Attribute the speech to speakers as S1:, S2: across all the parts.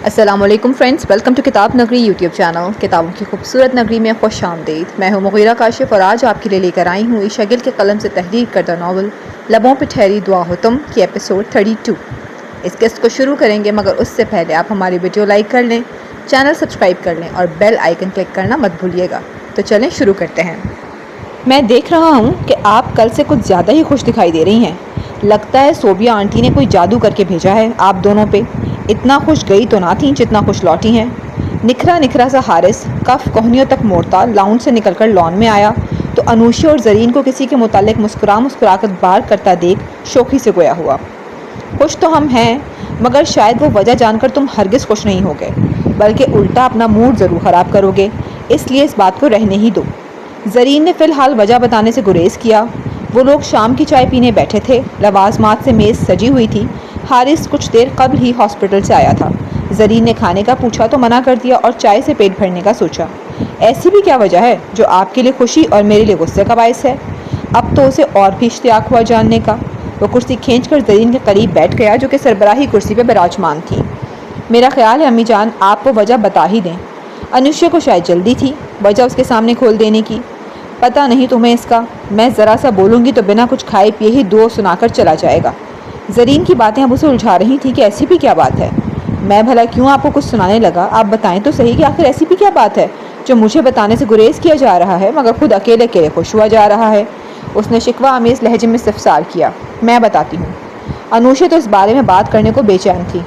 S1: السلام علیکم friends, welcome to کتاب نگری یوٹیوب چینل۔ کتابوں کی خوبصورت نگری میں خوش آمدید۔ میں ہوں مغیرہ کاشف اور آج آپ کے لیے لے کر آئی ہوں عیشا گل کے قلم سے تحریر کردہ ناول لبوں پہ ٹھہری دعا ہو تم کی ایپیسوڈ 32۔ اس قسط کو شروع کریں گے مگر اس سے پہلے آپ ہماری ویڈیو لائک کر لیں، چینل سبسکرائب کر لیں اور بیل آئیکن کلک کرنا مت بھولیے گا۔ تو چلیں شروع کرتے ہیں۔ میں دیکھ رہا ہوں کہ آپ کل سے کچھ زیادہ ہی خوش دکھائی دے رہی ہیں۔ لگتا ہے صوبیہ آنٹی نے کوئی جادو کر کے بھیجا ہے آپ دونوں پہ۔ اتنا خوش گئی تو نہ تھیں جتنا خوش لوٹی ہیں۔ نکھرا نکھرا سا حارث کف کوہنیوں تک موڑتا لاؤنج سے نکل کر لان میں آیا تو انوشی اور زرین کو کسی کے متعلق مسکرا کر بار کرتا دیکھ شوخی سے گویا ہوا، خوش تو ہم ہیں مگر شاید وہ وجہ جان کر تم ہرگز خوش نہیں ہوگے، بلکہ الٹا اپنا موڈ ضرور خراب کرو گے، اس لیے اس بات کو رہنے ہی دو۔ زرین نے فی الحال وجہ بتانے سے گریز کیا۔ وہ لوگ شام کی چائے پینے بیٹھے تھے، لوازمات سے میز سجی ہوئی تھی۔ حارث کچھ دیر قبل ہی ہاسپٹل سے آیا تھا۔ زرین نے کھانے کا پوچھا تو منع کر دیا اور چائے سے پیٹ بھرنے کا سوچا۔ ایسی بھی کیا وجہ ہے جو آپ کے لیے خوشی اور میرے لیے غصے کا باعث ہے؟ اب تو اسے اور بھی اشتیاق ہوا جاننے کا۔ وہ کرسی کھینچ کر زرین کے قریب بیٹھ گیا جو کہ سربراہی کرسی پہ براجمان تھی۔ میرا خیال ہے امی جان آپ وہ وجہ بتا ہی دیں۔ انوشیا کو شاید جلدی تھی وجہ اس کے سامنے کھول دینے کی۔ پتہ نہیں تمہیں اس کا، میں ذرا سا بولوں گی تو بنا کچھ کھائے پیے ہی دو سنا کر چلا جائے گا۔ زرین کی باتیں اب اسے الجھا رہی تھیں کہ ایسی بھی کیا بات ہے؟ میں بھلا کیوں آپ کو کچھ سنانے لگا؟ آپ بتائیں تو صحیح کہ آخر ایسی بھی کیا بات ہے جو مجھے بتانے سے گریز کیا جا رہا ہے مگر خود اکیلے اکیلے خوش ہوا جا رہا ہے؟ اس نے شکوہ آمیز لہجے میں استفسار کیا۔ میں بتاتی ہوں۔ انوشی تو اس بارے میں بات کرنے کو بے چین تھی۔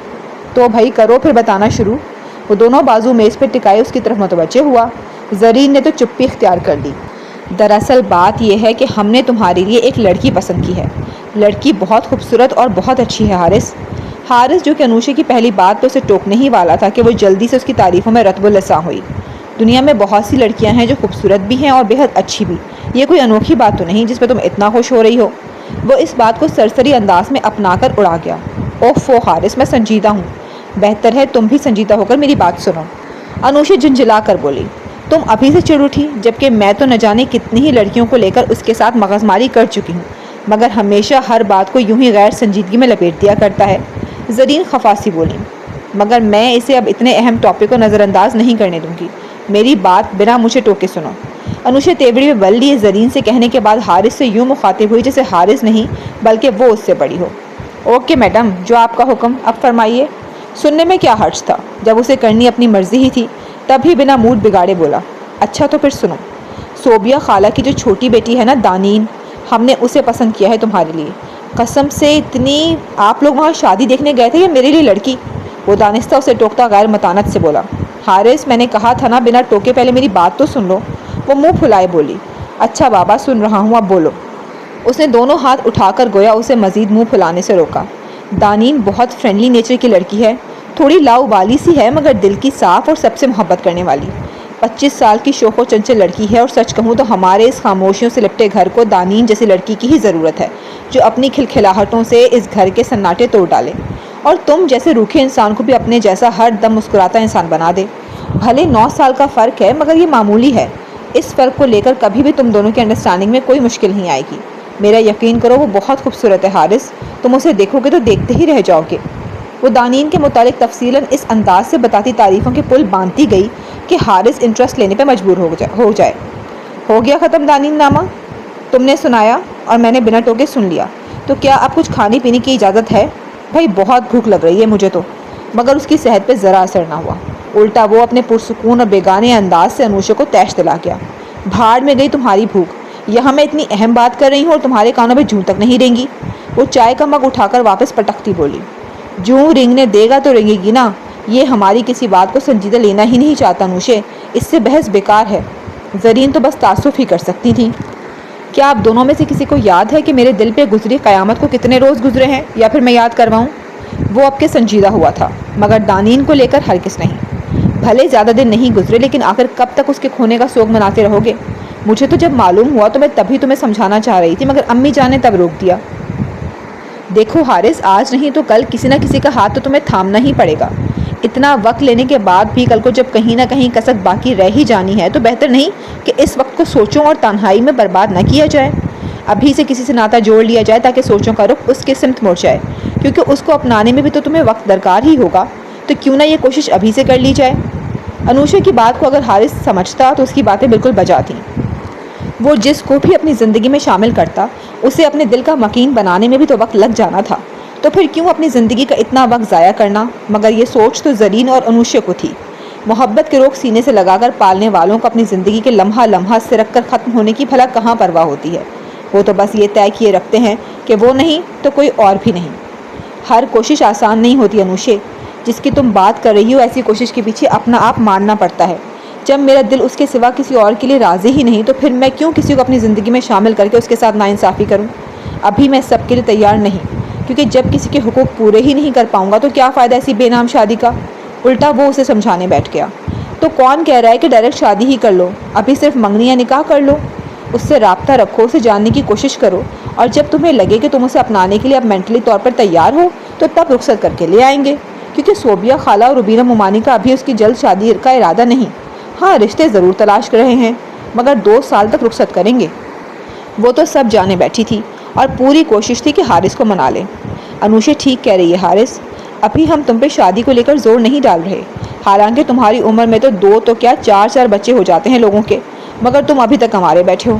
S1: تو بھائی کرو پھر بتانا شروع۔ وہ دونوں بازو میز پہ ٹکائے اس کی طرف متوجہ ہوا۔ زرین نے تو چپی اختیار کر لی۔ دراصل بات یہ ہے کہ ہم نے تمہارے لیے ایک لڑکی پسند کی ہے۔ لڑکی بہت خوبصورت اور بہت اچھی ہے حارث جو کہ انوشی کی پہلی بات پہ اسے ٹوکنے ہی والا تھا کہ وہ جلدی سے اس کی تعریفوں میں رتب الساں ہوئی۔ دنیا میں بہت سی لڑکیاں ہیں جو خوبصورت بھی ہیں اور بہت اچھی بھی، یہ کوئی انوکھی بات تو نہیں جس پہ تم اتنا خوش ہو رہی ہو۔ وہ اس بات کو سرسری انداز میں اپنا کر اڑا گیا۔ اوف حارث، میں سنجیدہ ہوں، بہتر ہے تم بھی سنجیدہ ہو کر میری بات سنو۔ انوشی جھنجھلا کر بولی۔ تم ابھی سے چڑ اٹھی جبکہ میں تو نہ جانے کتنی ہی لڑکیوں کو لے کر اس کے ساتھ مغز ماری کر چکی ہوں مگر ہمیشہ ہر بات کو یوں ہی غیر سنجیدگی میں لپیٹ دیا کرتا ہے۔ زرین خفاسی بولی۔ مگر میں اسے اب اتنے اہم ٹاپک کو نظر انداز نہیں کرنے دوں گی، میری بات بنا مجھے ٹوکے سنو۔ انوشی تیوری میں بل لیے زرین سے کہنے کے بعد حارث سے یوں مخاطب ہوئی جیسے حارث نہیں بلکہ وہ اس سے بڑی ہو۔ اوکے میڈم، جو آپ کا حکم، اب فرمائیے۔ سننے میں کیا حرج تھا، جب اسے کرنی اپنی مرضی ہی تھی تب ہی بنا موڈ بگاڑے بولا۔ اچھا تو پھر سنو۔ صوبیہ خالہ کی جو چھوٹی بیٹی ہے نا دانین، ہم نے اسے پسند کیا ہے تمہارے لیے۔ قسم سے اتنی، آپ لوگ وہاں شادی دیکھنے گئے تھے یا میرے لیے لڑکی؟ وہ دانستہ اسے ٹوکتا غیر متانت سے بولا۔ حارث، میں نے کہا تھا نا بنا ٹوکے پہلے میری بات تو سن لو۔ وہ منہ پھلائے بولی۔ اچھا بابا سن رہا ہوں، اب بولو۔ اس نے دونوں ہاتھ اٹھا کر گویا اسے مزید منہ پھلانے سے روکا۔ دانین بہت فرینڈلی نیچر کی لڑکی ہے، تھوڑی لاؤبالی سی ہے مگر دل کی صاف اور سب سے محبت کرنے والی۔ 25 سال کی شوخ و چنچل لڑکی ہے اور سچ کہوں تو ہمارے اس خاموشیوں سے لپٹے گھر کو دانین جیسی لڑکی کی ہی ضرورت ہے جو اپنی کھلکھلاہٹوں سے اس گھر کے سناٹے توڑ ڈالے اور تم جیسے روکھے انسان کو بھی اپنے جیسا ہر دم مسکراتا انسان بنا دے۔ بھلے 9 سال کا فرق ہے مگر یہ معمولی ہے، اس فرق کو لے کر کبھی بھی تم دونوں کی انڈرسٹینڈنگ میں کوئی مشکل نہیں آئے گی۔ میرا یقین کرو وہ بہت خوبصورت ہے حارث، تم اسے دیکھو گے تو دیکھتے ہی رہ جاؤ گے۔ وہ دانین کے متعلق تفصیلاً اس انداز سے بتاتی تعریفوں کے پل باندھتی گئی کہ حارث انٹرسٹ لینے پہ مجبور ہو جائے۔ ہو گیا ختم دانین نامہ؟ تم نے سنایا اور میں نے بنا ٹوکے سن لیا، تو کیا اب کچھ کھانے پینے کی اجازت ہے؟ بھائی بہت بھوک لگ رہی ہے مجھے تو۔ مگر اس کی صحت پہ ذرا اثر نہ ہوا، الٹا وہ اپنے پرسکون اور بیگانے انداز سے انوشا کو تیش دلا گیا۔ بھاڑ میں گئی تمہاری بھوک، یہاں میں اتنی اہم بات کر رہی ہوں اور تمہارے کانوں پہ جوں تک نہیں رینگی۔ وہ چائے کا مگ اٹھا کر واپس پٹکتی بولی۔ جوں رینگنے دے گا تو رینگے گی نا، یہ ہماری کسی بات کو سنجیدہ لینا ہی نہیں چاہتا انوشے، اس سے بحث بیکار ہے۔ زرین تو بس تعصف ہی کر سکتی تھیں۔ کیا آپ دونوں میں سے کسی کو یاد ہے کہ میرے دل پہ گزری قیامت کو کتنے روز گزرے ہیں، یا پھر میں یاد کرواؤں؟ وہ اب کے سنجیدہ ہوا تھا مگر دانین کو لے کر ہرگز نہیں۔ بھلے زیادہ دن نہیں گزرے لیکن آخر کب تک اس کے کھونے کا سوگ مناتے رہو گے؟ مجھے تو جب معلوم ہوا تو میں تبھی تمہیں سمجھانا چاہ رہی تھی مگر امی جان نے تب روک دیا۔ دیکھو حارث، آج نہیں تو کل کسی نہ کسی کا ہاتھ تو تمہیں تھامنا ہی پڑے گا۔ اتنا وقت لینے کے بعد بھی کل کو جب کہیں نہ کہیں کسک باقی رہ ہی جانی ہے تو بہتر نہیں کہ اس وقت کو سوچوں اور تنہائی میں برباد نہ کیا جائے۔ ابھی سے کسی سے ناطہ جوڑ لیا جائے تاکہ سوچوں کا رخ اس کے سمت مڑ جائے، کیونکہ اس کو اپنانے میں بھی تو تمہیں وقت درکار ہی ہوگا۔ تو کیوں نہ یہ کوشش ابھی سے کر لی جائے۔ انوشا کی بات کو اگر حارث سمجھتا تو اس کی باتیں بالکل بجا تھیں۔ وہ جس کو بھی اپنی زندگی میں شامل کرتا اسے اپنے دل کا مکین بنانے میں بھی تو وقت لگ جانا تھا، تو پھر کیوں اپنی زندگی کا اتنا وقت ضائع کرنا؟ مگر یہ سوچ تو زرین اور انوشا کو تھی۔ محبت کے روگ سینے سے لگا کر پالنے والوں کو اپنی زندگی کے لمحہ لمحہ سرک کر ختم ہونے کی بھلا کہاں پرواہ ہوتی ہے؟ وہ تو بس یہ طے کیے رکھتے ہیں کہ وہ نہیں تو کوئی اور بھی نہیں۔ ہر کوشش آسان نہیں ہوتی انوشے، جس کی تم بات کر رہی ہو ایسی کوشش کے پیچھے اپنا آپ ماننا پڑتا ہے۔ جب میرا دل اس کے سوا کسی اور کے لیے راضی ہی نہیں تو پھر میں کیوں کسی کو اپنی زندگی میں شامل کر کے اس کے ساتھ ناانصافی کروں؟ ابھی میں سب کے لیے تیار نہیں، کیونکہ جب کسی کے حقوق پورے ہی نہیں کر پاؤں گا تو کیا فائدہ ایسی بے نام شادی کا؟ الٹا وہ اسے سمجھانے بیٹھ گیا۔ تو کون کہہ رہا ہے کہ ڈائریکٹ شادی ہی کر لو؟ ابھی صرف منگنی یا نکاح کر لو، اس سے رابطہ رکھو، اسے جاننے کی کوشش کرو، اور جب تمہیں لگے کہ تم اسے اپنانے کے لیے اب مینٹلی طور پر تیار ہو تو تب رخصت کر کے لے آئیں گے، کیونکہ صوبیہ خالہ اور ربینہ ممانی کا ابھی اس کی جلد شادی کا ارادہ نہیں۔ ہاں رشتے ضرور تلاش کر رہے ہیں، مگر 2 سال تک رخصت کریں گے۔ وہ تو سب جانے بیٹھی تھی اور پوری کوشش تھی کہ حارث کو منا لے۔ انوشا ٹھیک کہہ رہی ہے حارث، ابھی ہم تم پہ شادی کو لے کر زور نہیں ڈال رہے، حالانکہ تمہاری عمر میں تو 2 تو کیا 4 بچے ہو جاتے ہیں لوگوں کے، مگر تم ابھی تک کمارے بیٹھے ہو۔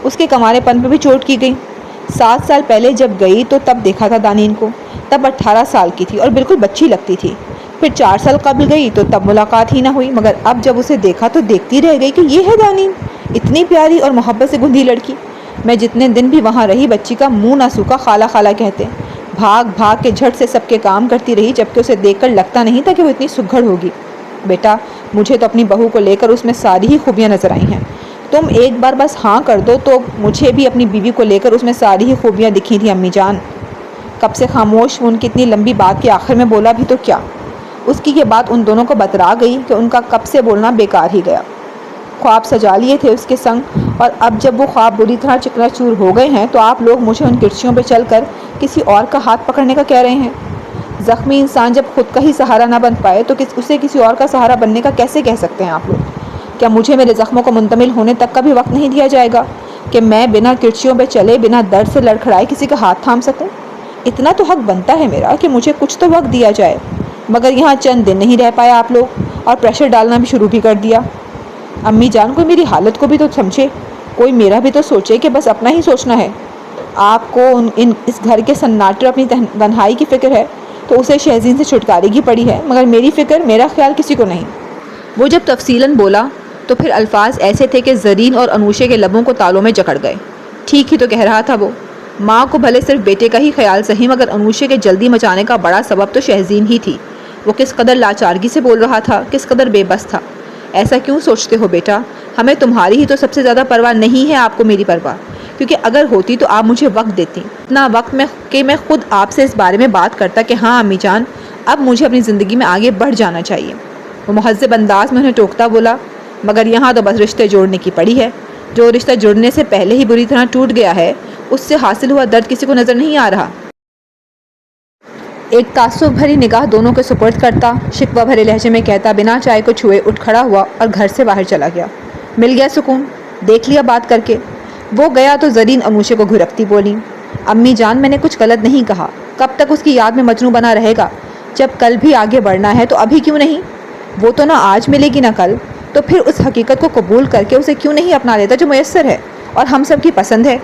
S1: اس کے کمارے پن پہ بھی چوٹ کی گئی۔ 7 سال پہلے جب گئی تو تب دیکھا تھا دانین کو، تب 18 سال کی تھی اور بالکل بچی لگتی تھی۔ پھر 4 سال قبل گئی تو تب ملاقات ہی نہ ہوئی، مگر اب جب اسے دیکھا تو دیکھتی رہ گئی کہ یہ ہے دانین، اتنی پیاری اور محبت سے گندھی لڑکی۔ میں جتنے دن بھی وہاں رہی بچی کا منہ نہ سوکھا، خالہ خالہ کہتے۔ بھاگ بھاگ کے جھٹ سے سب کے کام کرتی رہی، جبکہ اسے دیکھ کر لگتا نہیں تھا کہ وہ اتنی سگھڑ ہوگی۔ بیٹا مجھے تو اپنی بہو کو لے کر اس میں ساری ہی خوبیاں نظر آئی ہیں، تم ایک بار بس ہاں کر دو تو مجھے بھی اپنی بیوی کو لے کر اس میں ساری ہی خوبیاں دکھی تھیں امی جان۔ کب سے خاموش ان کی اتنی لمبی بات کے آخر میں بولا بھی تو کیا؟ اس کی یہ بات ان دونوں کو بترا گئی کہ ان کا کب سے بولنا بیکار ہی گیا۔ خواب سجا لیے تھے اس کے سنگ، اور اب جب وہ خواب بری طرح چکنا چور ہو گئے ہیں تو آپ لوگ مجھے ان کرسیوں پہ چل کر کسی اور کا ہاتھ پکڑنے کا کہہ رہے ہیں۔ زخمی انسان جب خود کا ہی سہارا نہ بن پائے تو اسے کسی اور کا سہارا بننے کا کیسے کہہ سکتے ہیں آپ لوگ؟ کیا مجھے میرے زخموں کو منتمل ہونے تک کا بھی وقت نہیں دیا جائے گا کہ میں بنا کرسیوں پہ چلے، بنا درد سے لڑکھڑائے کسی کا ہاتھ تھام سکوں؟ اتنا تو حق بنتا ہے میرا کہ مجھے کچھ تو وقت دیا جائے، مگر یہاں چند دن نہیں رہ پایا آپ لوگ اور پریشر ڈالنا بھی شروع بھی کر دیا۔ امی جان کوئی میری حالت کو بھی تو سمجھے، کوئی میرا بھی تو سوچے کہ بس اپنا ہی سوچنا ہے۔ آپ کو اس گھر کے سناٹے اپنی تنہائی کی فکر ہے تو اسے شہزین سے چھٹکارے کی پڑی ہے، مگر میری فکر، میرا خیال کسی کو نہیں۔ وہ جب تفصیلاً بولا تو پھر الفاظ ایسے تھے کہ زرین اور انوشا کے لبوں کو تالوں میں جکڑ گئے۔ ٹھیک ہی تو کہہ رہا تھا وہ، ماں کو بھلے صرف بیٹے کا ہی خیال سہی، مگر انوشا کے جلدی مچانے کا بڑا سبب تو شہزین ہی تھی۔ وہ کس قدر لاچارگی سے بول رہا تھا، کس قدر بے بس تھا۔ ایسا کیوں سوچتے ہو بیٹا؟ ہمیں تمہاری ہی تو سب سے زیادہ پرواہ نہیں ہے، آپ کو میری پرواہ، کیونکہ اگر ہوتی تو آپ مجھے وقت دیتی، اتنا وقت کہ میں خود آپ سے اس بارے میں بات کرتا کہ ہاں امی جان اب مجھے اپنی زندگی میں آگے بڑھ جانا چاہیے۔ وہ مہذب انداز میں انہیں ٹوکتا بولا، مگر یہاں تو بس رشتے جوڑنے کی پڑی ہے، جو رشتہ جڑنے سے پہلے ہی بری طرح ٹوٹ گیا ہے اس سے حاصل ہوا درد کسی کو نظر نہیں آ رہا۔ ایک تعصب بھری نگاہ دونوں کے سپرد کرتا، شکوہ بھرے لہجے میں کہتا، بنا چائے کو چھوئے اٹھ کھڑا ہوا اور گھر سے باہر چلا گیا۔ مل گیا سکون، دیکھ لیا بات کر کے۔ وہ گیا تو زرین انوشا کو گھرکتی بولی، امی جان میں نے کچھ غلط نہیں کہا، کب تک اس کی یاد میں مجنوں بنا رہے گا؟ جب کل بھی آگے بڑھنا ہے تو ابھی کیوں نہیں؟ وہ تو نہ آج ملے گی نہ کل، تو پھر اس حقیقت کو قبول کر کے اسے کیوں نہیں اپنا لیتا جو میسر ہے اور ہم سب کی پسند ہے؟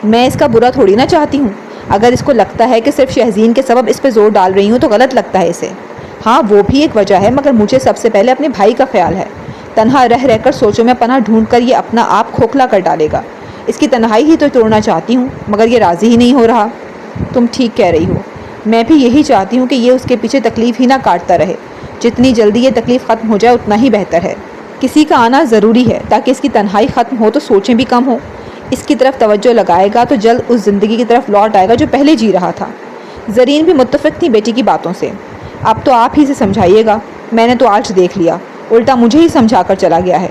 S1: میں اس کا برا تھوڑی نہ چاہتی ہوں، اگر اس کو لگتا ہے کہ صرف شہزین کے سبب اس پہ زور ڈال رہی ہوں تو غلط لگتا ہے اسے۔ ہاں وہ بھی ایک وجہ ہے، مگر مجھے سب سے پہلے اپنے بھائی کا خیال ہے۔ تنہا رہ کر سوچوں میں پناہ ڈھونڈ کر یہ اپنا آپ کھوکھلا کر ڈالے گا۔ اس کی تنہائی ہی تو توڑنا چاہتی ہوں، مگر یہ راضی ہی نہیں ہو رہا۔ تم ٹھیک کہہ رہی ہو، میں بھی یہی چاہتی ہوں کہ یہ اس کے پیچھے تکلیف ہی نہ کاٹتا رہے، جتنی جلدی یہ تکلیف ختم ہو جائے اتنا ہی بہتر ہے۔ کسی کا آنا ضروری ہے تاکہ اس کی تنہائی ختم ہو تو سوچیں بھی کم ہو۔ اس کی طرف توجہ لگائے گا تو جلد اس زندگی کی طرف لوٹ آئے گا جو پہلے جی رہا تھا۔ زرین بھی متفق تھی بیٹی کی باتوں سے۔ اب تو آپ ہی سے سمجھائیے گا، میں نے تو آج دیکھ لیا، الٹا مجھے ہی سمجھا کر چلا گیا ہے۔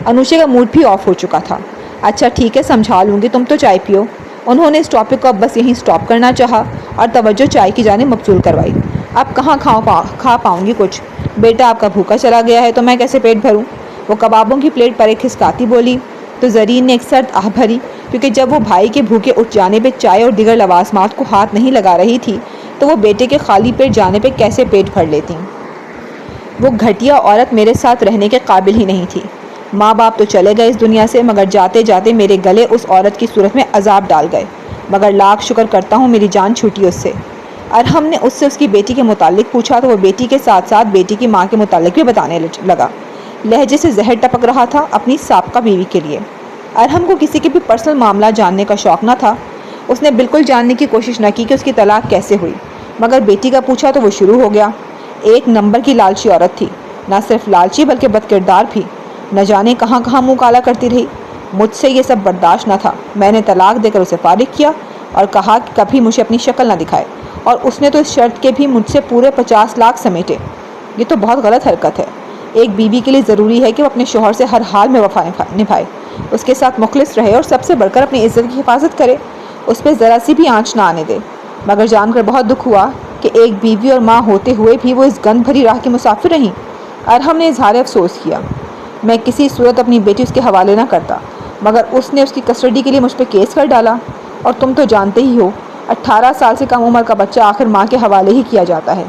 S1: انوشا کا موڈ بھی آف ہو چکا تھا۔ اچھا ٹھیک ہے سمجھا لوں گی، تم تو چائے پیو۔ انہوں نے اس ٹاپک کو اب بس یہیں سٹاپ کرنا چاہا اور توجہ چائے کی جانب مبذول کروائی۔ اب کہاں کھا پاؤں گی کچھ، بیٹا آپ کا بھوکا چلا گیا ہے تو میں کیسے پیٹ بھروں؟ وہ کبابوں کی پلیٹ پر ایک کھسکاتی بولی تو زرین نے ایک سرد آہ بھری، کیونکہ جب وہ بھائی کے بھوکے اٹھ جانے پہ چائے اور دیگر لوازمات کو ہاتھ نہیں لگا رہی تھی تو وہ بیٹے کے خالی پیٹ جانے پہ کیسے پیٹ بھر لیتی۔ وہ گھٹیا عورت میرے ساتھ رہنے کے قابل ہی نہیں تھی۔ ماں باپ تو چلے گئے اس دنیا سے، مگر جاتے جاتے میرے گلے اس عورت کی صورت میں عذاب ڈال گئے، مگر لاکھ شکر کرتا ہوں میری جان چھوٹی اس سے۔ ارحم نے اس سے اس کی بیٹی کے متعلق پوچھا تو وہ بیٹی کے ساتھ ساتھ بیٹی کی ماں کے متعلق بھی بتانے لگا۔ لہجے سے زہر ٹپک رہا تھا اپنی سابقہ بیوی کے لیے۔ ارحم کو کسی کے بھی پرسنل معاملہ جاننے کا شوق نہ تھا۔ اس نے بالکل جاننے کی کوشش نہ کی کہ اس کی طلاق کیسے ہوئی، مگر بیٹی کا پوچھا تو وہ شروع ہو گیا۔ ایک نمبر کی لالچی عورت تھی، نہ صرف لالچی بلکہ بد کردار بھی، نہ جانے کہاں کہاں منہ کالا کرتی رہی۔ مجھ سے یہ سب برداشت نہ تھا۔ میں نے طلاق دے کر اسے فارغ کیا اور کہا کہ کبھی مجھے اپنی شکل نہ دکھائے، اور اس نے تو اس شرط کے بھی مجھ سے پورے 50 لاکھ سمیٹے۔ یہ تو بہت غلط حرکت ہے۔ ایک بیوی کے لیے ضروری ہے کہ وہ اپنے شوہر سے ہر حال میں وفا نبھائے، اس کے ساتھ مخلص رہے اور سب سے بڑھ کر اپنی عزت کی حفاظت کرے، اس پہ ذرا سی بھی آنچ نہ آنے دے۔ مگر جان کر بہت دکھ ہوا کہ ایک بیوی اور ماں ہوتے ہوئے بھی وہ اس گند بھری راہ کی مسافر رہیں۔ ارحم نے اظہار افسوس کیا۔ میں کسی صورت اپنی بیٹی اس کے حوالے نہ کرتا، مگر اس نے اس کی کسٹڈی کے لیے مجھ پہ کیس کر ڈالا، اور تم تو جانتے ہی ہو 18 سال سے کم عمر کا بچہ آخر ماں کے حوالے ہی کیا جاتا ہے۔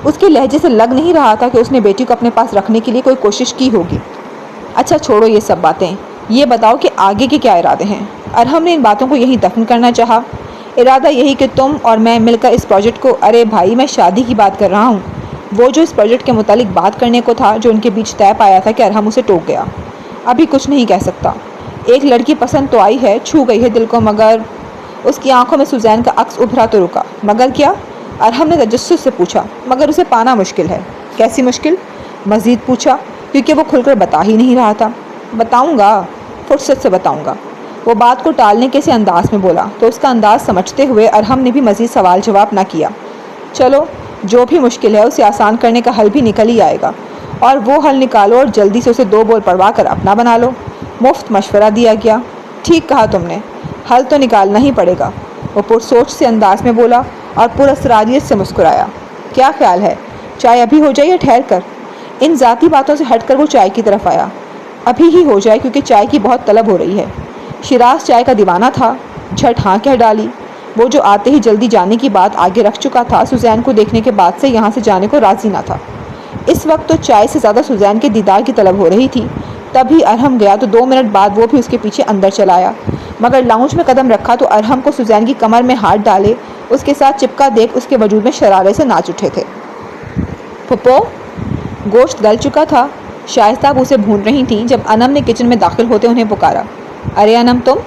S1: اس کے لہجے سے لگ نہیں رہا تھا کہ اس نے بیٹی کو اپنے پاس رکھنے کے لیے کوئی کوشش کی ہوگی۔ اچھا چھوڑو یہ سب باتیں، یہ بتاؤ کہ آگے کے کیا ارادے ہیں؟ ارحم نے ان باتوں کو یہیں دفن کرنا چاہا۔ ارادہ یہی کہ تم اور میں مل کر اس پروجیکٹ کو، ارے بھائی میں شادی کی بات کر رہا ہوں، وہ جو اس پروجیکٹ کے متعلق بات کرنے کو تھا، جو ان کے بیچ طے پایا تھا کہ ارحم اسے ٹوک گیا۔ ابھی کچھ نہیں کہہ سکتا۔ ایک لڑکی پسند تو آئی ہے، چھو گئی ہے دل کو، مگر اس کی آنکھوں میں سوزین کا عکس ابھرا تو رکا۔ مگر کیا؟ ارحم نے تجسس سے پوچھا۔ مگر اسے پانا مشکل ہے۔ کیسی مشکل؟ مزید پوچھا، کیونکہ وہ کھل کر بتا ہی نہیں رہا تھا۔ بتاؤں گا، فرصت سے بتاؤں گا۔ وہ بات کو ٹالنے کے سے انداز میں بولا تو اس کا انداز سمجھتے ہوئے ارحم نے بھی مزید سوال جواب نہ کیا۔ چلو جو بھی مشکل ہے اسے آسان کرنے کا حل بھی نکل ہی آئے گا، اور وہ حل نکالو اور جلدی سے اسے 2 بول پڑوا کر اپنا بنا لو۔ مفت مشورہ دیا گیا۔ ٹھیک کہا تم نے، حل تو نکالنا ہی پڑے گا، وہ پرسوچ سے انداز میں بولا اور پراسراریت سے مسکرایا۔ کیا خیال ہے، چائے ابھی ہو جائے یا ٹھہر کر؟ ان ذاتی باتوں سے ہٹ کر وہ چائے کی طرف آیا۔ ابھی ہی ہو جائے کیونکہ چائے کی بہت طلب ہو رہی ہے۔ شیراز چائے کا دیوانہ تھا، جھٹ ہاں کہہ ڈالی۔ وہ جو آتے ہی جلدی جانے کی بات آگے رکھ چکا تھا، سوزین کو دیکھنے کے بعد سے یہاں سے جانے کو راضی نہ تھا۔ اس وقت تو چائے سے زیادہ سوزین کے دیدار کی طلب ہو رہی تھی۔ تب ہی ارحم گیا تو 2 منٹ بعد وہ بھی اس کے پیچھے اندر چلا آیا، مگر لاؤنج میں قدم رکھا تو ارحم کو سوزین کی کمر میں ہاتھ ڈالے اس کے ساتھ چپکا دیکھ اس کے وجود میں شرارے سے ناچ اٹھے تھے۔ پھپھو، گوشت گل چکا تھا۔ شائستہ اب اسے بھون رہی تھیں جب انم نے کچن میں داخل ہوتے انہیں پکارا۔ ارے انم تم؟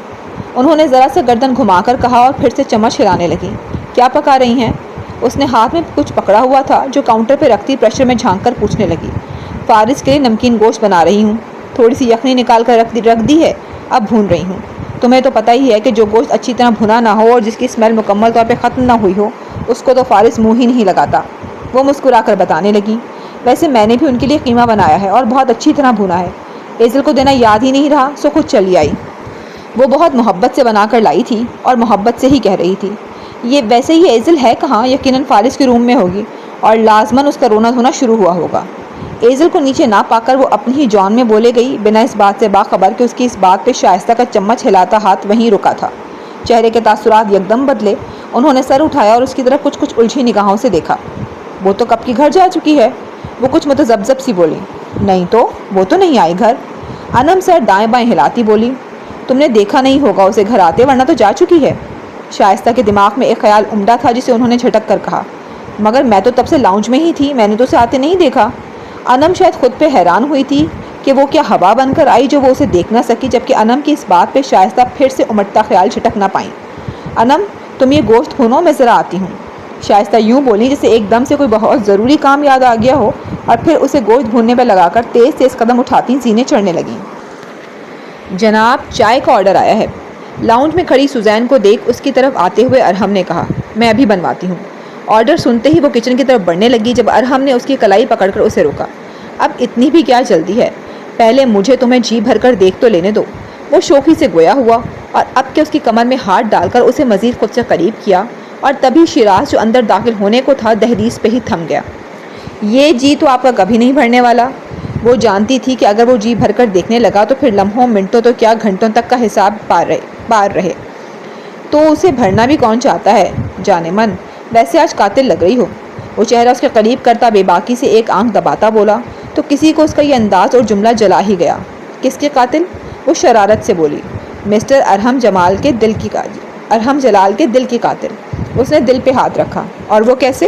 S1: انہوں نے ذرا سا گردن گھما کر کہا اور پھر سے چمچ ہلانے لگی۔ کیا پکا رہی ہیں؟ اس نے ہاتھ میں کچھ پکڑا ہوا تھا جو کاؤنٹر پہ رکھتی پریشر میں جھانک کر پوچھنے لگی۔ فارس کے لیے نمکین گوشت بنا رہی ہوں، تھوڑی سی یخنی نکال کر رکھ دی ہے، اب بھون رہی ہوں۔ تمہیں تو پتہ ہی ہے کہ جو گوشت اچھی طرح بھنا نہ ہو اور جس کی اسمیل مکمل طور پہ ختم نہ ہوئی ہو اس کو تو فارس منہ ہی نہیں لگاتا۔ وہ مسکرا کر بتانے لگی۔ ویسے میں نے بھی ان کے لیے قیمہ بنایا ہے اور بہت اچھی طرح بھنا ہے، ایزل کو دینا یاد ہی نہیں رہا سو خود چلی آئی۔ وہ بہت محبت سے بنا کر لائی تھی اور محبت سے ہی کہہ رہی تھی۔ یہ ویسے ہی ایزل ہے کہاں؟ یقیناً فارس کے روم میں ہوگی اور لازماً اس کا رونا دھونا شروع ہوا ہوگا۔ ایزل کو نیچے نہ پا کر وہ اپنی ہی جان میں بولے گئی، بنا اس بات سے باخبر کہ اس کی اس بات پہ شائستہ کا چمچ ہلاتا ہاتھ وہیں رکا تھا۔ چہرے کے تاثرات یکدم بدلے۔ انہوں نے سر اٹھایا اور اس کی طرف کچھ الجھی نگاہوں سے دیکھا۔ وہ تو کب کی گھر جا چکی ہے، وہ کچھ متذبذب سی بولی۔ نہیں تو وہ تو نہیں آئی گھر، انم سر دائیں بائیں ہلاتی بولی۔ تم نے دیکھا نہیں ہوگا اسے گھر آتے، ورنہ تو جا چکی ہے۔ شائستہ کے دماغ میں ایک خیال عمدہ تھا جسے انہوں نے جھٹک کر کہا، مگر میں تو تب سے لاؤنج میں ہی تھی، میں نے تو اسے آتے نہیں دیکھا۔ انم شاید خود پہ حیران ہوئی تھی کہ وہ کیا ہوا بن کر آئی جو وہ اسے دیکھ نہ سکی، جبکہ انم کی اس بات پہ شائستہ پھر سے امٹتا خیال جھٹک نہ پائیں۔ انم تم یہ گوشت بھونو، میں ذرا آتی ہوں۔ شائستہ یوں بولی جیسے ایک دم سے کوئی بہت ضروری کام یاد آ گیا ہو، اور پھر اسے گوشت بھوننے پہ لگا کر تیز تیز قدم اٹھاتی زینے چڑھنے لگیں۔ جناب چائے کا آرڈر آیا ہے، لاؤنج میں کھڑی سوزین کو دیکھ اس کی طرف آتے ہوئے ارحم نے کہا۔ میں ابھی بنواتی ہوں۔ آرڈر سنتے ہی وہ کچن کی طرف بڑھنے لگی جب ارحم نے اس کی کلائی پکڑ کر اسے روکا۔ اب اتنی بھی کیا جلدی ہے، پہلے مجھے تمہیں جی بھر کر دیکھ تو لینے دو۔ وہ شوخی سے گویا ہوا اور اب کہ اس کی کمر میں ہاتھ ڈال کر اسے مزید خود سے قریب کیا، اور تبھی شیراز جو اندر داخل ہونے کو تھا دہلیز پہ ہی تھم گیا۔ یہ جی تو آپ کا کبھی نہیں بھرنے والا۔ وہ جانتی تھی کہ اگر وہ جی بھر کر دیکھنے لگا تو پھر لمحوں منٹوں تو کیا گھنٹوں تک کا حساب پار رہے۔ تو اسے بھرنا بھی کون چاہتا ہے جانے من، ویسے آج قاتل لگ رہی ہو۔ وہ چہرہ اس کے قریب کرتا بے باکی سے ایک آنکھ دباتا بولا، تو کسی کو اس کا یہ انداز اور جملہ جلا ہی گیا۔ کس کے قاتل؟ وہ شرارت سے بولی، مسٹر ارحم جلال کے دل کی قاتل۔ اس نے دل پہ ہاتھ رکھا۔ اور وہ کیسے؟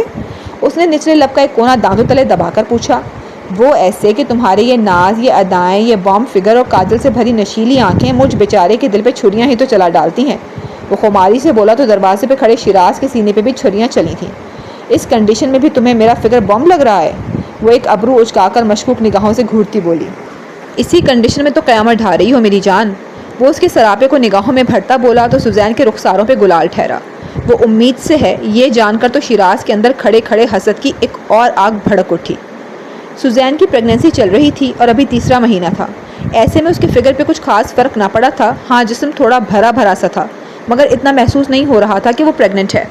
S1: اس نے نچلے لب کا ایک کونا دانتوں تلے دبا کر پوچھا۔ وہ ایسے کہ تمہارے یہ ناز، یہ ادائیں، یہ بامب فگر اور کاجل سے بھری نشیلی آنکھیں مجھ بیچارے کے دل پہ چھریاں ہی تو چلا ڈالتی ہیں۔ وہ خماری سے بولا تو دروازے پہ کھڑے شیراز کے سینے پہ بھی چھریاں چلی تھیں۔ اس کنڈیشن میں بھی تمہیں میرا فگر بامب لگ رہا ہے؟ وہ ایک ابرو اچکا کر مشکوک نگاہوں سے گھورتی بولی۔ اسی کنڈیشن میں تو قیامت ڈھا رہی ہو میری جان۔ وہ اس کے سراپے کو نگاہوں میں بھرتا بولا تو سوزین کے رخساروں پہ گلال ٹھہرا۔ وہ امید سے ہے یہ جان کر تو شیراز کے اندر کھڑے کھڑے حسد کی ایک اور آگ بھڑک اٹھی۔ سوزین کی پریگننسی چل رہی تھی اور ابھی تیسرا مہینہ تھا۔ ایسے میں اس کے فگر پہ کچھ خاص فرق نہ پڑا تھا۔ ہاں، جسم تھوڑا بھرا بھرا سا تھا، مگر اتنا محسوس نہیں ہو رہا تھا کہ وہ پریگننٹ ہے۔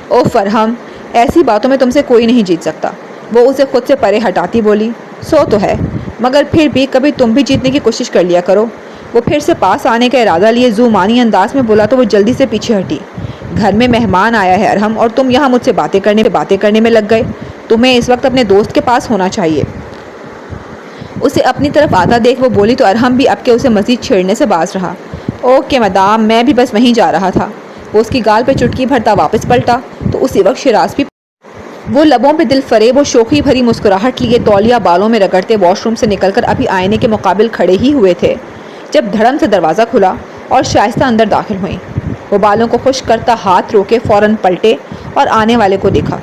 S1: او فرحم، ایسی باتوں میں تم سے کوئی نہیں جیت سکتا، وہ اسے خود سے پرے ہٹاتی بولی۔ سو تو ہے، مگر پھر بھی کبھی تم بھی جیتنے کی کوشش کر لیا کرو۔ وہ پھر سے پاس آنے کا ارادہ لیے زومانی انداز میں بولا تو وہ جلدی سے پیچھے ہٹی۔ گھر میں مہمان آیا ہے ارحم، اور تم یہاں مجھ سے باتیں کرنے میں لگ گئے۔ تمہیں اس وقت اپنے دوست کے پاس ہونا چاہیے۔ اسے اپنی طرف آتا دیکھ وہ بولی تو ارحم بھی اب کے اسے مزید چھیڑنے سے باز رہا۔ اوکے مدام، میں بھی بس وہیں جا رہا تھا۔ وہ اس کی گال پہ چٹکی بھرتا واپس پلٹا تو اسی وقت شیراز بھی وہ لبوں پہ دل فریب اور شوخی بھری مسکراہٹ لیے تولیہ بالوں میں رگڑتے واش روم سے نکل کر ابھی آئینے کے مقابل کھڑے ہی ہوئے تھے جب دھڑم سے دروازہ کھلا اور شائستہ اندر داخل ہوئیں۔ وہ بالوں کو خشک کرتا ہاتھ روکے فوراً پلٹے اور آنے والے کو دیکھا۔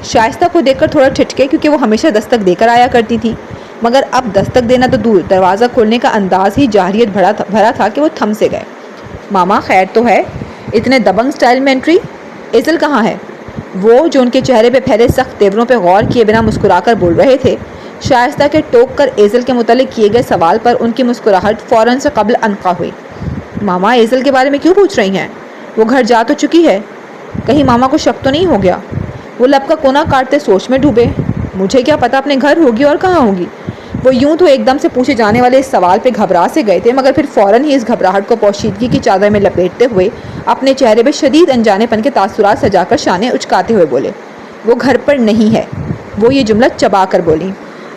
S1: شائستہ کو دیکھ کر تھوڑا ٹھٹکے، کیونکہ وہ ہمیشہ دستک دے کر آیا کرتی تھی، مگر اب دستک دینا تو دور، دروازہ کھولنے کا انداز ہی جاہلیت بھرا تھا کہ وہ تھم سے گئے۔ ماما خیر تو ہے؟ اتنے دبنگ سٹائل میں انٹری؟ ایزل کہاں ہے؟ وہ جو ان کے چہرے پہ پھیلے سخت تیوروں پہ غور کیے بنا مسکرا کر بول رہے تھے۔ شائستہ کے ٹوک کر ایزل کے متعلق کیے گئے سوال پر ان کی مسکراہٹ فوراً سے قبل انقا ہوئی۔ ماما ایزل کے بارے میں کیوں پوچھ رہی ہیں؟ وہ گھر جا تو چکی ہے، کہیں ماما کو شک تو نہیں ہو گیا؟ وہ لب کا کونا کاٹتے سوچ میں ڈوبے۔ مجھے کیا پتا اپنے گھر ہوگی اور کہاں ہوگی؟ وہ یوں تو ایک دم سے پوچھے جانے والے اس سوال پہ گھبرا سے گئے تھے، مگر پھر فوراً ہی اس گھبراہٹ کو پوشیدگی کی چادر میں لپیٹتے ہوئے اپنے چہرے پہ شدید انجانے پن کے تاثرات سجا کر شانے اچکاتے ہوئے بولے، وہ گھر پر نہیں ہے۔ وہ یہ جملہ چبا کر بولی،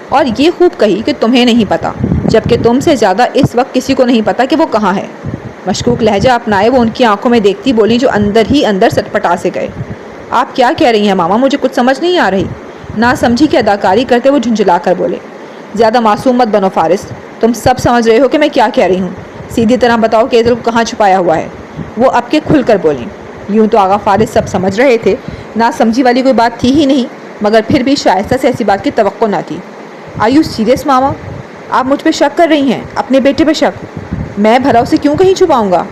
S1: اور یہ خوب کہی کہ تمہیں نہیں پتا، جبکہ تم سے زیادہ اس وقت کسی کو نہیں پتا کہ وہ کہاں ہے۔ مشکوک لہجہ اپنائے وہ ان کی آنکھوں میں دیکھتی بولی جو اندر ہی اندر سٹپٹا سے گئے۔ آپ کیا کہہ رہی ہیں ماما؟ مجھے کچھ سمجھ نہیں آ رہی۔ نہ سمجھی کی اداکاری کرتے وہ جھنجھلا کر بولے، زیادہ معصوم مت بنو فارس، تم سب سمجھ رہے ہو کہ میں کیا کہہ رہی ہوں۔ سیدھی طرح بتاؤ کہ ایزل کو کہاں چھپایا ہوا ہے۔ وہ اب کے کھل کر بولیں۔ یوں تو آغا فارس سب سمجھ رہے تھے، نہ سمجھی والی کوئی بات تھی ہی نہیں، مگر پھر بھی شائستہ سے ایسی بات کی توقع نہ تھی۔ آر یو سیریس ماما؟ آپ مجھ پہ شک کر رہی ہیں، اپنے بیٹے پہ شک؟ میں بھلا اسے کیوں کہیں چھپاؤں گا؟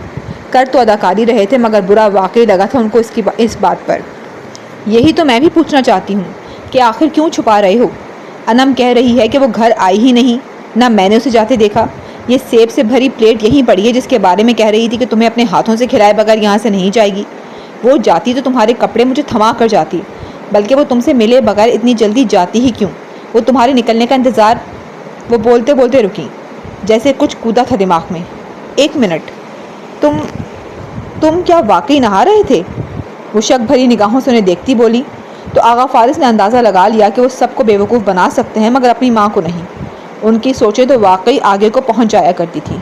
S1: کر تو اداکاری رہے تھے، مگر برا واقعی لگا تھا ان کو اس بات پر۔ یہی تو میں بھی پوچھنا چاہتی ہوں کہ آخر کیوں چھپا رہے ہو؟ انم کہہ رہی ہے کہ وہ گھر آئی ہی نہیں، نہ میں نے اسے جاتے دیکھا۔ یہ سیب سے بھری پلیٹ یہیں پڑی ہے جس کے بارے میں کہہ رہی تھی کہ تمہیں اپنے ہاتھوں سے کھلائے بغیر یہاں سے نہیں جائے گی۔ وہ جاتی تو تمہارے کپڑے مجھے تھما کر جاتی، بلکہ وہ تم سے ملے بغیر اتنی جلدی جاتی ہی کیوں؟ وہ تمہارے نکلنے کا انتظار۔ وہ بولتے بولتے رکی، جیسے کچھ کودا تھا دماغ میں۔ ایک منٹ، تم کیا واقعی نہا رہے تھے؟ وہ شک بھری نگاہوں سے انہیں دیکھتی بولی تو آغا فارس نے اندازہ لگا لیا کہ وہ سب کو بیوقوف بنا سکتے ہیں مگر اپنی ماں کو نہیں۔ ان کی سوچیں تو واقعی آگے کو پہنچ جایا کرتی تھیں۔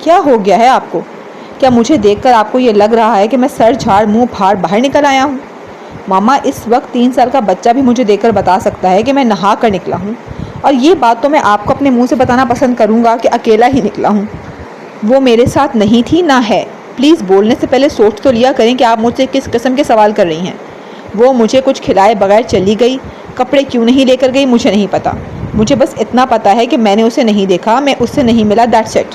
S1: کیا ہو گیا ہے آپ کو؟ کیا مجھے دیکھ کر آپ کو یہ لگ رہا ہے کہ میں سر جھاڑ منہ پھاڑ باہر نکل آیا ہوں؟ ماما، اس وقت 3 سال کا بچہ بھی مجھے دیکھ کر بتا سکتا ہے کہ میں نہا کر نکلا ہوں، اور یہ بات تو میں آپ کو اپنے منہ سے بتانا پسند کروں گا کہ اکیلا ہی نکلا ہوں۔ وہ میرے ساتھ نہیں تھی، نہ ہے۔ پلیز بولنے سے پہلے سوچ تو لیا کریں کہ آپ مجھ سے کس قسم کے سوال کر رہی ہیں۔ وہ مجھے کچھ کھلائے بغیر چلی گئی، کپڑے کیوں نہیں لے کر گئی مجھے نہیں پتا، مجھے بس اتنا پتا ہے کہ میں نے اسے نہیں دیکھا، میں اس سے نہیں ملا، دیٹس اٹ۔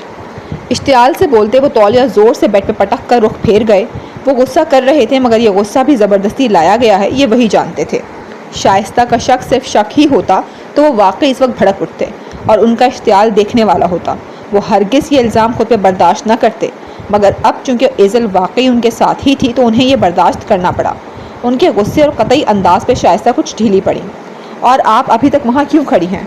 S1: اشتعال سے بولتے وہ تولیہ زور سے بیڈ پہ پٹک کر رخ پھیر گئے۔ وہ غصہ کر رہے تھے، مگر یہ غصہ بھی زبردستی لایا گیا ہے یہ وہی جانتے تھے۔ شائستہ کا شک صرف شک ہی ہوتا تو وہ واقعی اس وقت بھڑک اٹھتے اور ان کا اشتعال دیکھنے والا ہوتا۔ وہ ہرگز یہ الزام خود پہ برداشت نہ کرتے، مگر اب چونکہ ایزل واقعی ان کے ساتھ ہی تھی تو انہیں یہ برداشت کرنا پڑا۔ ان کے غصے اور قطعی انداز پہ شائستہ کچھ ڈھیلی پڑی۔ اور آپ ابھی تک وہاں کیوں کھڑی ہیں؟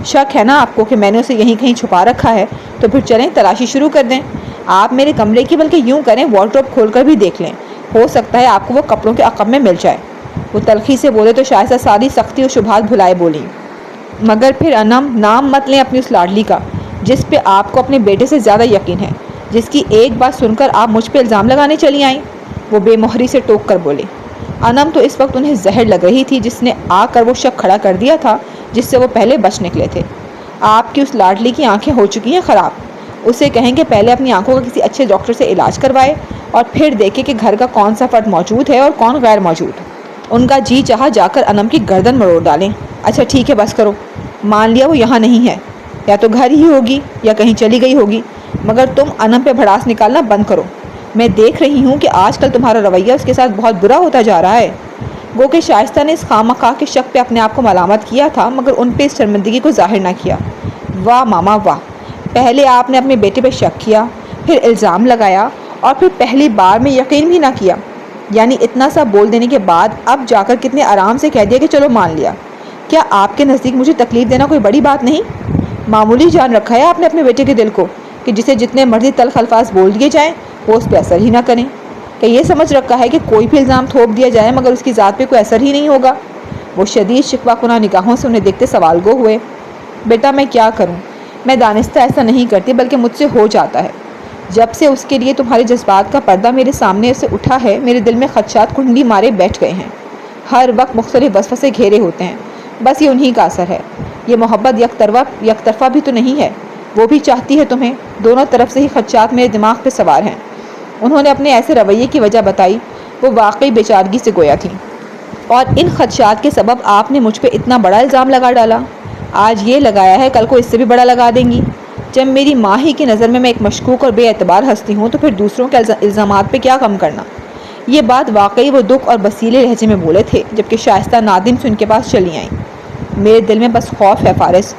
S1: شک ہے نا آپ کو کہ میں نے اسے یہیں کہیں چھپا رکھا ہے؟ تو پھر چلیں تلاشی شروع کر دیں۔ آپ میرے کمرے کی، بلکہ یوں کریں وارڈروب کھول کر بھی دیکھ لیں، ہو سکتا ہے آپ کو وہ کپڑوں کے عقب میں مل جائے۔ وہ تلخی سے بولے تو شائستہ ساری سختی اور شبہات بھلائے بولی، مگر پھر انم نام مت لیں اپنی اس لاڈلی کا جس پہ آپ کو اپنے بیٹے سے زیادہ یقین ہے، جس کی ایک بات سن کر آپ مجھ پہ الزام لگانے چلی آئیں۔ وہ بے مہری سے ٹوک کر بولے۔ انم تو اس وقت انہیں زہر لگ رہی تھی جس نے آ کر وہ شک کھڑا کر دیا تھا جس سے وہ پہلے بچ نکلے تھے۔ آپ کی اس لاڈلی کی آنکھیں ہو چکی ہیں خراب، اسے کہیں کہ پہلے اپنی آنکھوں کا کسی اچھے ڈاکٹر سے علاج کروائے اور پھر دیکھے کہ گھر کا کون سا فرد موجود ہے اور کون غیر موجود۔ ان کا جی چاہا جا کر انم کی گردن مروڑ ڈالیں۔ اچھا ٹھیک ہے، بس کرو، مان لیا وہ یہاں نہیں ہے، یا تو گھر ہی ہوگی یا کہیں چلی گئی ہوگی، مگر تم انم پہ بھڑاس نکالنا بند کرو۔ میں دیکھ رہی ہوں کہ آج کل تمہارا رویہ اس کے ساتھ بہت برا ہوتا جا رہا ہے۔ گو کہ شائستہ نے اس خواہ کے شک پہ اپنے آپ کو ملامت کیا تھا مگر ان پہ اس شرمندگی کو ظاہر نہ کیا۔ واہ ماما واہ، پہلے آپ نے اپنے بیٹے پہ شک کیا، پھر الزام لگایا اور پھر پہلی بار میں یقین بھی نہ کیا، یعنی اتنا سا بول دینے کے بعد اب جا کر کتنے آرام سے کہہ دیا کہ چلو مان لیا۔ کیا آپ کے نزدیک مجھے تکلیف دینا کوئی بڑی بات نہیں؟ معمولی جان رکھا ہے آپ نے اپنے بیٹے کے دل کو کہ جسے جتنے مرضی تلخ الفاظ بول دیے جائیں وہ اس پہ اثر ہی نہ کریں، کہ یہ سمجھ رکھا ہے کہ کوئی بھی الزام تھوپ دیا جائے مگر اس کی ذات پہ کوئی اثر ہی نہیں ہوگا۔ وہ شدید شکوہ کناں نگاہوں سے انہیں دیکھتے سوال گو ہوئے۔ بیٹا میں کیا کروں، میں دانستہ ایسا نہیں کرتی بلکہ مجھ سے ہو جاتا ہے۔ جب سے اس کے لیے تمہارے جذبات کا پردہ میرے سامنے سے اٹھا ہے میرے دل میں خدشات کنڈی مارے بیٹھ گئے ہیں، ہر وقت مختلف وسوسے گھیرے ہوتے ہیں، بس یہ انہی کا اثر ہے۔ یہ محبت یک طرفہ بھی تو نہیں ہے، وہ بھی چاہتی ہے تمہیں، دونوں طرف سے ہی خدشات میرے دماغ پہ سوار ہیں۔ انہوں نے اپنے ایسے رویے کی وجہ بتائی، وہ واقعی بیچارگی سے گویا تھیں۔ اور ان خدشات کے سبب آپ نے مجھ پہ اتنا بڑا الزام لگا ڈالا، آج یہ لگایا ہے کل کو اس سے بھی بڑا لگا دیں گی۔ جب میری ماں ہی کی نظر میں ایک مشکوک اور بے اعتبار ہستی ہوں تو پھر دوسروں کے الزامات پہ کیا کم کرنا۔ یہ بات واقعی وہ دکھ اور بسیلے لہجے میں بولے تھے جبکہ شائستہ نادم سے ان کے پاس چلی آئیں۔ میرے دل میں بس خوف ہے فارس،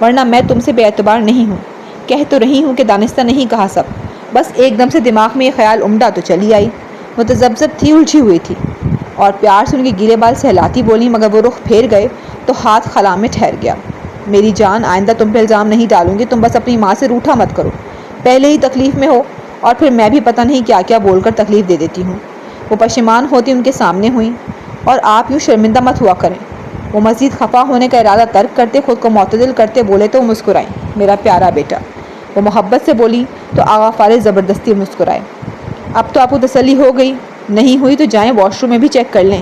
S1: ورنہ میں تم سے بے اعتبار نہیں ہوں۔ کہہ تو رہی ہوں کہ دانستہ نہیں کہا سب، بس ایک دم سے دماغ میں یہ خیال عمدہ تو چلی آئی۔ متذبذب تھی، الجھی ہوئی تھی اور پیار سے ان کے گیلے بال سہلاتی بولی مگر وہ رخ پھیر گئے تو ہاتھ خلا میں ٹھہر گیا۔ میری جان، آئندہ تم پہ الزام نہیں ڈالوں گی، تم بس اپنی ماں سے روٹھا مت کرو، پہلے ہی تکلیف میں ہو اور پھر میں بھی پتہ نہیں کیا کیا بول کر تکلیف دے دیتی ہوں۔ وہ پشیمان ہوتی ان کے سامنے ہوئیں۔ اور آپ یوں شرمندہ مت ہوا کریں۔ وہ مزید خفا ہونے کا ارادہ ترک کرتے خود کو معتدل کرتے بولے تو وہ مسکرائیں۔ میرا پیارا بیٹا، وہ محبت سے بولی تو آغا فارس زبردستی مسکرائے۔ اب تو آپ کو تسلی ہو گئی، نہیں ہوئی تو جائیں واش روم میں بھی چیک کر لیں،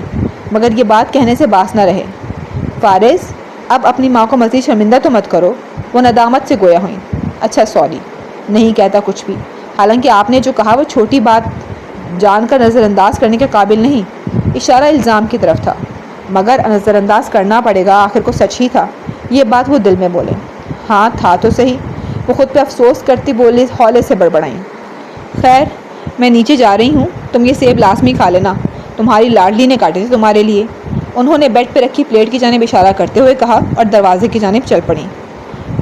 S1: مگر یہ بات کہنے سے باس نہ رہے۔ فارس، اب اپنی ماں کو مزید شرمندہ تو مت کرو۔ وہ ندامت سے گویا ہوئیں۔ اچھا سوری، نہیں کہتا کچھ بھی، حالانکہ آپ نے جو کہا وہ چھوٹی بات جان کر نظر انداز کرنے کے قابل نہیں، اشارہ الزام کی طرف تھا، مگر نظر انداز کرنا پڑے گا، آخر کو سچ ہی تھا۔ یہ بات وہ دل میں بولے۔ ہاں تھا تو صحیح، وہ خود پہ افسوس کرتی بولی ہولے سے بڑبڑائیں۔ خیر، میں نیچے جا رہی ہوں، تم یہ سیب لازمی کھا لینا، تمہاری لاڈلی نے کاٹے تھے تمہارے لیے۔ انہوں نے بیڈ پہ رکھی پلیٹ کی جانب اشارہ کرتے ہوئے کہا اور دروازے کی جانب چل پڑیں۔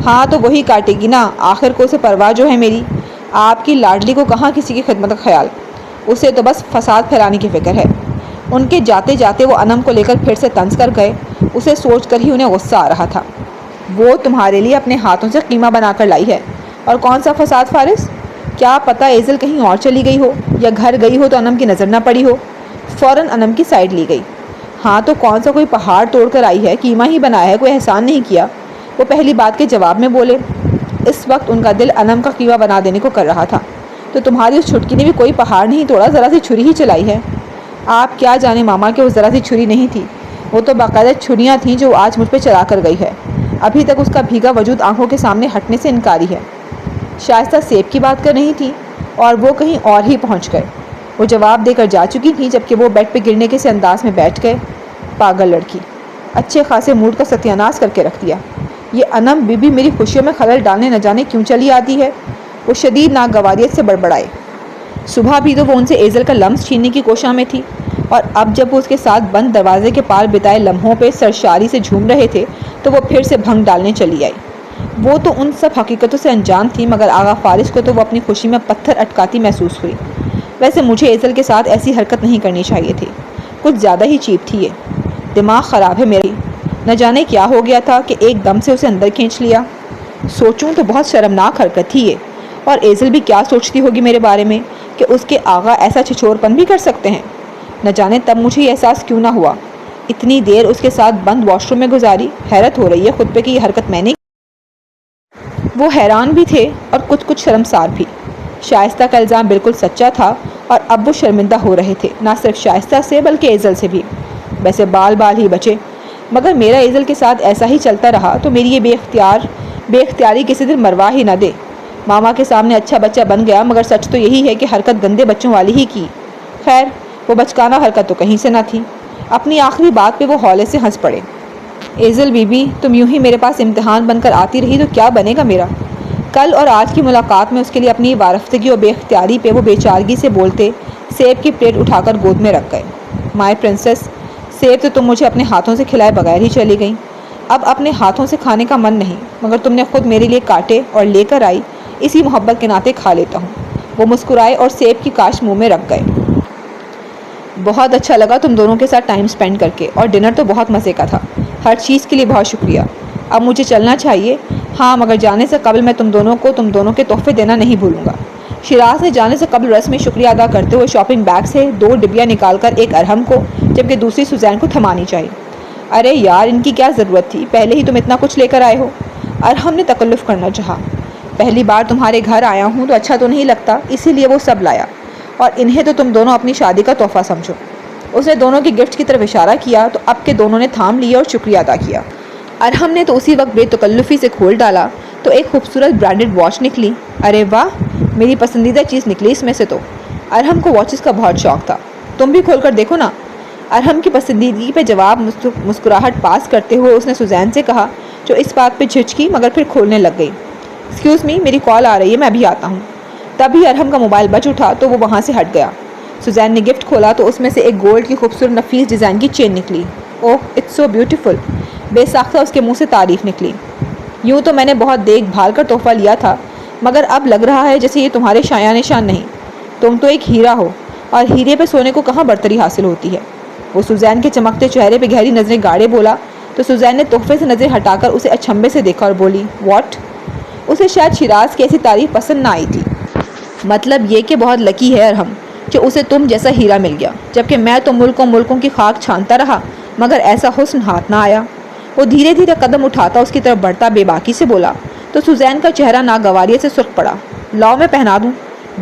S1: ہاں تو وہی کاٹے گی نا، آخر کو اسے پرواہ جو ہے میری، آپ کی لاڈلی کو کہاں کسی کی خدمت کا خیال، اسے تو بس فساد پھیلانے کی فکر ہے۔ ان کے جاتے جاتے وہ انم کو لے کر پھر سے طنز کر گئے، اسے سوچ کر ہی انہیں غصہ آ رہا تھا۔ وہ تمہارے لیے اپنے ہاتھوں سے قیمہ بنا کر لائی ہے، اور کون سا فساد فارس؟ کیا پتہ ایزل کہیں اور چلی گئی ہو یا گھر گئی ہو تو انم کی نظر نہ پڑی ہو۔ فوراً انم کی سائڈ لی گئی۔ ہاں تو کون سا کوئی پہاڑ توڑ کر آئی ہے، قیمہ ہی بنایا ہے، کوئی احسان نہیں کیا، وہ پہلی بات کے جواب میں بولے۔ اس وقت ان کا دل انم کا قیمہ بنا دینے کو کر رہا تھا۔ تو تمہاری اس چھٹکی نے بھی کوئی پہاڑ نہیں توڑا، ذرا سی چھری ہی چلائی ہے۔ آپ کیا جانے ماما کہ وہ ذرا سی چھری نہیں تھی، وہ تو باقاعدہ چھریاں تھیں جو آج مجھ پہ چلا کر گئی ہے۔ ابھی تک اس کا بھیگا وجود آنکھوں کے سامنے ہٹنے سے انکاری ہے۔ شائستہ سیب کی بات کر رہی تھی اور وہ کہیں اور ہی پہنچ گئے۔ وہ جواب دے کر جا چکی تھی جبکہ وہ بیڈ پہ گرنے کے سے انداز میں بیٹھ گئے۔ پاگل لڑکی، اچھے خاصے موڈ کا ستیاناش کر کے رکھ دیا۔ یہ انم بی بی میری خوشیوں میں خلل ڈالنے نہ جانے کیوں چلی آتی ہے۔ وہ شدید ناگواریت سے بڑبڑائے۔ صبح بھی تو وہ ان سے ایزل کا لمس چھیننے کی کوشاں میں تھی، اور اب جب وہ اس کے ساتھ بند دروازے کے پار بتائے لمحوں پہ سرشاری سے جھوم رہے تھے تو وہ پھر سے بھنگ ڈالنے چلی آئی۔ وہ تو ان سب حقیقتوں سے انجان تھی مگر آغا فارس کو تو وہ اپنی خوشی میں پتھر اٹکاتی محسوس ہوئی۔ ویسے مجھے ایزل کے ساتھ ایسی حرکت نہیں کرنی چاہیے تھی، کچھ زیادہ ہی چیپ تھی یہ۔ دماغ خراب ہے میری، نہ جانے کیا ہو گیا تھا کہ ایک دم سے اسے اندر کھینچ لیا۔ سوچوں تو بہت شرمناک حرکت تھی یہ، اور ایزل بھی کیا سوچتی ہوگی میرے بارے میں کہ اس کے آغا ایسا چھچور پن بھی کر سکتے ہیں۔ نہ جانے تب مجھے یہ احساس کیوں نہ ہوا اتنی دیر اس کے ساتھ بند واش روم میں گزاری؟ حیرت ہو رہی ہے خود پہ کہ یہ حرکت میں نے۔ وہ حیران بھی تھے اور کچھ شرمسار بھی۔ شائستہ کا الزام بالکل سچا تھا اور اب وہ شرمندہ ہو رہے تھے، نہ صرف شائستہ سے بلکہ ایزل سے بھی۔ ویسے بال ہی بچے، مگر میرا ایزل کے ساتھ ایسا ہی چلتا رہا تو میری یہ بے اختیاری کسی دن مروا ہی نہ دے۔ ماما کے سامنے اچھا بچہ بن گیا، مگر سچ تو یہی ہے کہ حرکت گندے بچوں والی ہی کی۔ خیر، وہ بچکانہ حرکت تو کہیں سے نہ تھی۔ اپنی آخری بات پہ وہ ہولے سے ہنس پڑے۔ ایزل بی بی، تم یوں ہی میرے پاس امتحان بن کر آتی رہی تو کیا بنے گا میرا؟ کل اور آج کی ملاقات میں اس کے لیے اپنی وارفتگی اور بے اختیاری پہ وہ بے چارگی سے بولتے سیب کی پلیٹ اٹھا کر گود میں رکھ گئے۔ مائی پرنسس، سیب تو تم مجھے اپنے ہاتھوں سے کھلائے بغیر ہی چلی گئیں۔ اب اپنے ہاتھوں سے کھانے کا من نہیں، مگر تم نے خود میرے لیے کاٹے اور لے کر آئی، اسی محبت کے ناطے کھا لیتا ہوں۔ وہ مسکرائے اور سیب کی کاش منہ میں رکھ گئے۔ بہت اچھا لگا تم دونوں کے ساتھ ٹائم سپینڈ کر کے، اور ڈنر تو بہت مزے کا تھا۔ ہر چیز کے لیے بہت شکریہ۔ اب مجھے چلنا چاہیے۔ ہاں، مگر جانے سے قبل میں تم دونوں کے تحفے دینا نہیں بھولوں گا۔ شیراز نے جانے سے قبل رسمی شکریہ ادا کرتے ہوئے شاپنگ بیگ سے 2 ڈبیاں نکال کر ایک ارحم کو جبکہ دوسری سوزین کو تھمانی چاہی۔ ارے یار، ان کی کیا ضرورت تھی؟ پہلے ہی تم اتنا کچھ لے کر آئے ہو۔ ارحم نے تکلف کرنا چاہا۔ پہلی بار تمہارے گھر آیا ہوں تو اچھا تو نہیں لگتا، اسی لیے وہ سب لایا، اور انہیں تو تم دونوں اپنی شادی کا تحفہ سمجھو۔ اس نے دونوں کی گفٹ کی طرف اشارہ کیا تو اب کے دونوں نے تھام لیا اور شکریہ ادا کیا۔ ارحم نے تو اسی وقت بے تکلفی سے کھول ڈالا تو ایک خوبصورت برانڈڈ واچ نکلی۔ ارے واہ، میری پسندیدہ چیز نکلی اس میں سے تو۔ ارحم کو واچز کا بہت شوق تھا۔ تم بھی کھول کر دیکھو نا۔ ارحم کی پسندیدگی پہ جواب مسکراہٹ پاس کرتے ہوئے اس نے سوزین سے کہا، جو اس بات پہ جھجکی مگر پھر کھولنے لگ گئی۔ ایکسکیوز می، میری کال آ رہی ہے، میں ابھی آتا ہوں۔ تبھی ارحم کا موبائل بج اٹھا تو وہ وہاں سے ہٹ گیا۔ سوزین نے گفٹ کھولا تو اس میں سے ایک گولڈ کی خوبصورت نفیس ڈیزائن کی چین نکلی۔ اوہ، اٹس سو بیوٹیفل۔ بے ساختہ اس کے منہ سے تعریف نکلی۔ یوں تو میں نے بہت دیکھ بھال کر تحفہ لیا تھا، مگر اب لگ رہا ہے جیسے یہ تمہارے شایان نشان نہیں۔ تم تو ایک ہیرا ہو، اور ہیرے پہ سونے کو کہاں برتری حاصل ہوتی ہے۔ وہ سوزین کے چمکتے چہرے پہ گہری نظریں گاڑے بولا تو سوزین نے تحفے سے نظر ہٹا کر اسے اچھمبے سے دیکھا اور بولی، واٹ؟ اسے شاید شیراز کی ایسی تعریف پسند نہ آئی تھی۔ مطلب یہ کہ بہت لکی ہے ارحم کہ اسے تم جیسا ہیرا مل گیا، جبکہ میں تو ملکوں کی خاک چھانتا رہا مگر ایسا حسن ہاتھ نہ آیا۔ وہ دھیرے دھیرے قدم اٹھاتا اس کی طرف بڑھتا بے باکی سے بولا تو سوزین کا چہرہ ناگواری سے سرخ پڑا۔ لاؤ میں پہنا دوں،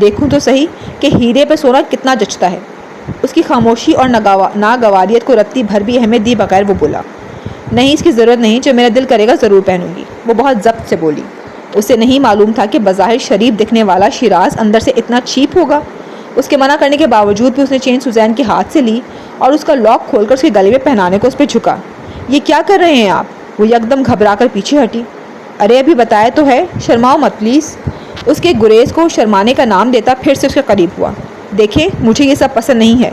S1: دیکھوں تو صحیح کہ ہیرے پہ سونا کتنا جچتا ہے۔ اس کی خاموشی اور ناگواریت کو رتی بھر بھی اہمیت دی بغیر وہ بولا، نہیں، اس کی ضرورت نہیں، جو میرا دل کرے گا ضرور پہنوں گی۔ وہ بہت ضبط سے بولی۔ اسے نہیں معلوم تھا کہ بظاہر شریف دکھنے والا شیراز اندر سے اتنا چیپ ہوگا۔ اس کے منع کرنے کے باوجود بھی اس نے چین سوزین کے ہاتھ سے لی اور اس کا لاک کھول کر اس کے گلے میں پہنانے کو اس پہ جھکا۔ یہ کیا کر رہے ہیں آپ؟ وہ یکدم گھبرا کر پیچھے ہٹی۔ ارے ابھی بتایا تو ہے، شرماؤ مت پلیز۔ اس کے گریز کو شرمانے کا نام دیتا پھر سے اس کے قریب ہوا۔ دیکھیں، مجھے یہ سب پسند نہیں ہے۔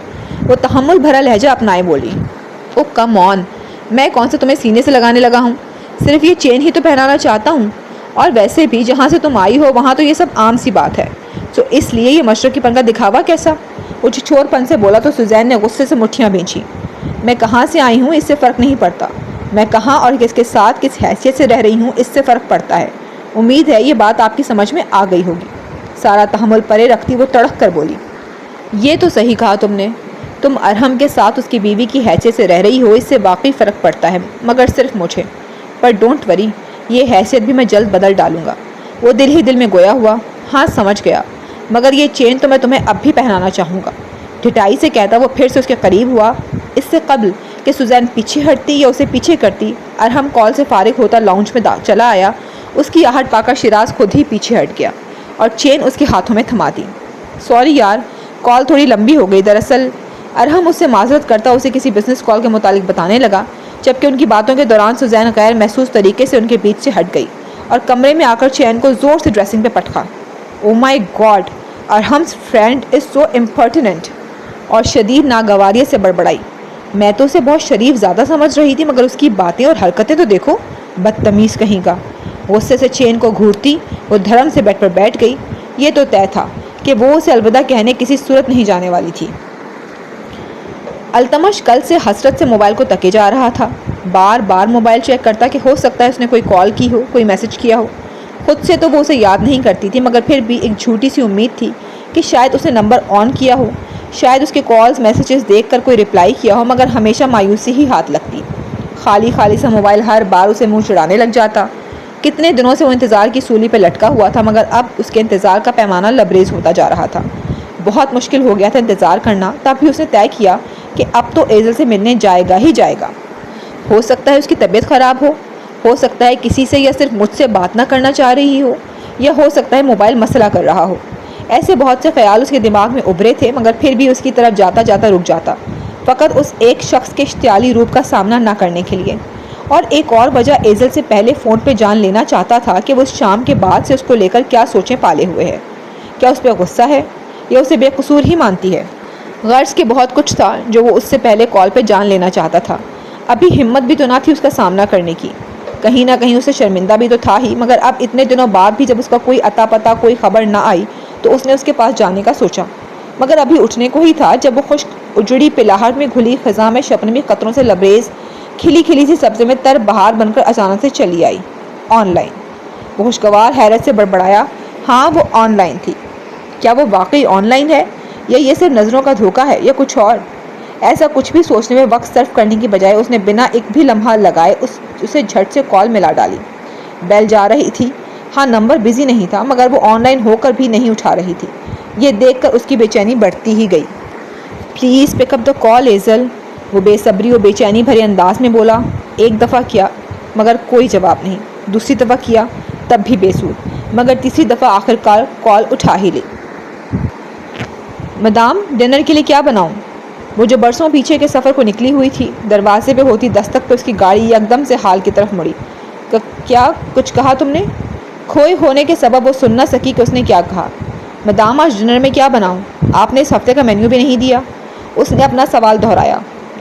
S1: وہ تحمل بھرا لہجہ اپنائے بولی۔ او کم آن، میں کون سے تمہیں سینے سے لگانے لگا ہوں؟ صرف یہ چین ہی تو پہنانا چاہتا ہوں، اور ویسے بھی جہاں سے تم آئی ہو وہاں تو یہ سب عام سی بات ہے، تو اس لیے یہ مشرقی پن کا دکھاوا کیسا؟ وہ چھچور پن سے بولا تو سوزین نے غصے سے مٹھیاں بھینچی۔ میں کہاں سے آئی ہوں اس سے فرق نہیں پڑتا، میں کہاں اور کس کے ساتھ کس حیثیت سے رہ رہی ہوں اس سے فرق پڑتا ہے۔ امید ہے یہ بات آپ کی سمجھ میں آ گئی ہوگی۔ سارا تحمل پرے رکھتی وہ تڑک کر بولی، یہ تو صحیح کہا تم نے، تم ارحم کے ساتھ اس کی بیوی کی حیثیت سے رہ رہی ہو اس سے واقعی فرق پڑتا ہے، مگر صرف مجھے۔ پر ڈونٹ وری، یہ حیثیت بھی میں جلد بدل ڈالوں گا۔ وہ دل ہی دل میں گویا ہوا، ہاں سمجھ گیا، مگر یہ چین تو میں تمہیں اب بھی پہنانا چاہوں گا۔ ڈھٹائی سے کہتا وہ پھر سے اس کے قریب ہوا۔ اس سے قبل کہ سوزین پیچھے ہٹتی یا اسے پیچھے کرتی، ارحم کال سے فارغ ہوتا لاؤنج میں چلا آیا۔ اس کی آہٹ پا کر شیراز خود ہی پیچھے ہٹ گیا اور چین اس کے ہاتھوں میں تھما دی۔ سوری یار، کال تھوڑی لمبی ہو گئی، دراصل۔ ارحم اس سے معذرت کرتا اسے کسی بزنس کال کے متعلق بتانے لگا، جبکہ ان کی باتوں کے دوران سوزین غیر محسوس طریقے سے ان کے بیچ سے ہٹ گئی اور کمرے میں آ کر چین کو زور سے ڈریسنگ پہ پٹکا۔ او مائی God, ارحم's friend is so impertinent، اور شدید ناگواریت سے بڑبڑائی۔ میں تو اسے بہت شریف زیادہ سمجھ رہی تھی، مگر اس کی باتیں اور حرکتیں تو دیکھو، بدتمیز کہیں کا۔ غصے سے چین کو گھورتی وہ دھڑم سے بیڈ پر بیٹھ گئی۔ یہ تو طے تھا کہ وہ اسے الوداع کہنے کسی صورت نہیں جانے والی تھی۔ التمش کل سے حسرت سے موبائل کو تکے جا رہا تھا، بار بار موبائل چیک کرتا کہ ہو سکتا ہے اس نے کوئی کال کی ہو، کوئی میسج کیا ہو۔ خود سے تو وہ اسے یاد نہیں کرتی تھی، مگر پھر بھی ایک جھوٹی سی امید تھی کہ شاید اس نے نمبر آن کیا ہو شاید اس کے کالز میسیجز دیکھ کر کوئی رپلائی کیا ہو، مگر ہمیشہ مایوسی ہی ہاتھ لگتی۔ خالی خالی سا موبائل ہر بار اسے منہ چڑھانے لگ جاتا۔ کتنے دنوں سے وہ انتظار کی سولی پہ لٹکا ہوا تھا، مگر اب اس کے انتظار کا پیمانہ لبریز ہوتا جا رہا تھا۔ بہت مشکل ہو گیا تھا انتظار کرنا، تب بھی اس نے طے کیا کہ اب تو ایزل سے ملنے جائے گا ہی جائے گا۔ ہو سکتا ہے اس کی طبیعت خراب ہو سکتا ہے کسی سے یا صرف مجھ سے بات نہ کرنا چاہ رہی ہو سکتا ہے موبائل مسئلہ کر رہا ہو۔ ایسے بہت سے خیال اس کے دماغ میں ابھرے تھے، مگر پھر بھی اس کی طرف جاتا جاتا رک جاتا، فقط اس ایک شخص کے اشتعالی روپ کا سامنا نہ کرنے کے لیے۔ اور ایک اور وجہ ایزل سے پہلے فون پہ جان لینا چاہتا تھا کہ وہ اس شام کے بعد سے اس کو لے کر کیا سوچیں پالے ہوئے ہے۔ کیا اس پہ غصہ ہے یا اسے بے قصور ہی مانتی ہے؟ غرض کہ بہت کچھ تھا جو وہ اس سے پہلے کال پہ جان لینا چاہتا تھا۔ ابھی ہمت بھی تو نہ تھی اس کا سامنا کرنے کی، کہیں نہ کہیں اسے شرمندہ بھی تو تھا ہی، مگر اب اتنے دنوں بعد بھی جب اس کا کوئی اتا پتا کوئی خبر نہ آئی تو اس نے اس کے پاس جانے کا سوچا، مگر ابھی اٹھنے کو ہی تھا جب وہ خشک اجڑی پلاہٹ میں گھلی خزاں میں شبنمی قطروں سے لبریز کھلی کھلی سی سبزے میں تر بہار بن کر اچانک سے چلی آئی۔ On line. وہ خوشگوار حیرت سے بڑبڑایا، ہاں وہ آن لائن تھی۔ کیا وہ واقعی آن لائن ہے یا یہ صرف نظروں کا دھوکہ ہے یا کچھ اور؟ ایسا کچھ بھی سوچنے میں وقت صرف کرنے کی بجائے اس نے بنا ایک بھی لمحہ لگائے اسے جھٹ سے کال ملا ڈالی۔ بیل جا رہی تھی۔ ہاں نمبر بزی نہیں تھا، مگر وہ آن لائن ہو کر بھی نہیں اٹھا رہی تھی۔ یہ دیکھ کر اس کی بے چینی بڑھتی ہی گئی۔ پلیز پک اپ دا کال ایزل، وہ بے صبری و بے چینی بھرے انداز میں بولا۔ ایک دفعہ کیا مگر کوئی جواب نہیں، دوسری دفعہ کیا تب بھی بے سود، مگر تیسری دفعہ آخر کار کال اٹھا ہی لی۔ مدام ڈنر کے لیے کیا بناؤں؟ وہ جو برسوں پیچھے کے سفر کو نکلی ہوئی تھی، دروازے پہ ہوتی دستک پہ اس کی گاڑی یکدم سے حال کی طرف مڑی۔ کیا کچھ کہا تم نے؟ کھوئے ہونے کے سبب وہ سن نہ سکی کہ اس نے کیا کہا۔ مدام آج ڈنر میں کیا بناؤں؟ آپ نے اس ہفتے کا مینیو بھی نہیں دیا۔ اس نے اپنا سوال دہرایا۔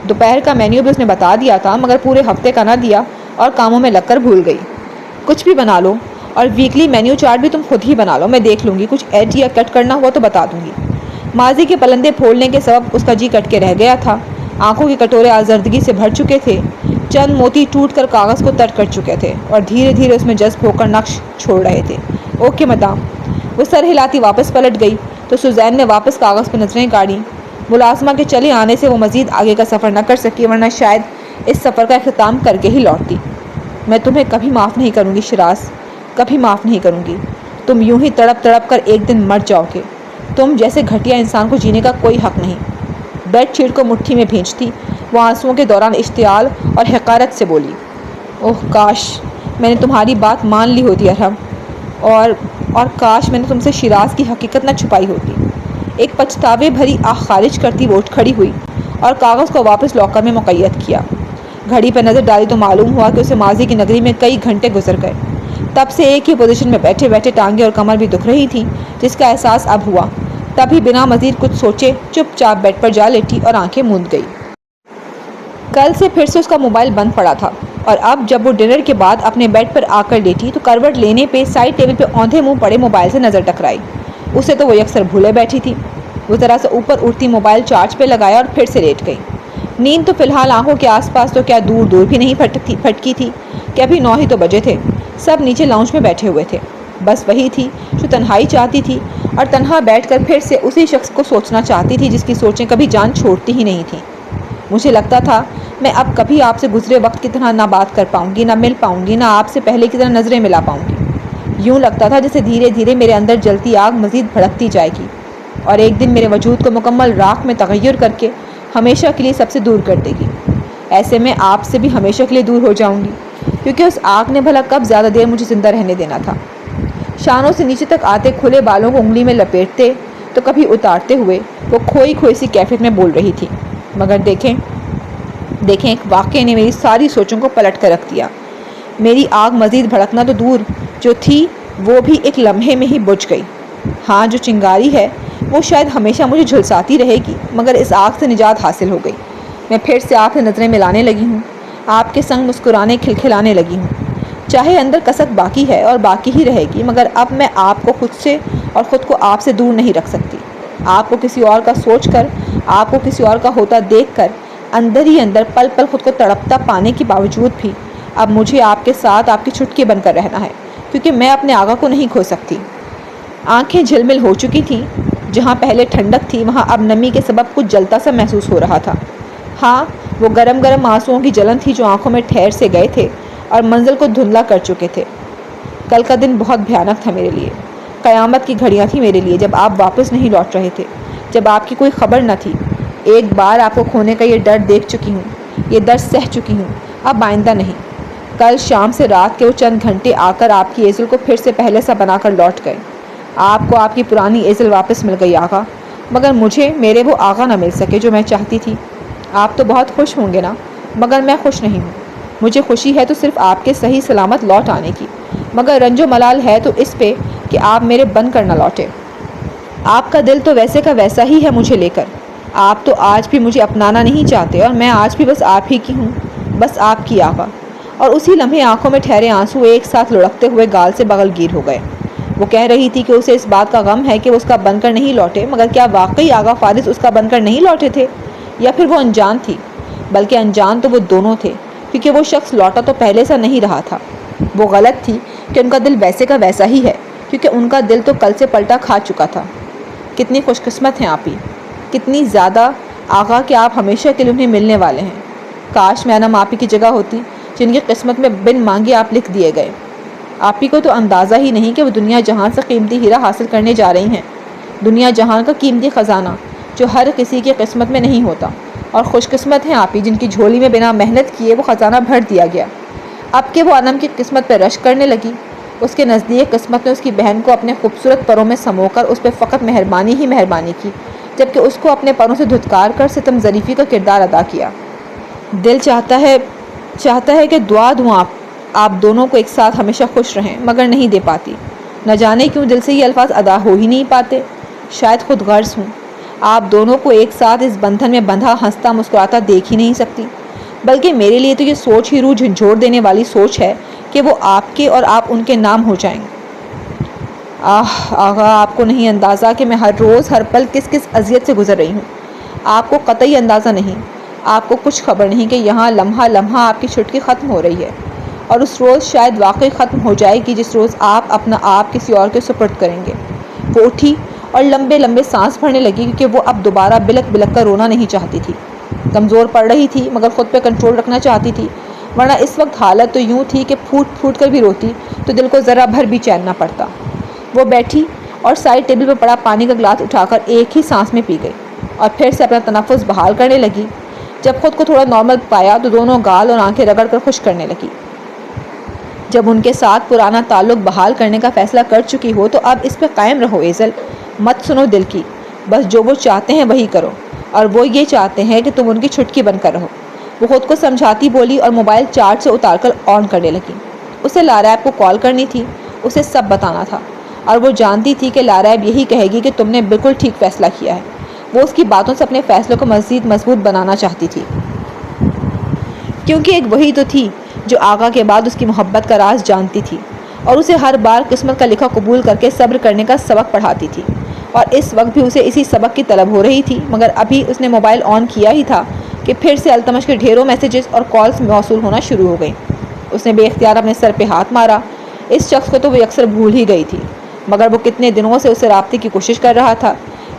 S1: دوپہر کا مینیو بھی اس نے بتا دیا تھا، مگر پورے ہفتے کا نہ دیا اور کاموں میں لگ کر بھول گئی۔ کچھ بھی بنا لو، اور ویکلی مینیو چارٹ بھی تم خود ہی بنا لو، میں دیکھ لوں گی، کچھ ایڈ یا کٹ کرنا ہوا تو بتا دوں گی۔ ماضی کے پلندے پھولنے کے سبب اس کا جی کٹ کے رہ گیا تھا۔ آنکھوں کے کٹورے آزردگی سے بھر چکے تھے، چند موتی ٹوٹ کر کاغذ کو تر کر چکے تھے اور دھیرے دھیرے اس میں جذب ہو کر نقش چھوڑ رہے تھے۔ اوکے مدام۔ وہ سر ہلاتی واپس پلٹ گئی تو سوزین نے واپس کاغذ پہ نظریں گاڑی۔ ملازمہ کے چلے آنے سے وہ مزید آگے کا سفر نہ کر سکی، ورنہ شاید اس سفر کا اختتام کر کے ہی لوٹتی۔ میں تمہیں کبھی معاف نہیں کروں گی شیراز، کبھی معاف نہیں کروں گی۔ تم یوں ہی تڑپ تڑپ کر ایک دن مر جاؤ گے۔ تم جیسے گھٹیا انسان کو جینے کا کوئی حق نہیں۔ بیڈ شیٹ کو مٹھی میں بھینچتی وہ آنسوؤں کے دوران اشتعال اور حقارت سے بولی، اوہ کاش میں نے تمہاری بات مان لی ہوتی ارحم، اور کاش میں نے تم سے شیراز کی حقیقت نہ چھپائی ہوتی۔ ایک پچھتاوے بھری آہ خارج کرتی وہ اٹھ کھڑی ہوئی اور کاغذ کو واپس لاکر میں مقید کیا۔ گھڑی پہ نظر ڈالی تو معلوم ہوا کہ اسے ماضی کی نگری میں کئی گھنٹے گزر گئے۔ تب سے ایک ہی پوزیشن میں بیٹھے بیٹھے ٹانگیں اور کمر بھی دکھ رہی تھی، جس کا احساس اب ہوا۔ تبھی بنا مزید کچھ سوچے چپ چاپ بیڈ پر جا لیٹی اور آنکھیں موند گئی۔ کل سے پھر سے اس کا موبائل بند پڑا تھا، اور اب جب وہ ڈنر کے بعد اپنے بیڈ پر آ کر لیٹی تو کروٹ لینے پہ سائڈ ٹیبل پہ اوندھے منہ پڑے موبائل سے نظر ٹکرائی۔ اسے تو وہ یکسر بھولے بیٹھی تھی۔ وہ ذرا سا اوپر اٹھتی موبائل چارج پہ لگایا اور پھر سے لیٹ گئی۔ نیند تو فی الحال آنکھوں کے آس پاس تو کیا دور دور بھی نہیں پھٹکی تھی کہ ابھی 9 ہی تو بجے تھے۔ سب نیچے لاؤنج میں بیٹھے ہوئے تھے، بس وہی تھی جو تنہائی چاہتی تھی اور تنہا بیٹھ کر پھر سے اسی شخص کو سوچنا چاہتی تھی جس کی سوچیں کبھی جان چھوڑتی ہی نہیں تھیں۔ مجھے لگتا تھا میں اب کبھی آپ سے گزرے وقت کی طرح نہ بات کر پاؤں گی، نہ مل پاؤں گی، نہ آپ سے پہلے کی طرح نظریں ملا پاؤں گی۔ یوں لگتا تھا جیسے دھیرے دھیرے میرے اندر جلتی آگ مزید بھڑکتی جائے گی اور ایک دن میرے وجود کو مکمل راکھ میں تغیر کر کے ہمیشہ کے لیے سب سے دور کر دے گی۔ ایسے میں آپ سے بھی ہمیشہ کے لیے دور ہو جاؤں گی، کیونکہ اس آگ نے بھلا کب زیادہ دیر مجھے زندہ رہنے دینا تھا۔ شانوں سے نیچے تک آتے کھلے بالوں کو انگلی میں لپیٹتے تو کبھی اتارتے ہوئے وہ کھوئی کھوئی سی کیفیت میں بول رہی تھی، مگر دیکھیں ایک واقعے نے میری ساری سوچوں کو پلٹ کر رکھ دیا۔ میری آگ مزید بھڑکنا تو دور، جو تھی وہ بھی ایک لمحے میں ہی بجھ گئی۔ ہاں جو چنگاری ہے وہ شاید ہمیشہ مجھے جھلساتی رہے گی، مگر اس آگ سے نجات حاصل ہو گئی۔ میں پھر سے آپ سے نظریں ملانے لگی ہوں، آپ کے سنگ مسکرانے کھلکھلانے لگی ہوں۔ چاہے اندر کسک باقی ہے اور باقی ہی رہے گی، مگر اب میں آپ کو خود سے اور خود کو آپ سے دور نہیں رکھ سکتی۔ آپ کو کسی اور کا سوچ کر، آپ کو کسی اور کا ہوتا دیکھ کر اندر ہی اندر پل پل خود کو تڑپتا پانے کے باوجود بھی اب مجھے آپ کے ساتھ آپ کی چھٹکی بن کر رہنا ہے، کیونکہ میں اپنے آقا کو نہیں کھو سکتی۔ آنکھیں جھلمل ہو چکی تھیں، جہاں پہلے ٹھنڈک تھی وہاں اب نمی کے سبب کچھ جلتا سا محسوس ہو رہا تھا۔ ہاں، وہ گرم گرم آنسوؤں کی جلن تھی جو آنکھوں میں ٹھہر سے گئے تھے اور منزل کو دھندلا کر چکے تھے۔ کل کا دن بہت بھیانک تھا میرے لیے۔ قیامت کی گھڑیاں تھیں میرے لیے جب آپ واپس نہیں لوٹ رہے تھے، جب آپ کی کوئی خبر نہ تھی۔ ایک بار آپ کو کھونے کا یہ ڈر دیکھ چکی ہوں، یہ درد سہ چکی ہوں، اب آئندہ نہیں۔ کل شام سے رات کے وہ چند گھنٹے آ کر آپ کی ایزل کو پھر سے پہلے سا بنا کر لوٹ گئے۔ آپ کو آپ کی پرانی ایزل واپس مل گئی آقا، مگر مجھے میرے وہ آقا نہ مل سکے جو میں چاہتی تھی۔ آپ تو بہت خوش ہوں گے نا، مگر میں خوش نہیں ہوں۔ مجھے خوشی ہے تو صرف آپ کے صحیح سلامت لوٹ آنے کی، مگر رنج و ملال ہے تو اس پہ کہ آپ میرے بن کر نہ لوٹے۔ آپ کا دل تو ویسے کا ویسا ہی ہے مجھے لے کر۔ آپ تو آج بھی مجھے اپنانا نہیں چاہتے اور میں آج بھی بس آپ ہی کی ہوں، بس آپ کی آقا۔ اور اسی لمحے آنکھوں میں ٹھہرے آنسو ایک ساتھ لڑکتے ہوئے گال سے بغل گیر ہو گئے۔ وہ کہہ رہی تھی کہ اسے اس بات کا غم ہے کہ وہ اس کا بن کر نہیں لوٹے، مگر کیا واقعی آغا فارس اس کا بن کر نہیں لوٹے تھے، یا پھر وہ انجان تھی؟ بلکہ انجان تو وہ دونوں تھے، کیونکہ وہ شخص لوٹا تو پہلے سا نہیں رہا تھا۔ وہ غلط تھی کہ ان کا دل ویسے کا ویسا ہی ہے، کیونکہ ان کا دل تو کل سے پلٹا کھا چکا تھا۔ کتنی خوش قسمت ہیں آپ ہی، کتنی زیادہ آغا کہ آپ ہمیشہ کے لیے انہیں ملنے والے ہیں۔ کاش میں نہ آپ ہی کی جگہ ہوتی جن کی قسمت میں بن مانگے آپ لکھ دیے گئے۔ آپ ہی کو تو اندازہ ہی نہیں کہ وہ دنیا جہان سے قیمتی ہیرا حاصل کرنے جا رہی ہیں، دنیا جہان کا قیمتی خزانہ جو ہر کسی کی قسمت میں نہیں ہوتا۔ اور خوش قسمت ہیں آپ ہی جن کی جھولی میں بنا محنت کیے وہ خزانہ بھر دیا گیا۔ اب کہ وہ انم کی قسمت پہ رشک کرنے لگی، اس کے نزدیک قسمت نے اس کی بہن کو اپنے خوبصورت پروں میں سمو کر اس پہ فقط مہربانی ہی مہربانی کی، جبکہ اس کو اپنے پروں سے دھتکار کر ستم ظریفی کا کردار ادا کیا۔ دل چاہتا ہے کہ دعا دوں آپ دونوں کو ایک ساتھ ہمیشہ خوش رہیں، مگر نہیں دے پاتی۔ نہ جانے کیوں دل سے یہ الفاظ ادا ہو ہی نہیں پاتے۔ شاید خود غرض ہوں، آپ دونوں کو ایک ساتھ اس بندھن میں بندھا ہنستا مسکراتا دیکھ ہی نہیں سکتی۔ بلکہ میرے لیے تو یہ سوچ ہی روح جھنجھوڑ دینے والی سوچ ہے کہ وہ آپ کے اور آپ ان کے نام ہو جائیں۔ آغا، آپ کو نہیں اندازہ کہ میں ہر روز ہر پل کس کس اذیت سے گزر رہی ہوں۔ آپ کو قطعی اندازہ نہیں، آپ کو کچھ خبر نہیں کہ یہاں لمحہ لمحہ آپ کی چھٹکی ختم ہو رہی ہے، اور اس روز شاید واقعی ختم ہو جائے گی جس روز آپ اپنا آپ کسی اور کے سپرد کریں گے۔ وہ اٹھی اور لمبے لمبے سانس بھرنے لگی، کیونکہ وہ اب دوبارہ بلک بلک کر رونا نہیں چاہتی تھی۔ کمزور پڑ رہی تھی مگر خود پہ کنٹرول رکھنا چاہتی تھی، ورنہ اس وقت حالت تو یوں تھی کہ پھوٹ پھوٹ کر بھی روتی تو دل کو ذرا بھر بھی چین نہ پڑتا۔ وہ بیٹھی اور سائڈ ٹیبل پر پڑا پانی کا گلاس اٹھا کر ایک ہی سانس میں پی گئی اور پھر سے اپنا تنفس بحال کرنے لگی۔ جب خود کو تھوڑا نارمل پایا تو دونوں گال اور آنکھیں رگڑ کر خوش کرنے لگی۔ جب ان کے ساتھ پرانا تعلق بحال کرنے کا فیصلہ کر چکی ہو تو اب اس پہ قائم رہو ایزل، مت سنو دل کی، بس جو وہ چاہتے ہیں وہی کرو، اور وہ یہ چاہتے ہیں کہ تم ان کی چھٹکی بن کر رہو۔ وہ خود کو سمجھاتی بولی اور موبائل چارج سے اتار کر آن کرنے لگی۔ اسے لاریب کو کال کرنی تھی، اسے سب بتانا تھا، اور وہ جانتی تھی کہ لاریب یہی کہے گی کہ تم نے بالکل ٹھیک فیصلہ کیا ہے۔ وہ اس کی باتوں سے اپنے فیصلے کو مزید مضبوط بنانا چاہتی تھی، کیونکہ ایک وہی تو تھی جو آغا کے بعد اس کی محبت کا راز جانتی تھی اور اسے ہر بار قسمت کا لکھا قبول کر کے صبر کرنے کا سبق پڑھاتی تھی۔ اور اس وقت بھی اسے اسی سبق کی طلب ہو رہی تھی، مگر ابھی اس نے موبائل آن کیا ہی تھا کہ پھر سے التمش کے ڈھیروں میسیجز اور کالز موصول ہونا شروع ہو گئیں۔ اس نے بے اختیار اپنے سر پہ ہاتھ مارا۔ اس شخص کو تو وہ اکثر بھول ہی گئی تھی، مگر وہ کتنے دنوں سے اسے رابطے کی کوشش کر رہا تھا۔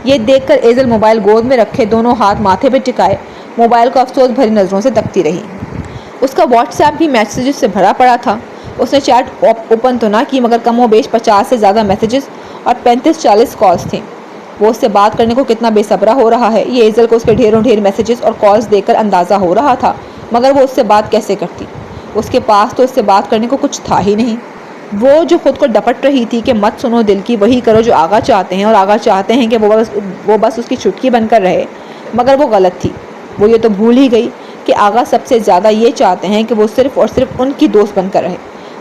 S1: یہ دیکھ کر ایزل موبائل گود میں رکھے دونوں ہاتھ ماتھے پہ ٹکائے موبائل کو افسوس بھری نظروں سے تکتی رہی۔ اس کا واٹس ایپ بھی میسیجز سے بھرا پڑا تھا۔ اس نے چیٹ اوپن تو نہ کی، مگر کم و بیش 50 سے زیادہ میسیجز اور 35-40 کالز تھیں۔ وہ اس سے بات کرنے کو کتنا بے صبرا ہو رہا ہے یہ ایزل کو اس کے ڈھیروں ڈھیر میسیجز اور کالز دیکھ کر اندازہ ہو رہا تھا، مگر وہ اس سے بات کیسے کرتی؟ اس کے پاس تو اس سے بات کرنے کو کچھ تھا ہی نہیں۔ وہ جو خود کو ڈپٹ رہی تھی کہ مت سنو دل کی، وہی کرو جو آغا چاہتے ہیں، اور آغا چاہتے ہیں کہ وہ بس اس کی چھٹکی بن کر رہے، مگر وہ غلط تھی۔ وہ یہ تو بھول ہی گئی کہ آغا سب سے زیادہ یہ چاہتے ہیں کہ وہ صرف اور صرف ان کی دوست بن کر رہے،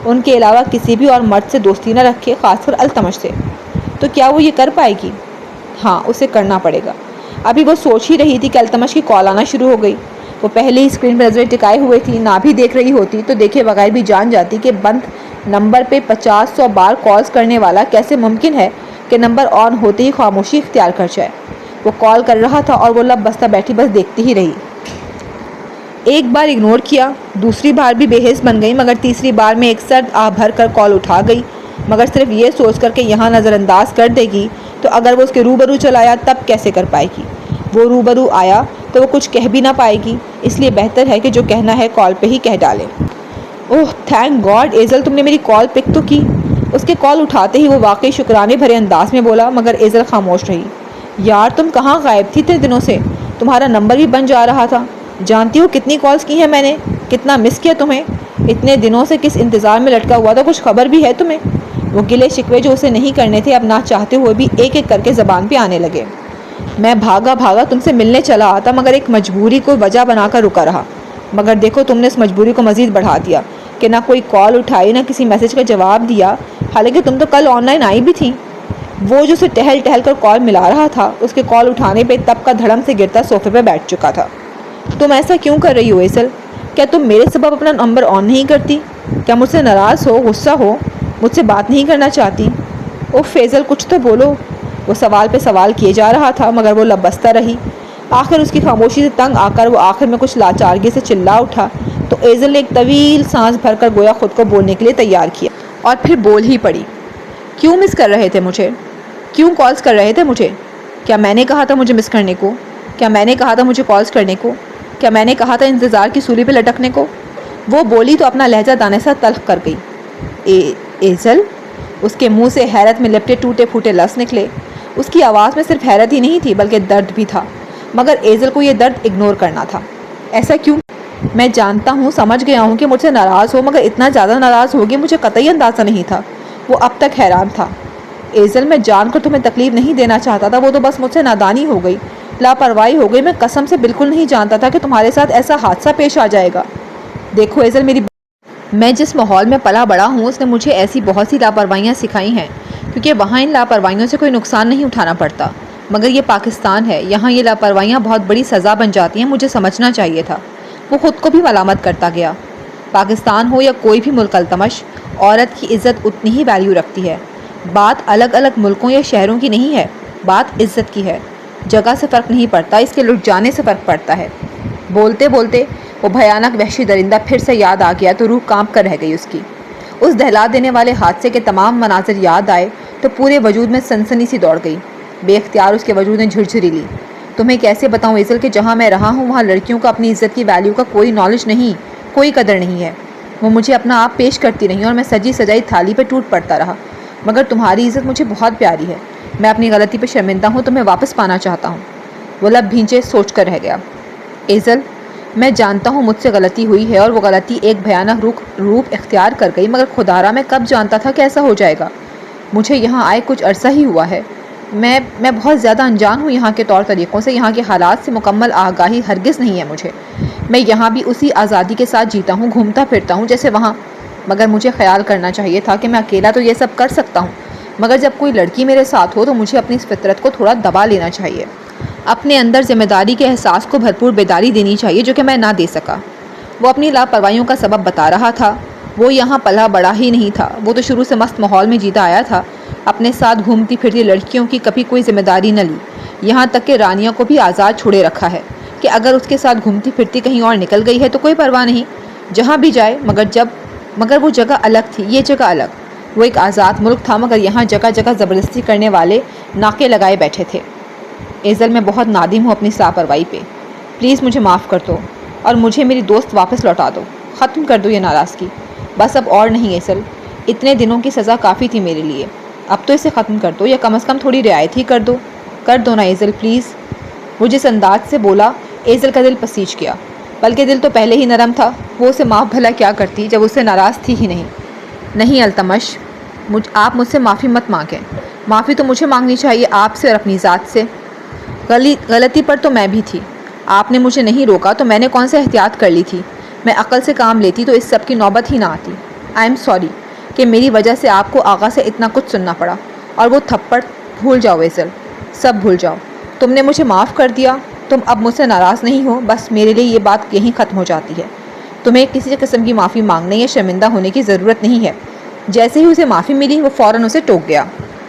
S1: ان کے علاوہ کسی بھی اور مرد سے دوستی نہ رکھے، خاص کر التمش سے۔ تو کیا وہ یہ کر پائے گی؟ ہاں، اسے کرنا پڑے گا۔ ابھی وہ سوچ ہی رہی تھی کہ التمش کی کال آنا شروع ہو گئی۔ وہ پہلے ہی اسکرین پر نظریں ٹکائے ہوئے تھی، نہ بھی دیکھ رہی ہوتی تو دیکھے بغیر بھی جان جاتی کہ بند نمبر پہ 50-100 بار کالز کرنے والا کیسے ممکن ہے کہ نمبر آن ہوتے ہی خاموشی اختیار کر جائے۔ وہ کال کر رہا تھا اور وہ لب بستہ بیٹھی بس دیکھتی ہی رہی۔ ایک بار اگنور کیا، دوسری بار بھی بے حس بن گئی، مگر تیسری بار میں ایک سرد آہ بھر کر کال اٹھا گئی، مگر صرف یہ سوچ کر کہ یہاں نظر انداز کر دے گی تو اگر وہ اس کے روبرو چلایا تب کیسے کر پائے گی؟ وہ روبرو آیا تو وہ کچھ کہہ بھی نہ پائے گی، اس لیے بہتر ہے کہ جو کہنا ہے کال پہ ہی کہہ ڈالے۔ اوہ تھینک گاڈ ایزل، تم نے میری کال پک تو کی۔ اس کے کال اٹھاتے ہی وہ واقعی شکرانے بھرے انداز میں بولا، مگر ایزل خاموش رہی۔ یار تم کہاں غائب تھی اتنے دنوں سے؟ تمہارا نمبر بھی بن جا رہا تھا۔ جانتی ہو کتنی کالز کی ہیں میں نے، کتنا مس کیا تمہیں۔ اتنے دنوں سے کس انتظار میں لٹکا ہوا تھا، کچھ خبر بھی ہے تمہیں؟ وہ گلے شکوے جو اسے نہیں کرنے تھے اب نہ چاہتے ہوئے بھی ایک ایک کر کے زبان پہ آنے لگے۔ میں بھاگا بھاگا تم سے ملنے چلا آتا، مگر ایک مجبوری کو وجہ بنا کر رکا رہا۔ مگر دیکھو تم نے اس مجبوری کو مزید بڑھا دیا کہ نہ کوئی کال اٹھائی، نہ کسی میسج کا جواب دیا، حالانکہ تم تو کل آن لائن آئی بھی تھیں۔ وہ جو اسے ٹہل ٹہل کر کال ملا رہا تھا، اس کے کال اٹھانے پہ تب کا دھڑم سے گرتا صوفے پہ بیٹھ چکا تھا۔ تم ایسا کیوں کر رہی ہو ایزل؟ کیا تم میرے سبب اپنا نمبر آن نہیں کرتی؟ کیا مجھ سے ناراض ہو، غصہ ہو، مجھ سے بات نہیں کرنا چاہتی؟ اوہ ایزل کچھ تو بولو۔ وہ سوال پہ سوال کیے جا رہا تھا مگر وہ لب بستہ رہی۔ آخر اس کی خاموشی سے تنگ آ کر وہ آخر میں کچھ لاچارگی سے چلا اٹھا تو ایزل نے ایک طویل سانس بھر کر گویا خود کو بولنے کے لیے تیار کیا اور پھر بول ہی پڑی۔ کیوں مس کر رہے تھے مجھے؟ کیوں کالز کر رہے تھے مجھے؟ کیا میں نے کہا تھا مجھے مس کرنے کو؟ کیا میں نے کہا تھا مجھے کالز کرنے کو؟ کیا میں نے کہا تھا انتظار کی سولی پہ لٹکنے کو؟ وہ بولی تو اپنا لہجہ دانے سا تلخ کر گئی۔ ایزل؟ اس کے منہ سے حیرت میں لپٹے ٹوٹے پھوٹے لفظ نکلے۔ اس کی آواز میں صرف حیرت ہی نہیں تھی بلکہ درد بھی تھا، مگر ایزل کو یہ درد اگنور کرنا تھا۔ ایسا کیوں؟ میں جانتا ہوں، سمجھ گیا ہوں کہ مجھ سے ناراض ہو، مگر اتنا زیادہ ناراض ہوگی مجھے قطعی اندازہ نہیں تھا۔ وہ اب تک حیران تھا۔ ایزل میں جان کر تمہیں تکلیف نہیں دینا چاہتا تھا، وہ تو بس مجھ سے نادانی ہو گئی، لاپرواہی ہو گئی۔ میں قسم سے بالکل نہیں جانتا تھا کہ تمہارے ساتھ ایسا حادثہ پیش آ جائے گا۔ دیکھو ایزل میں جس ماحول میں پلا بڑا ہوں اس نے مجھے ایسی بہت سی لاپرواہیاں سکھائی ہیں، کیونکہ وہاں ان لاپرواہیوں سے کوئی نقصان نہیں اٹھانا پڑتا، مگر یہ پاکستان ہے، یہاں یہ لاپرواہیاں بہت بڑی سزا بن جاتی ہیں، مجھے سمجھنا چاہیے تھا۔ وہ خود کو بھی ملامت کرتا گیا۔ پاکستان ہو یا کوئی بھی ملک التمش، عورت کی عزت اتنی ہی ویلیو رکھتی ہے۔ بات الگ الگ ملکوں یا شہروں کی نہیں ہے، بات عزت کی ہے۔ جگہ سے فرق نہیں پڑتا، اس کے لٹ جانے سے فرق پڑتا ہے۔ بولتے بولتے وہ بھیانک وحشی درندہ پھر سے یاد آ گیا تو روح کانپ کر رہ گئی اس کی۔ اس دہلا دینے والے حادثے کے تمام مناظر یاد آئے تو پورے وجود میں سنسنی سی دوڑ گئی۔ بے اختیار اس کے وجود نے جھرجھری لی۔ تمہیں کیسے بتاؤں ایزل کہ جہاں میں رہا ہوں وہاں لڑکیوں کو اپنی عزت کی ویلیو کا کوئی نالج نہیں، کوئی قدر نہیں ہے۔ وہ مجھے اپنا آپ پیش کرتی رہی اور میں سجی سجائی تھالی پہ ٹوٹ پڑتا رہا، مگر تمہاری عزت مجھے بہت پیاری ہے۔ میں اپنی غلطی پہ شرمندہ ہوں، تمہیں واپس پانا چاہتا ہوں۔ وہ لب بھینچے سوچ کر رہ گیا۔ ایزل میں جانتا ہوں مجھ سے غلطی ہوئی ہے اور وہ غلطی ایک بھیانک روپ اختیار کر گئی، مگر خدارا میں کب جانتا تھا کہ ایسا ہو جائے گا۔ مجھے یہاں آئے کچھ عرصہ ہی ہوا ہے، میں بہت زیادہ انجان ہوں یہاں کے طور طریقوں سے، یہاں کے حالات سے مکمل آگاہی ہرگز نہیں ہے مجھے۔ میں یہاں بھی اسی آزادی کے ساتھ جیتا ہوں، گھومتا پھرتا ہوں جیسے وہاں، مگر مجھے خیال کرنا چاہیے تھا کہ میں اکیلا تو یہ سب کر سکتا ہوں، مگر جب کوئی لڑکی میرے ساتھ ہو تو مجھے اپنی اس فطرت کو تھوڑا دبا لینا چاہیے، اپنے اندر ذمہ داری کے احساس کو بھرپور بیداری دینی چاہیے جو کہ میں نہ دے سکا۔ وہ اپنی لاپرواہیوں کا سبب بتا رہا تھا۔ وہ یہاں پلا بڑا ہی نہیں تھا، وہ تو شروع سے مست ماحول میں جیتا آیا تھا، اپنے ساتھ گھومتی پھرتی لڑکیوں کی کبھی کوئی ذمہ داری نہ لی، یہاں تک کہ رانیہ کو بھی آزاد چھوڑے رکھا ہے کہ اگر اس کے ساتھ گھومتی پھرتی کہیں اور نکل گئی ہے تو کوئی پرواہ نہیں، جہاں بھی جائے، مگر وہ جگہ الگ تھی، یہ جگہ الگ۔ وہ ایک آزاد ملک تھا، مگر یہاں جگہ جگہ زبردستی کرنے والے ناکے لگائے بیٹھے تھے۔ ایزل میں بہت نادم ہوں اپنی اس لاپرواہی پہ، پلیز مجھے معاف کر دو اور مجھے میری دوست واپس لوٹا دو، ختم کر دو یہ ناراضگی، بس اب اور نہیں ایزل، اتنے دنوں کی سزا کافی تھی میرے لیے، اب تو اسے ختم کر دو یا کم از کم تھوڑی رعایت ہی کر دو نا ایزل پلیز۔ وہ جس انداز سے بولا ایزل کا دل پسیج گیا، بلکہ دل تو پہلے ہی نرم تھا، وہ اسے معاف بھلا کیا کرتی جب اس سے ناراض تھی ہی نہیں۔ نہیں التمش، آپ مجھ سے معافی مت مانگیں، معافی تو مجھے مانگنی چاہیے آپ سے اور اپنی ذات سے۔ غلطی پر تو میں بھی تھی، آپ نے مجھے نہیں روکا تو میں نے کون سے احتیاط کر لی تھی، میں عقل سے کام لیتی تو اس سب کی نوبت ہی نہ آتی۔ آئی ایم سوری کہ میری وجہ سے آپ کو آغا سے اتنا کچھ سننا پڑا، اور وہ تھپڑ بھول جاؤ ایزل، سب بھول جاؤ، تم نے مجھے معاف کر دیا، تم اب مجھ سے ناراض نہیں ہو، بس میرے لیے یہ بات یہیں ختم ہو جاتی ہے۔ تمہیں کسی قسم کی معافی مانگنے یا شرمندہ ہونے کی ضرورت نہیں ہے۔ جیسے ہی اسے معافی ملی وہ فوراً اسے ٹوک گیا۔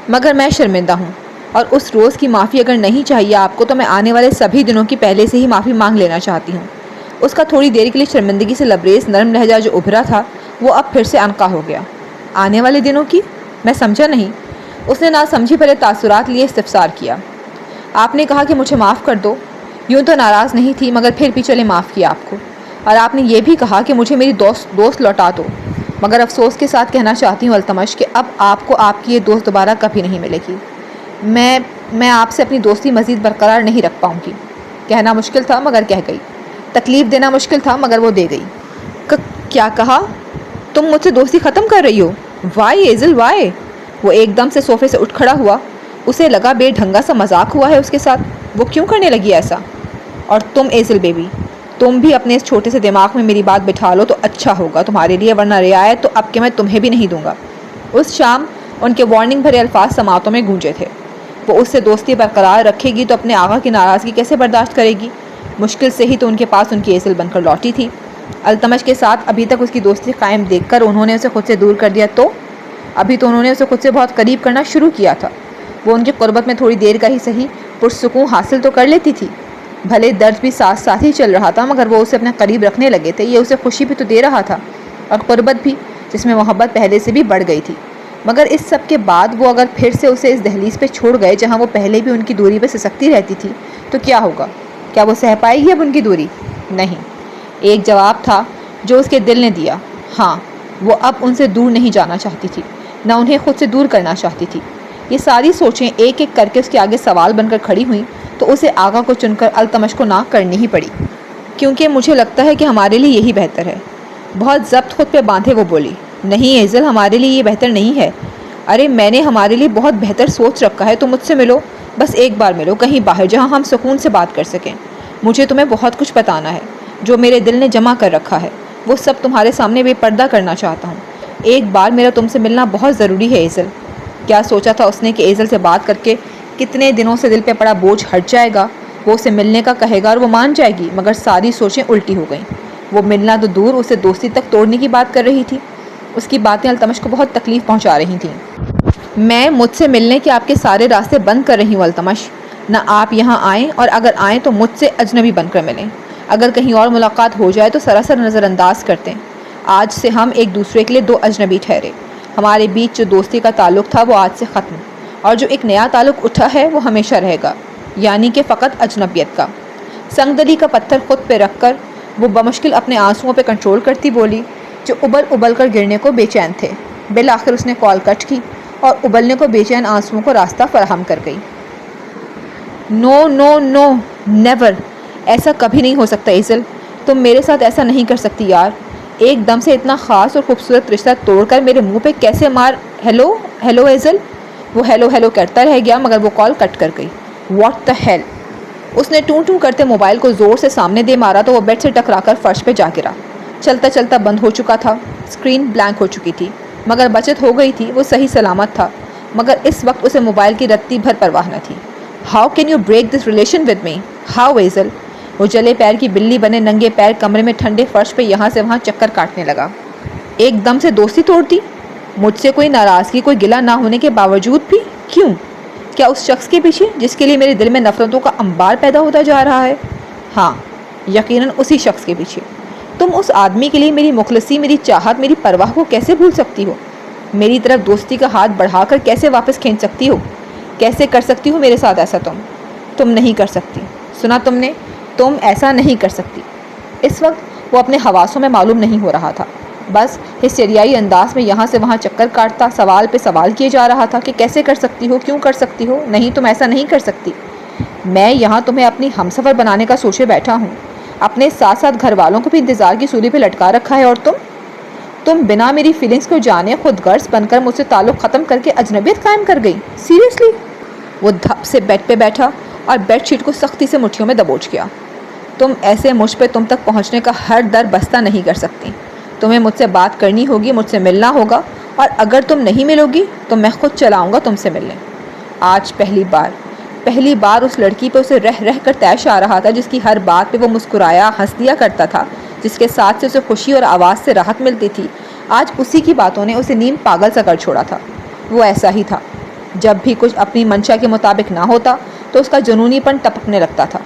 S1: مگر میں شرمندہ ہوں، اور اس روز کی معافی اگر نہیں چاہیے آپ کو تو میں آنے والے سبھی دنوں کی پہلے سے ہی معافی مانگ لینا چاہتی ہوں۔ اس کا تھوڑی دیر کے لیے شرمندگی سے لبریز نرم لہجہ جو ابھرا تھا وہ اب پھر سے انقا ہو گیا۔ آنے والے دنوں کی؟ میں سمجھا نہیں۔ اس نے نہ سمجھی بھرے تاثرات لیے استفسار کیا۔ آپ نے کہا کہ مجھے معاف کر دو۔ یوں تو ناراض نہیں تھی مگر پھر بھی چلے معاف کیا آپ کو۔ اور آپ نے یہ بھی کہا کہ مجھے میری دوست لوٹا دو، مگر افسوس کے ساتھ کہنا چاہتی ہوں التمش کہ اب آپ کو آپ کی یہ دوست دوبارہ کبھی نہیں ملے گی۔ میں آپ سے اپنی دوستی مزید برقرار نہیں رکھ پاؤں گی۔ کہنا مشکل تھا مگر کہہ گئی، تکلیف دینا مشکل تھا مگر وہ دے گئی۔ کیا کہا؟ تم مجھ سے دوستی ختم کر رہی ہو؟ Y ایزل Y? وہ ایک دم سے صوفے سے اٹھ کھڑا ہوا۔ اسے لگا بے ڈھنگا سا مذاق ہوا ہے اس کے ساتھ، وہ کیوں کرنے لگی ایسا؟ اور تم ایزل بیبی، تم بھی اپنے اس چھوٹے سے دماغ میں میری بات بٹھا لو تو اچھا ہوگا تمہارے لیے، ورنہ رعایت تو اب کہ میں تمہیں بھی نہیں دوں گا۔ اس شام ان کے وارننگ بھرے الفاظ سماعتوں میں گونجے تھے۔ وہ اس سے دوستی برقرار رکھے گی تو اپنے آقا کی ناراضگی کیسے برداشت کرے گی؟ مشکل سے ہی تو ان کے پاس ان کی ایزل بن کر لوٹی تھی۔ التمش کے ساتھ ابھی تک اس کی دوستی قائم دیکھ کر انہوں نے اسے خود سے دور کر دیا تو ابھی تو انہوں نے اسے خود سے بہت قریب کرنا شروع کیا تھا۔ وہ ان کی قربت میں تھوڑی دیر کا ہی صحیح پرسکون حاصل تو کر لیتی تھی۔ بھلے درد بھی ساتھ ساتھ ہی چل رہا تھا مگر وہ اسے اپنے قریب رکھنے لگے تھے، یہ اسے خوشی بھی تو دے رہا تھا اور قربت بھی، جس میں محبت پہلے سے بھی بڑھ گئی تھی۔ مگر اس سب کے بعد وہ اگر پھر سے اسے اس دہلیز پہ چھوڑ گئے جہاں وہ پہلے بھی ان کی دوری پہ سسکتی رہتی تھی تو کیا ہوگا؟ کیا وہ سہ پائے گی اب ان کی دوری؟ نہیں۔ ایک جواب تھا جو اس کے دل نے دیا، ہاں، وہ اب ان سے دور نہیں جانا چاہتی تھی، نہ انہیں خود سے دور کرنا چاہتی تھی۔ یہ ساری سوچیں ایک ایک کر کے اس کے آگے سوال بن کر کھڑی ہوئیں تو اسے آقا کو چن کر التمش کو نہ کرنی ہی پڑی، کیونکہ مجھے لگتا ہے کہ ہمارے لیے یہی بہتر ہے۔ بہت ضبط خود پہ باندھے وہ بولی، نہیں ایزل، ہمارے لیے یہ بہتر نہیں ہے۔ ارے میں نے ہمارے لیے بہت بہتر سوچ رکھا ہے، تم مجھ سے ملو، بس ایک بار ملو کہیں باہر جہاں ہم سکون سے بات کر سکیں۔ مجھے تمہیں بہت کچھ بتانا ہے، جو میرے دل نے جمع کر رکھا ہے وہ سب تمہارے سامنے بے پردہ کرنا چاہتا ہوں۔ ایک بار میرا تم سے ملنا بہت ضروری ہے ایزل۔ کیا سوچا تھا اس نے کہ ایزل سے بات کر کے کتنے دنوں سے دل پہ پڑا بوجھ ہٹ جائے گا، وہ اسے ملنے کا کہے گا اور وہ مان جائے گی، مگر ساری سوچیں الٹی ہو گئیں۔ وہ ملنا تو دور، اسے دوستی تک توڑنے کی بات کر رہی تھی۔ اس کی باتیں التمش کو بہت تکلیف پہنچا رہی تھیں۔ میں مجھ سے ملنے کے آپ کے سارے راستے بند کر رہی ہوں التمش، نہ آپ یہاں آئیں، اور اگر آئیں تو مجھ سے اجنبی بن کر ملیں۔ اگر کہیں اور ملاقات ہو جائے تو سراسر نظر انداز کرتے ہیں۔ آج سے ہم ایک دوسرے کے لیے دو اجنبی ٹھہرے۔ ہمارے بیچ جو دوستی کا تعلق تھا وہ آج سے ختم، اور جو ایک نیا تعلق اٹھا ہے وہ ہمیشہ رہے گا، یعنی کہ فقط اجنبیت کا۔ سنگ دلی کا پتھر خود پہ رکھ کر وہ بمشکل اپنے آنسوؤں پہ کنٹرول کرتی بولی، جو ابل ابل کر گرنے کو بے چین تھے۔ بالآخر اس نے کال کٹ کی اور ابلنے کو بے چین آنسوؤں کو راستہ فراہم کر گئی۔ نو نو نو، نیور، ایسا کبھی نہیں ہو سکتا ایزل، تم میرے ساتھ ایسا نہیں کر سکتی یار۔ ایک دم سے اتنا خاص اور خوبصورت رشتہ توڑ کر میرے منہ پہ کیسے مار۔ Hello hello Aizal. وہ ہیلو ہیلو کرتا رہ گیا مگر وہ کال کٹ کر گئی۔ What the hell? اس نے ٹوں ٹوں کرتے موبائل کو زور سے سامنے دے مارا تو وہ بیڈ سے ٹکرا کر فرش پہ جا گرا۔ چلتا چلتا بند ہو چکا تھا، اسکرین بلینک ہو چکی تھی، مگر بچت ہو گئی تھی، وہ صحیح سلامت تھا، مگر اس وقت اسے موبائل کی رتی بھر پرواہ نہ تھی۔ How can you break this relation with me? How Aizal? وہ جلے پیر کی بلی بنے ننگے پیر کمرے میں ٹھنڈے فرش پہ یہاں سے وہاں چکر کاٹنے لگا۔ ایک دم سے دوستی توڑ دی؟ مجھ سے کوئی ناراضگی، کوئی گلہ نہ ہونے کے باوجود بھی؟ کیوں؟ کیا اس شخص کے پیچھے جس کے لیے میرے دل میں نفرتوں کا انبار پیدا ہوتا جا رہا ہے؟ ہاں، یقیناً اسی شخص کے پیچھے۔ تم اس آدمی کے لیے میری مخلصی، میری چاہت، میری پرواہ کو کیسے بھول سکتی ہو؟ میری طرف دوستی کا ہاتھ بڑھا کر کیسے واپس کھینچ سکتی ہو؟ کیسے کر سکتی ہو میرے ساتھ ایسا؟ تم نہیں کر سکتی، سنا تم نے؟ تم ایسا نہیں کر سکتی۔ اس وقت وہ اپنے حواسوں میں معلوم نہیں ہو رہا تھا، بس ہسٹیریائی انداز میں یہاں سے وہاں چکر کاٹتا، سوال پہ سوال کیے جا رہا تھا کہ کیسے کر سکتی ہو، کیوں کر سکتی ہو؟ نہیں، تم ایسا نہیں کر سکتی۔ میں یہاں تمہیں اپنی ہمسفر بنانے کا سوچے بیٹھا ہوں، اپنے ساتھ ساتھ گھر والوں کو بھی انتظار کی سولی پہ لٹکا رکھا ہے، اور تم بنا میری فیلنگز کو جانے خود غرض بن کر مجھ سے تعلق ختم کر کے اجنبیت قائم کر گئی؟ سیریسلی؟ وہ دھپ سے بیڈ پہ بیٹھا اور بیڈ شیٹ کو سختی سے مٹھیوں میں دبوچ گیا۔ تم ایسے مجھ پہ تم تک پہنچنے کا ہر در بستہ نہیں کر سکتی۔ تمہیں مجھ سے بات کرنی ہوگی، مجھ سے ملنا ہوگا، اور اگر تم نہیں ملو گی تو میں خود چلاؤں گا تم سے ملنے۔ آج پہلی بار اس لڑکی پہ اسے رہ رہ کر طیش آ رہا تھا، جس کی ہر بات پہ وہ مسکرایا ہنس دیا کرتا تھا، جس کے ساتھ سے اسے خوشی اور آواز سے راحت ملتی تھی۔ آج اسی کی باتوں نے اسے نیم پاگل سا کر چھوڑا تھا۔ وہ ایسا ہی تھا، جب بھی کچھ اپنی منشا کے مطابق نہ ہوتا تو اس کا جنونی پن ٹپکنے لگتا تھا۔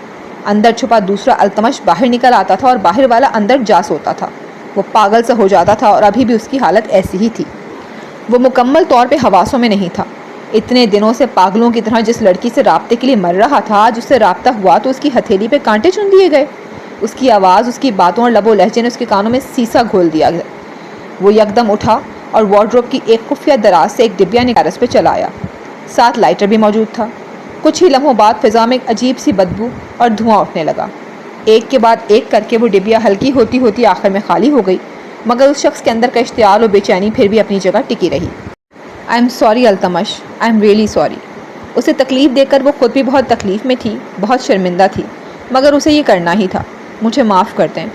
S1: اندر چھپا دوسرا التمش باہر نکل آتا تھا اور باہر والا اندر جا سوتا تھا۔ وہ پاگل سا ہو جاتا تھا، اور ابھی بھی اس کی حالت ایسی ہی تھی۔ وہ مکمل طور پہ حواسوں میں نہیں تھا، اتنے دنوں سے پاگلوں کی طرح جس لڑکی سے رابطے کے لیے مر رہا تھا، آج اس سے رابطہ ہوا تو اس کی ہتھیلی پہ کانٹے چن دیے گئے۔ اس کی آواز، اس کی باتوں اور لب و لہجے نے اس کے کانوں میں سیسا گھول دیا گیا۔ وہ یکدم اٹھا اور وارڈروب کی ایک خفیہ دراز سے ایک ڈبیا نکال اس پہ چلایا۔ ساتھ لائٹر بھی موجود تھا۔ کچھ ہی لمحوں بعد فضا میں ایک عجیب سی بدبو اور دھواں اٹھنے لگا۔ ایک کے بعد ایک کر کے وہ ڈبیا ہلکی ہوتی ہوتی آخر میں خالی ہو گئی، مگر اس شخص کے اندر کا اشتعال و بے چینی پھر بھی اپنی جگہ ٹکی رہی۔ I am sorry Altamash, I am really sorry. اسے تکلیف دے کر وہ خود بھی بہت تکلیف میں تھی، بہت شرمندہ تھی، مگر اسے یہ کرنا ہی تھا۔ مجھے معاف کر دیں،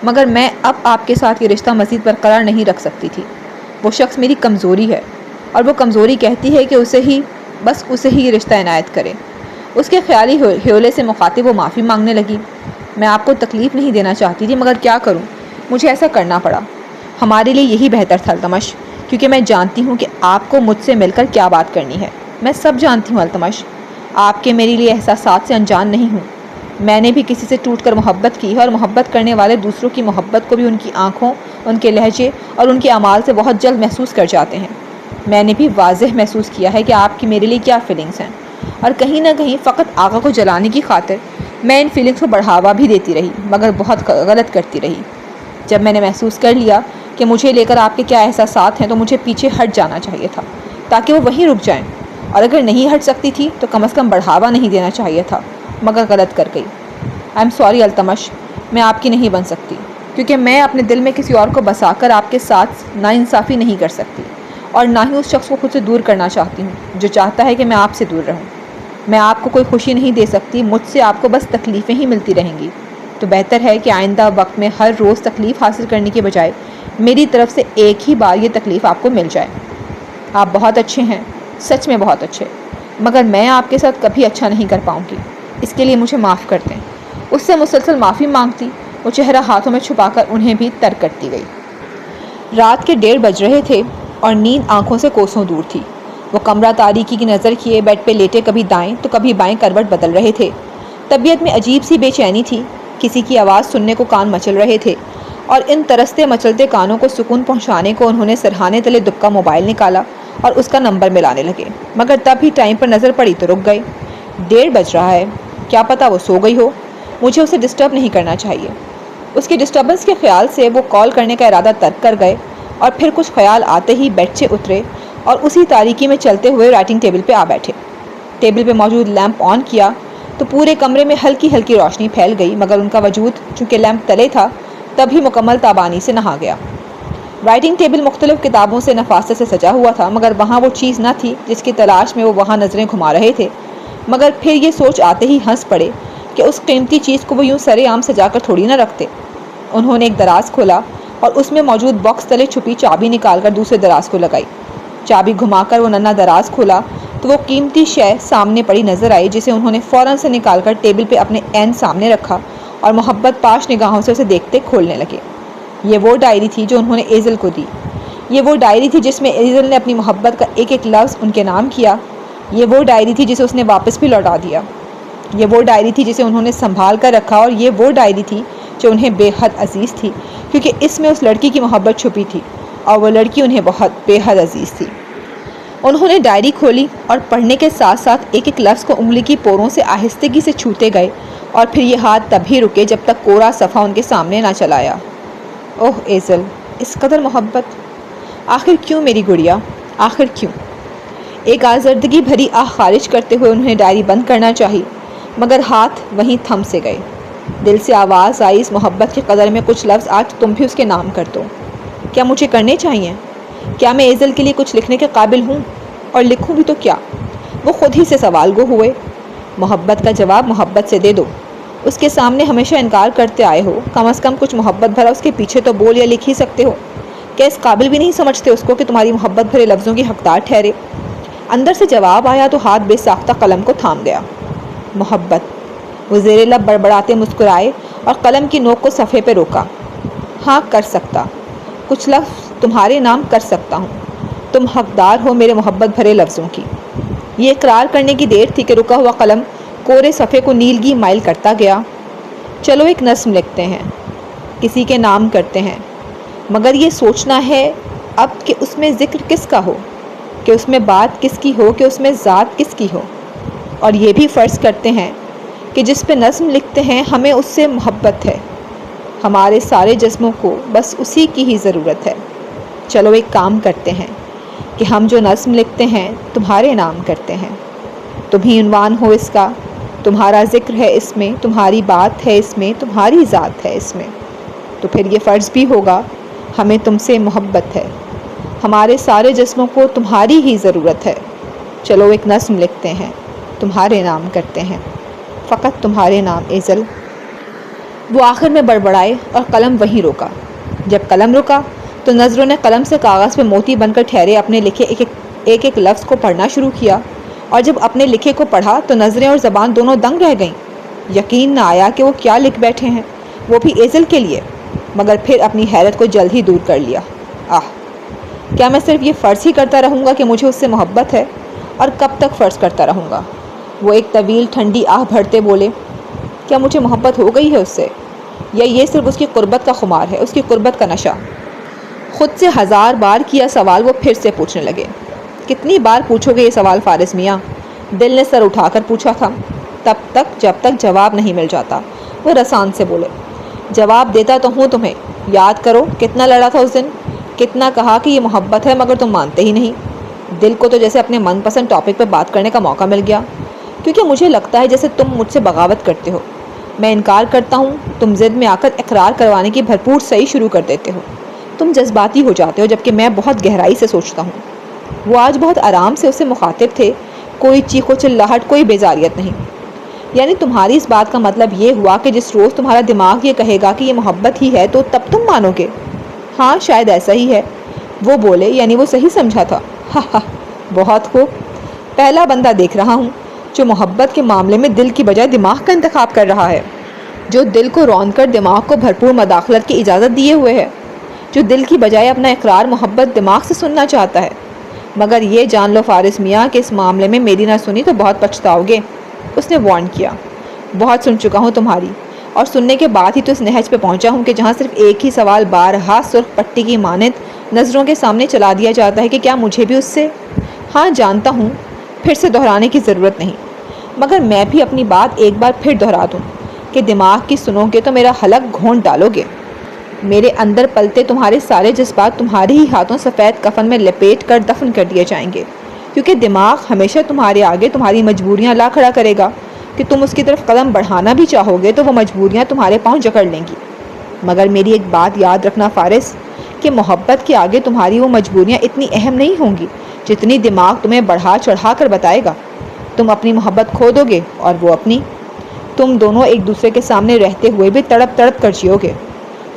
S1: مگر میں اب آپ کے ساتھ یہ رشتہ مزید برقرار نہیں رکھ سکتی تھی۔ وہ شخص میری کمزوری ہے، اور وہ کمزوری کہتی ہے کہ اسے ہی یہ رشتہ عنایت کرے۔ اس کے خیالی حیولے سے مخاطب وہ معافی مانگنے لگی۔ میں آپ کو تکلیف نہیں دینا چاہتی تھی، مگر کیا کروں، مجھے ایسا کرنا پڑا۔ ہمارے لیے یہی بہتر تھا التمش، کیونکہ میں جانتی ہوں کہ آپ کو مجھ سے مل کر کیا بات کرنی ہے۔ میں سب جانتی ہوں التمش، آپ کے میرے لیے احساسات سے انجان نہیں ہوں۔ میں نے بھی کسی سے ٹوٹ کر محبت کی ہے، اور محبت کرنے والے دوسروں کی محبت کو بھی ان کی آنکھوں، ان کے لہجے اور ان کے اعمال سے بہت جلد محسوس کر جاتے ہیں۔ میں نے بھی واضح محسوس کیا ہے کہ آپ کی میرے لیے کیا فیلنگز ہیں، اور کہیں نہ کہیں فقط آقا کو جلانے کی خاطر میں ان فیلنگز کو بڑھاوا بھی دیتی رہی، مگر بہت غلط کرتی رہی۔ جب میں نے محسوس کر لیا کہ مجھے لے کر آپ کے کیا احساسات ہیں، تو مجھے پیچھے ہٹ جانا چاہیے تھا تاکہ وہ وہیں رک جائیں، اور اگر نہیں ہٹ سکتی تھی تو کم از کم بڑھاوا نہیں دینا چاہیے تھا، مگر غلط کر گئی۔ آئی ایم سوری التمش، میں آپ کی نہیں بن سکتی، کیونکہ میں اپنے دل میں کسی اور کو بسا کر آپ کے ساتھ ناانصافی نہیں کر سکتی، اور نہ ہی اس شخص کو خود سے دور کرنا چاہتی ہوں جو چاہتا ہے کہ میں آپ سے دور رہوں۔ میں آپ کو کوئی خوشی نہیں دے سکتی، مجھ سے آپ کو بس تکلیفیں ہی ملتی رہیں گی۔ تو بہتر ہے کہ آئندہ وقت میں ہر روز تکلیف حاصل کرنے کے بجائے میری طرف سے ایک ہی بار یہ تکلیف آپ کو مل جائے۔ آپ بہت اچھے ہیں، سچ میں بہت اچھے، مگر میں آپ کے ساتھ کبھی اچھا نہیں کر پاؤں گی، اس کے لیے مجھے معاف کر دیں۔ اس سے مسلسل معافی مانگتی، وہ چہرہ ہاتھوں میں چھپا کر انہیں بھی ترک کرتی گئی۔ رات کے 1:30 بج رہے تھے، اور نیند آنکھوں سے کوسوں دور تھی۔ وہ کمرہ تاریکی کی نظر کیے بیڈ پہ لیٹے کبھی دائیں تو کبھی بائیں کروٹ بدل رہے تھے۔ طبیعت میں عجیب سی بے چینی تھی، کسی کی آواز سننے کو کان مچل رہے تھے، اور ان ترستے مچلتے کانوں کو سکون پہنچانے کو انہوں نے سرہانے تلے دبکا موبائل نکالا اور اس کا نمبر ملانے لگے، مگر تب ہی ٹائم پر نظر پڑی تو رک گئے۔ 1:30 بج رہا ہے، کیا پتہ وہ سو گئی ہو، مجھے اسے ڈسٹرب نہیں کرنا چاہیے۔ اس کی ڈسٹربنس کے خیال سے وہ کال کرنے کا ارادہ ترک کر گئے، اور پھر کچھ خیال آتے ہی بیڈ سے اترے اور اسی تاریکی میں چلتے ہوئے رائٹنگ ٹیبل پہ آ بیٹھے۔ ٹیبل پہ موجود لیمپ آن کیا تو پورے کمرے میں ہلکی ہلکی روشنی پھیل گئی، مگر ان کا وجود چونکہ لیمپ تلے تھا تب ہی مکمل تابانی سے نہا گیا۔ رائٹنگ ٹیبل مختلف کتابوں سے نفاست سے سجا ہوا تھا، مگر وہاں وہ چیز نہ تھی جس کی تلاش میں وہ وہاں نظریں گھما رہے تھے، مگر پھر یہ سوچ آتے ہی ہنس پڑے کہ اس قیمتی چیز کو وہ یوں سرے عام سجا کر تھوڑی نہ رکھتے۔ انہوں نے ایک دراز کھولا اور اس میں موجود باکس تلے چھپی چابی نکال کر دوسرے دراز کو لگائی۔ چابی گھما کر وہ ننھا دراز کھولا تو وہ قیمتی شے سامنے پڑی نظر آئی، جسے انہوں نے فوراً سے نکال کر ٹیبل پہ اپنے عین سامنے رکھا اور محبت پاش نگاہوں سے اسے دیکھتے کھولنے لگے۔ یہ وہ ڈائری تھی جو انہوں نے ایزل کو دی۔ یہ وہ ڈائری تھی جس میں ایزل نے اپنی محبت کا ایک ایک لفظ ان کے نام کیا۔ یہ وہ ڈائری تھی جسے اس نے واپس بھی لوٹا دیا۔ یہ وہ ڈائری تھی جسے انہوں نے سنبھال کر رکھا، اور یہ وہ ڈائری تھی جو انہیں بے حد عزیز تھی، کیونکہ اس میں اس لڑکی کی محبت چھپی تھی، اور وہ لڑکی انہیں بہت بے حد عزیز تھی۔ انہوں نے ڈائری کھولی اور پڑھنے کے ساتھ ساتھ ایک ایک لفظ کو انگلی کی پوروں سے آہستگی سے چھوتے گئے، اور پھر یہ ہاتھ تبھی رکے جب تک کوڑا صفحہ ان کے سامنے نہ چلایا۔ اوہ ایزل، اس قدر محبت! آخر کیوں میری گڑیا، آخر کیوں؟ ایک آزردگی بھری آہ خارج کرتے ہوئے انہیں ڈائری بند کرنا چاہی، مگر ہاتھ وہیں تھم سے گئے۔ دل سے آواز آئی، اس محبت کی قدر میں کچھ لفظ آج تم بھی اس کے نام کر دو۔ کیا مجھے کرنے چاہیے؟ کیا میں ایزل کے لیے کچھ لکھنے کے قابل ہوں؟ اور لکھوں بھی تو کیا؟ وہ خود ہی سے سوال گو ہوئے۔ محبت کا جواب محبت سے دے دو۔ اس کے سامنے ہمیشہ انکار کرتے آئے ہو، کم از کم کچھ محبت بھرا اس کے پیچھے تو بول یا لکھ ہی سکتے ہو۔ کیا اس قابل بھی نہیں سمجھتے اس کو کہ تمہاری محبت بھرے لفظوں کی حقدار ٹھہرے؟ اندر سے جواب آیا تو ہاتھ بے ساختہ قلم کو تھام گیا۔ محبت۔ وہ زیر لب بڑبڑاتے مسکرائے اور قلم کی نوک کو صفحے پہ روکا۔ ہاں، کر سکتا، کچھ لفظ تمہارے نام کر سکتا ہوں، تم حقدار ہو میرے محبت بھرے لفظوں کی۔ یہ اقرار کرنے کی دیر تھی کہ رکا ہوا قلم کورے صفحے کو نیلگی مائل کرتا گیا۔ چلو ایک نظم لکھتے ہیں، کسی کے نام کرتے ہیں، مگر یہ سوچنا ہے اب کہ اس میں ذکر کس کا ہو۔ کہ اس میں بات کس کی ہو، کہ اس میں ذات کس کی ہو، اور یہ بھی فرض کرتے ہیں کہ جس پہ نظم لکھتے ہیں ہمیں اس سے محبت ہے، ہمارے سارے جسموں کو بس اسی کی ہی ضرورت ہے۔ چلو ایک کام کرتے ہیں کہ ہم جو نظم لکھتے ہیں تمہارے نام کرتے ہیں، تم ہی عنوان ہو اس کا، تمہارا ذکر ہے اس میں، تمہاری بات ہے اس میں، تمہاری ذات ہے اس میں، تو پھر یہ فرض بھی ہوگا ہمیں تم سے محبت ہے، ہمارے سارے جسموں کو تمہاری ہی ضرورت ہے۔ چلو ایک نظم لکھتے ہیں، تمہارے نام کرتے ہیں، فقط تمہارے نام ایزل۔ وہ آخر میں بڑبڑائے اور قلم وہیں روکا۔ جب قلم رکا تو نظروں نے قلم سے کاغذ پہ موتی بن کر ٹھہرے اپنے لکھے ایک ایک لفظ کو پڑھنا شروع کیا، اور جب اپنے لکھے کو پڑھا تو نظریں اور زبان دونوں دنگ رہ گئیں۔ یقین نہ آیا کہ وہ کیا لکھ بیٹھے ہیں، وہ بھی ایزل کے لیے، مگر پھر اپنی حیرت کو جلد ہی دور کر لیا۔ کیا میں صرف یہ فرض ہی کرتا رہوں گا کہ مجھے اس سے محبت ہے، اور کب تک فرض کرتا رہوں گا؟ وہ ایک طویل ٹھنڈی آہ بھرتے بولے، کیا مجھے محبت ہو گئی ہے اس سے، یا یہ صرف اس کی قربت کا خمار ہے، اس کی قربت کا نشہ؟ خود سے 1000 بار کیا سوال وہ پھر سے پوچھنے لگے۔ کتنی بار پوچھو گے یہ سوال فارس میاں؟ دل نے سر اٹھا کر پوچھا تھا۔ تب تک جب تک جواب نہیں مل جاتا، وہ رسان سے بولے۔ جواب دیتا تو ہوں تمہیں، یاد کرو کتنا لڑا تھا اس دن، کتنا کہا کہ یہ محبت ہے، مگر تم مانتے ہی نہیں۔ دل کو تو جیسے اپنے من پسند ٹاپک پہ بات کرنے کا موقع مل گیا، کیونکہ مجھے لگتا ہے جیسے تم مجھ سے بغاوت کرتے ہو۔ میں انکار کرتا ہوں، تم ضد میں آ کر اقرار کروانے کی بھرپور صحیح شروع کر دیتے ہو۔ تم جذباتی ہو جاتے ہو، جبکہ میں بہت گہرائی سے سوچتا ہوں۔ وہ آج بہت آرام سے اسے مخاطب تھے، کوئی چیخ و چلاہٹ، کوئی بیزاریت نہیں۔ یعنی تمہاری اس بات کا مطلب یہ ہوا کہ جس روز تمہارا دماغ یہ کہے گا کہ یہ محبت ہی ہے تو تب تم مانو گے؟ ہاں شاید ایسا ہی ہے، وہ بولے، یعنی وہ صحیح سمجھا تھا۔ بہت خوب، پہلا بندہ دیکھ رہا ہوں جو محبت کے معاملے میں دل کی بجائے دماغ کا انتخاب کر رہا ہے، جو دل کو رون کر دماغ کو بھرپور مداخلت کی اجازت دیے ہوئے ہے، جو دل کی بجائے اپنا اقرار محبت دماغ سے سننا چاہتا ہے۔ مگر یہ جان لو فارس میاں کہ اس معاملے میں میری نہ سنی تو بہت پچھتاؤ گے۔ اس نے وارن کیا، بہت سن چکا ہوں تمہاری، اور سننے کے بعد ہی تو اس نہج پہ پہنچا ہوں کہ جہاں صرف ایک ہی سوال بارہا سرخ پٹی کی مانند نظروں کے سامنے چلا دیا جاتا ہے کہ کیا مجھے بھی اس سے؟ ہاں جانتا ہوں، پھر سے دہرانے کی ضرورت نہیں، مگر میں بھی اپنی بات ایک بار پھر دہرا دوں کہ دماغ کی سنو گے تو میرا حلق گھونٹ ڈالو گے۔ میرے اندر پلتے تمہارے سارے جذبات تمہارے ہی ہاتھوں سفید کفن میں لپیٹ کر دفن کر دیے جائیں گے، کیونکہ دماغ ہمیشہ تمہارے آگے تمہاری مجبوریاں لا کھڑا کرے گا کہ تم اس کی طرف قدم بڑھانا بھی چاہو گے تو وہ مجبوریاں تمہارے پاؤں جکڑ لیں گی۔ مگر میری ایک بات یاد رکھنا فارس، کہ محبت کے آگے تمہاری وہ مجبوریاں اتنی اہم نہیں ہوں گی جتنی دماغ تمہیں بڑھا چڑھا کر بتائے گا۔ تم اپنی محبت کھو دو گے اور وہ اپنی۔ تم دونوں ایک دوسرے کے سامنے رہتے ہوئے بھی تڑپ تڑپ کر جیو گے۔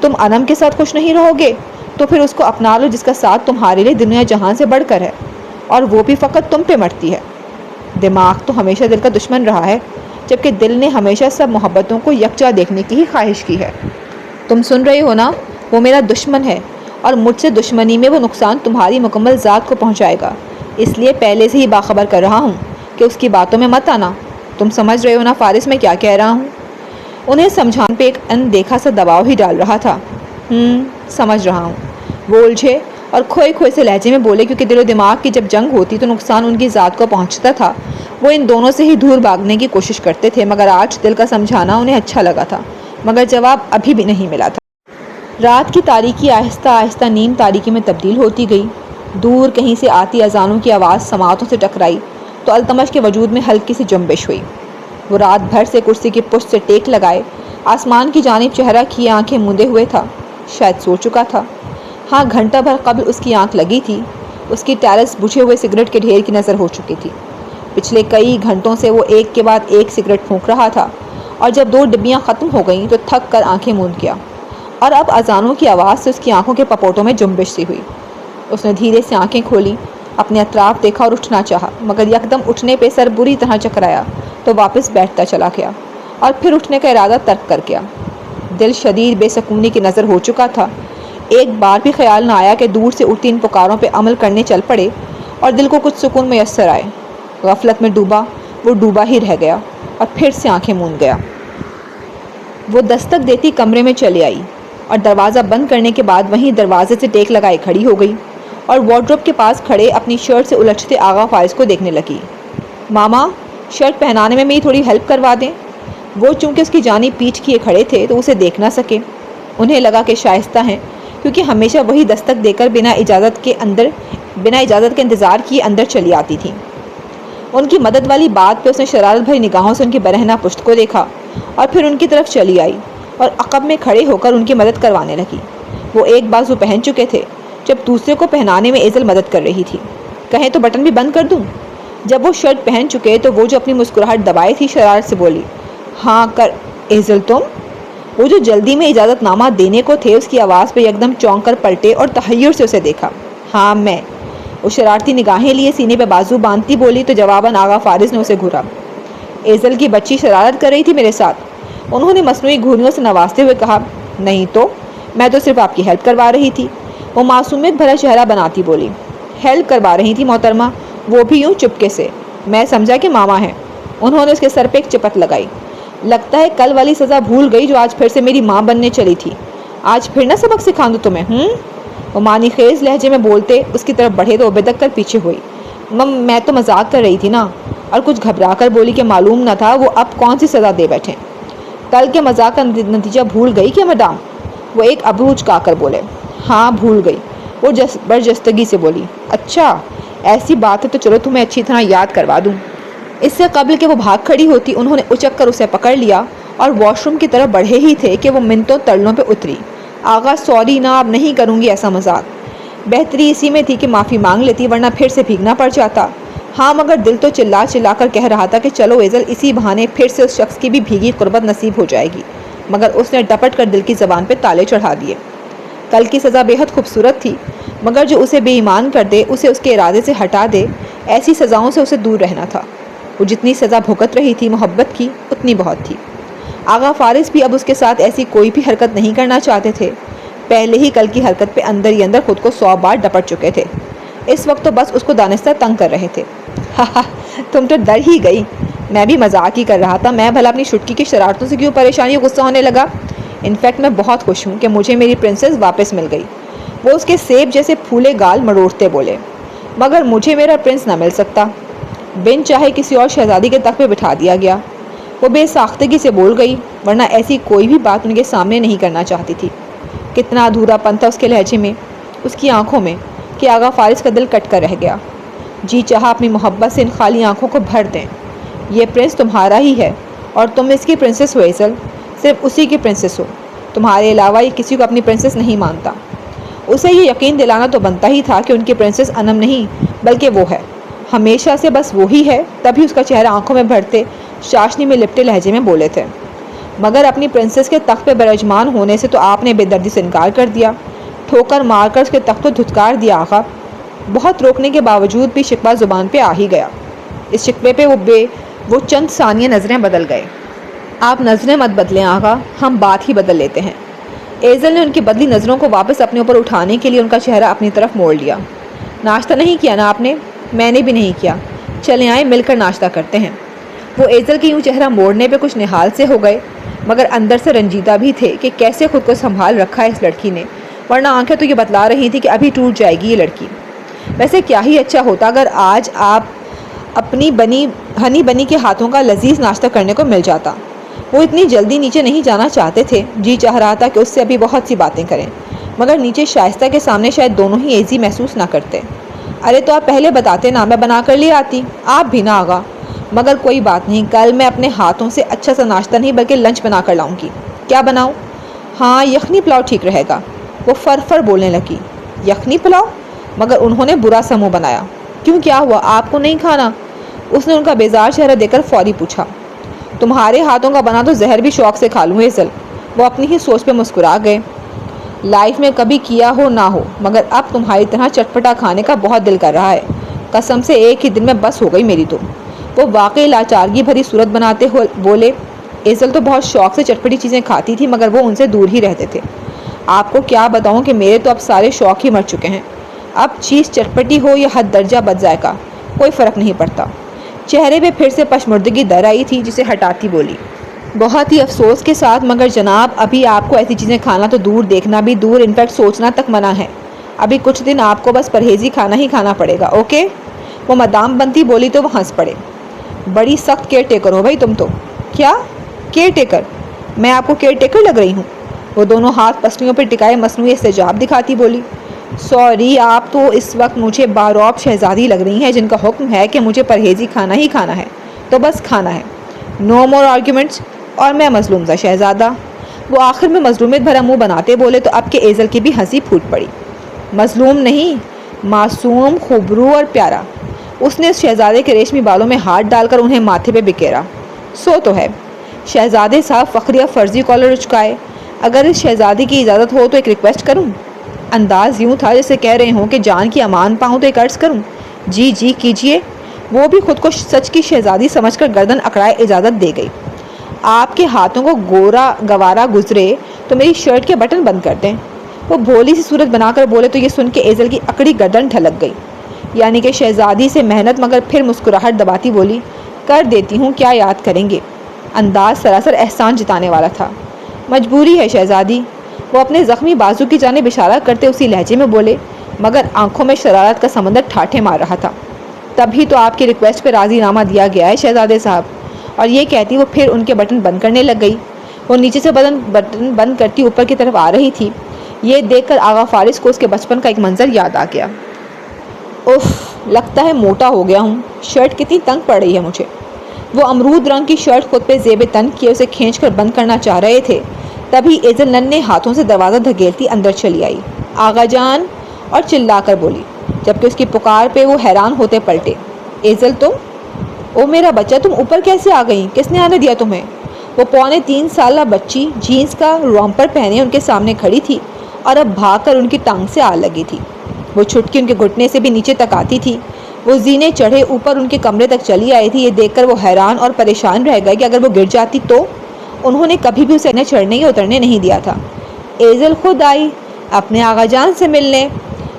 S1: تم انم کے ساتھ خوش نہیں رہو گے تو پھر اس کو اپنا لو جس کا ساتھ تمہارے لیے دنیا جہان سے بڑھ کر ہے، اور وہ بھی فقط تم پہ مرتی ہے۔ دماغ تو ہمیشہ دل کا دشمن رہا ہے، جبکہ دل نے ہمیشہ سب محبتوں کو یکجا دیکھنے کی ہی خواہش کی ہے۔ تم سن رہے ہو نا، وہ میرا دشمن ہے، اور مجھ سے دشمنی میں وہ نقصان تمہاری مکمل ذات کو پہنچائے گا، اس لیے پہلے سے ہی باخبر کر رہا ہوں کہ اس کی باتوں میں مت آنا۔ تم سمجھ رہے ہو نا فارس میں کیا کہہ رہا ہوں؟ انہیں سمجھان پہ ایک اندیکھا سا دباؤ ہی ڈال رہا تھا۔ سمجھ رہا ہوں، وہ الجھے اور کھوئے کھوئے سے لہجے میں بولے، کیونکہ دل و دماغ کی جب جنگ ہوتی تو نقصان ان کی ذات کو پہنچتا تھا۔ وہ ان دونوں سے ہی دور بھاگنے کی کوشش کرتے تھے، مگر آج دل کا سمجھانا انہیں اچھا لگا تھا، مگر جواب ابھی بھی نہیں ملا تھا۔ رات کی تاریکی آہستہ آہستہ نیم تاریکی میں تبدیل ہوتی گئی۔ دور کہیں سے آتی اذانوں کی آواز سماعتوں سے ٹکرائی تو التمش کے وجود میں ہلکی سی جنبش ہوئی۔ وہ رات بھر سے کرسی کی پشت سے ٹیک لگائے آسمان کی جانب چہرہ کیے آنکھیں موندے ہوئے تھا، شاید سو چکا تھا۔ ہاں گھنٹہ بھر قبل اس کی آنکھ لگی تھی، اس کی ٹیرس بجھے ہوئے سگریٹ کے ڈھیر کی نظر ہو چکی تھی۔ پچھلے کئی گھنٹوں سے وہ ایک کے بعد ایک سگریٹ پھونک رہا تھا، اور جب 2 ڈبیاں ختم ہو گئیں تو تھک کر آنکھیں موند گیا، اور اب اذانوں کی آواز سے اس کی آنکھوں کے پپوٹوں میں جنبش سی ہوئی۔ اس نے دھیرے سے آنکھیں کھولی، اپنے اطراف دیکھا اور اٹھنا چاہا، مگر یکدم اٹھنے پہ سر بری طرح چکرایا تو واپس بیٹھتا چلا گیا، اور پھر اٹھنے کا ارادہ ترک کر گیا۔ دل شدید بے سکونی کی نظر ہو چکا تھا۔ ایک بار بھی خیال نہ آیا کہ دور سے اٹھتی ان پکاروں پہ عمل کرنے چل پڑے اور دل کو کچھ سکون میسر آئے۔ غفلت میں ڈوبا وہ ڈوبا ہی رہ گیا اور پھر سے آنکھیں موند گیا۔ وہ دستک دیتی کمرے میں چلی آئی اور دروازہ بند کرنے کے بعد وہیں دروازے سے ٹیک لگائے کھڑی ہو گئی، اور وارڈروب کے پاس کھڑے اپنی شرٹ سے الجھتے آغا فارس کو دیکھنے لگی۔ ماما، شرٹ پہنانے میں میری تھوڑی ہیلپ کروا دیں۔ وہ چونکہ اس کی جانب پیٹھ کیے کھڑے تھے تو اسے دیکھ نہ سکے۔ انہیں لگا کہ شائستہ ہیں، کیونکہ ہمیشہ وہی دستک دے کر بنا اجازت کے انتظار کیے اندر چلی آتی تھیں۔ ان کی مدد والی بات پہ اس نے شرارت بھری نگاہوں سے ان کی برہنہ پشت کو دیکھا اور پھر ان کی طرف چلی آئی اور عقب میں کھڑے ہو کر ان کی مدد کروانے لگی۔ وہ ایک بازو پہن چکے تھے جب دوسرے کو پہنانے میں ایزل مدد کر رہی تھی۔ کہیں تو بٹن بھی بند کر دوں؟ جب وہ شرٹ پہن چکے تو وہ جو اپنی مسکراہٹ دبائے تھی شرارت سے بولی، ہاں کر ایزل تم؟ وہ جو جلدی میں اجازت نامہ دینے کو تھے اس کی آواز پہ یکدم چونک کر پلٹے اور تحیر سے اسے دیکھا۔ ہاں میں۔ وہ شرارتی نگاہیں لیے سینے پہ بازو باندھتی بولی تو جواباً آغا فارس نے اسے گھورا۔ ایزل کی بچی شرارت کر رہی تھی میرے ساتھ؟ انہوں نے مصنوعی گھوریوں سے نوازتے ہوئے کہا۔ نہیں تو، میں تو صرف آپ کی ہیلپ کروا رہی تھی، وہ معصومیت بھرا چہرہ بناتی بولی۔ ہیلپ کروا رہی تھی محترمہ، وہ بھی یوں چپکے سے؟ میں سمجھا کہ ماما ہے۔ انہوں نے اس کے سر پہ ایک چپت لگائی۔ لگتا ہے کل والی سزا بھول گئی جو آج پھر سے میری ماں بننے چلی تھی۔ آج پھر نہ سبق سکھا دوں تمہیں؟ وہ معنی خیز لہجے میں بولتے اس کی طرف بڑھے تو وہ بدک کر پیچھے ہوئی۔ میں تو مذاق کر رہی تھی نا، اور کچھ گھبرا کر بولی کہ معلوم نہ تھا وہ اب کون سی سزا دے بیٹھے۔ کل کے مذاق کا نتیجہ بھول گئی کیا میڈم؟ وہ ایک ابرو اچکا کر بولے۔ ہاں بھول گئی، وہ برجستگی سے بولی۔ اچھا ایسی بات ہے تو چلو تمہیں اچھی طرح یاد کروا دوں۔ اس سے قبل کہ وہ بھاگ کھڑی ہوتی انہوں نے اچک کر اسے پکڑ لیا اور واش روم کی طرف بڑھے ہی تھے کہ وہ منتوں ترلوں پہ اتری۔ آغا سوری نا، اب نہیں کروں گی ایسا مذاق۔ بہتری اسی میں تھی کہ معافی مانگ لیتی ورنہ پھر سے بھیگنا پڑ جاتا۔ ہاں مگر دل تو چلا چلا کر کہہ رہا تھا کہ چلو ایزل اسی بہانے پھر سے اس شخص کی بھی بھیگی قربت نصیب ہو جائے گی، مگر اس نے ڈپٹ کر دل کی زبان پہ تالے چڑھا دیے۔ کل کی سزا بے حد خوبصورت تھی، مگر جو اسے بے ایمان کر دے، اسے اس کے ارادے سے ہٹا دے، ایسی سزاؤں سے اسے دور رہنا تھا۔ وہ جتنی سزا بھگت رہی تھی محبت کی، اتنی بہت تھی۔ آغا فارس بھی اب اس کے ساتھ ایسی کوئی بھی حرکت نہیں کرنا چاہتے تھے۔ پہلے ہی کل کی حرکت پہ اندر ہی اندر خود کو 100 بار ڈپٹ چکے تھے۔ اس وقت تو بس اس کو دانستہ تنگ کر رہے تھے۔ ہاں تم تو ڈر ہی گئی، میں بھی مذاق ہی کر رہا تھا۔ میں بھلا اپنی چھٹکی کی شرارتوں سے کیوں پریشانی غصہ ہونے لگا؟ انفیکٹ میں بہت خوش ہوں کہ مجھے میری پرنسس واپس مل گئی۔ وہ اس کے سیب جیسے پھولے گال مروڑتے بولے۔ مگر مجھے میرا پرنس نہ مل سکتا، بن چاہے کسی اور شہزادی کے تخت پہ بٹھا دیا گیا۔ وہ بے ساختگی سے بول گئی، ورنہ ایسی کوئی بھی بات ان کے سامنے نہیں کرنا چاہتی تھی۔ کتنا ادھورا پن تھا اس کے لہجے میں، اس کی آنکھوں میں، کہ آغا فارس کا دل کٹ کر رہ گیا۔ جی چاہا اپنی محبت سے ان خالی آنکھوں کو بھر دیں۔ یہ پرنس تمہارا ہی ہے اور تم اس کی پرنسس ہو ایزل، صرف اسی کی پرنسس ہو۔ تمہارے علاوہ یہ کسی کو اپنی پرنسس نہیں مانتا۔ اسے یہ یقین دلانا تو بنتا ہی تھا کہ ان کی پرنسس انم نہیں بلکہ وہ ہے، ہمیشہ سے بس وہی ہے، تبھی اس کا چہرہ آنکھوں میں بھرتے چاشنی میں لپٹے لہجے میں بولے تھے۔ مگر اپنی پرنسس کے تخت پہ برجمان ہونے سے تو آپ نے بے دردی سے انکار کر دیا، ٹھوکر مار کر اس کے تخت کو دھتکار دیا۔ آغا بہت روکنے کے باوجود بھی شکوہ زبان پہ آ ہی گیا۔ اس شکوے پہ وہ چند ثانیے نظریں بدل گئے۔ آپ نظریں مت بدلیں آغا، ہم بات ہی بدل لیتے ہیں۔ ایزل نے ان کی بدلی نظروں کو واپس اپنے اوپر اٹھانے کے لیے ان کا چہرہ اپنی طرف موڑ لیا۔ ناشتہ نہیں کیا نا آپ نے؟ میں نے بھی نہیں کیا، چلیں آئیں مل کر ناشتہ کرتے ہیں۔ وہ ایزل کے یوں چہرہ موڑنے پہ کچھ نہال سے ہو گئے، مگر اندر سے رنجیدہ بھی تھے کہ کیسے خود کو سنبھال رکھا ہے اس لڑکی نے، ورنہ آنکھیں تو یہ بتلا رہی تھی کہ ابھی ٹوٹ جائے گی یہ لڑکی۔ ویسے کیا ہی اچھا ہوتا اگر آج آپ اپنی ہنی بنی کے ہاتھوں کا لذیذ ناشتہ کرنے کو مل جاتا۔ وہ اتنی جلدی نیچے نہیں جانا چاہتے تھے، جی چاہ رہا تھا کہ اس سے ابھی بہت سی باتیں کریں، مگر نیچے شائستہ کے سامنے شاید دونوں ہی ایزی محسوس نہ کرتے۔ ارے تو آپ پہلے بتاتے نا، میں بنا کر لے آتی۔ آپ بھی نہ آغا، مگر کوئی بات نہیں، کل میں اپنے ہاتھوں سے اچھا سا ناشتہ نہیں بلکہ لنچ بنا کر لاؤں گی۔ کیا بناؤں؟ ہاں یخنی پلاؤ ٹھیک رہے گا۔ وہ فر بولنے لگی۔ یخنی پلاؤ؟ مگر انہوں نے برا سا منہ بنایا۔ کیوں کیا ہوا، آپ کو نہیں کھانا؟ اس نے ان کا بیزار چہرہ دیکھ کر فوری پوچھا۔ تمہارے ہاتھوں کا بنا تو زہر بھی شوق سے کھا لوں ایزل۔ وہ اپنی ہی سوچ پہ مسکرا گئے۔ لائف میں کبھی کیا ہو نہ ہو، مگر اب تمہاری طرح چٹپٹا کھانے کا بہت دل کر رہا ہے، قسم سے ایک ہی دن میں بس ہو گئی میری تو۔ وہ واقعی لاچارگی بھری صورت بناتے ہوئے بولے۔ ایزل تو بہت شوق سے چٹپٹی چیزیں کھاتی تھی، مگر وہ ان سے دور ہی رہتے تھے۔ آپ کو کیا بتاؤں کہ میرے تو اب سارے شوق ہی مر چکے ہیں۔ اب چیز چٹپٹی ہو یا حد درجہ بد ذائقہ، کوئی فرق نہیں پڑتا۔ چہرے پہ پھر سے پشمردگی در آئی تھی جسے ہٹاتی بولی۔ بہت ہی افسوس کے ساتھ، مگر جناب ابھی آپ کو ایسی چیزیں کھانا تو دور، دیکھنا بھی دور، انفیکٹ سوچنا تک منع ہے۔ ابھی کچھ دن آپ کو بس پرہیزی کھانا ہی کھانا پڑے گا، اوکے؟ وہ مدام بنتی بولی تو وہ ہنس پڑے۔ بڑی سخت کیئر ٹیکر ہو بھائی تم تو۔ کیا کیئر ٹیکر؟ میں آپ کو کیئر ٹیکر لگ رہی ہوں؟ وہ دونوں ہاتھ پسلیوں پہ ٹکائے مصنوعی استجاب دکھاتی بولی۔ سوری، آپ تو اس وقت مجھے باروب شہزادی لگ رہی ہیں جن کا حکم ہے کہ مجھے پرہیزی کھانا ہی کھانا ہے، تو بس کھانا ہے، نو مور آرگیومنٹس۔ اور میں مظلوم سا شہزادہ۔ وہ آخر میں مظلومیت بھرا منہ بناتے بولے تو اب کے ایزل کی بھی ہنسی پھوٹ پڑی۔ مظلوم نہیں، معصوم، خوبرو اور پیارا۔ اس نے اس شہزادے کے ریشمی بالوں میں ہاتھ ڈال کر انہیں ماتھے پہ بکھیرا۔ سو تو ہے۔ شہزادے صاحب فخریہ فرضی کالر اچکائے۔ اگر اس شہزادی کی اجازت ہو تو ایک ریکویسٹ کروں؟ انداز یوں تھا جیسے کہہ رہے ہوں کہ جان کی امان پاؤں تو ایک عرض کروں۔ جی جی کیجئے۔ وہ بھی خود کو سچ کی شہزادی سمجھ کر گردن اکڑائے اجازت دے گئی۔ آپ کے ہاتھوں کو گوارا گزرے تو میری شرٹ کے بٹن بند کر دیں۔ وہ بھولی سی صورت بنا کر بولے تو یہ سن کے ایزل کی اکڑی گردن ڈھلک گئی۔ یعنی کہ شہزادی سے محنت مگر پھر مسکراہٹ دباتی بولی، کر دیتی ہوں، کیا یاد کریں گے؟ انداز سراسر احسان جتانے والا تھا۔ مجبوری ہے شہزادی۔ وہ اپنے زخمی بازو کی جانب اشارہ کرتے اسی لہجے میں بولے، مگر آنکھوں میں شرارت کا سمندر ٹھاٹھے مار رہا تھا۔ تبھی تو آپ کی ریکویسٹ پہ راضی نامہ دیا گیا ہے شہزادے صاحب۔ اور یہ کہتی وہ پھر ان کے بٹن بند کرنے لگ گئی۔ وہ نیچے سے بٹن بند کرتی اوپر کی طرف آ رہی تھی۔ یہ دیکھ کر آغا فارس کو اس کے بچپن کا ایک منظر یاد آ گیا۔ اف، لگتا ہے موٹا ہو گیا ہوں، شرٹ کتنی تنگ پڑ رہی ہے مجھے۔ وہ امرود رنگ کی شرٹ خود پہ زیب تن کیے اسے کھینچ کر بند کرنا چاہ رہے تھے، تبھی ایزل ننھے ہاتھوں سے دروازہ دھکیلتی اندر چلی آئی۔ آغا جان، اور چلا کر بولی، جبکہ اس کی پکار پہ وہ حیران ہوتے پلٹے۔ ایزل تم؟ او میرا بچہ، تم اوپر کیسے آ گئی؟ کس نے آنے دیا تمہیں؟ وہ 3.25 سالہ بچی جینس کا رومپر پہنے ان کے سامنے کھڑی تھی اور اب بھاگ کر ان کی ٹانگ سے آ لگی تھی۔ وہ چھٹکی ان کے گھٹنے سے بھی نیچے تک آتی تھی۔ وہ زینے چڑھے اوپر ان کے کمرے تک چلی آئی تھی۔ یہ دیکھ کر وہ حیران اور پریشان رہ گئے کہ اگر وہ گر جاتی تو؟ انہوں نے کبھی بھی اسے نہ چڑھنے یا اترنے نہیں دیا تھا۔ ایزل خود آئی اپنے آغا جان سے ملنے۔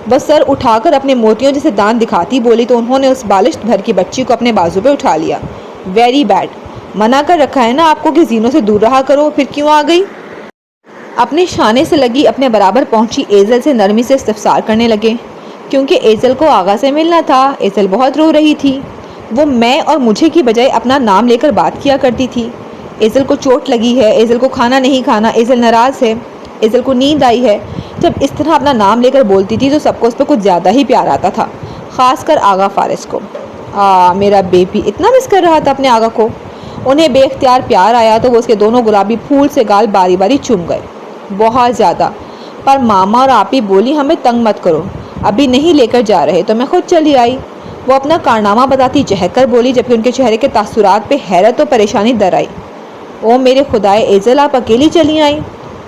S1: بس سر اٹھا کر اپنے موتیوں جیسے دانت دکھاتی بولی تو انہوں نے اس بالشت بھر کی بچی کو اپنے بازو پہ اٹھا لیا۔ ویری بیڈ، منع کر رکھا ہے نا آپ کو کہ زینوں سے دور رہا کرو، پھر کیوں آ گئی؟ اپنے شانے سے لگی اپنے برابر پہنچی ایزل سے نرمی سے استفسار کرنے لگے، کیونکہ ایزل کو آغا سے ملنا تھا۔ ایزل بہت رو رہی تھی۔ وہ میں اور مجھے کی بجائے اپنا نام لے کر بات کیا کرتی تھی۔ ایزل کو چوٹ لگی ہے، ایزل کو کھانا نہیں کھانا، ایزل ناراض ہے، ایزل کو نیند آئی ہے۔ جب اس طرح اپنا نام لے کر بولتی تھی تو سب کو اس پہ کچھ زیادہ ہی پیار آتا تھا، خاص کر آغا فارس کو۔ میرا بیبی اتنا مس کر رہا تھا اپنے آغا کو۔ انہیں بے اختیار پیار آیا تو وہ اس کے دونوں گلابی پھول سے گال باری باری چوم گئے، بہت زیادہ۔ پر ماما اور آپی بولی ہمیں تنگ مت کرو، ابھی نہیں لے کر جا رہے تو میں خود چلی آئی۔ وہ اپنا کارنامہ بتاتی چہک کر بولی، جبکہ ان کے چہرے کے تاثرات پہ حیرت اور پریشانی در آئی۔ او میرے خدائے ایزل، آپ اکیلی چلی آئیں؟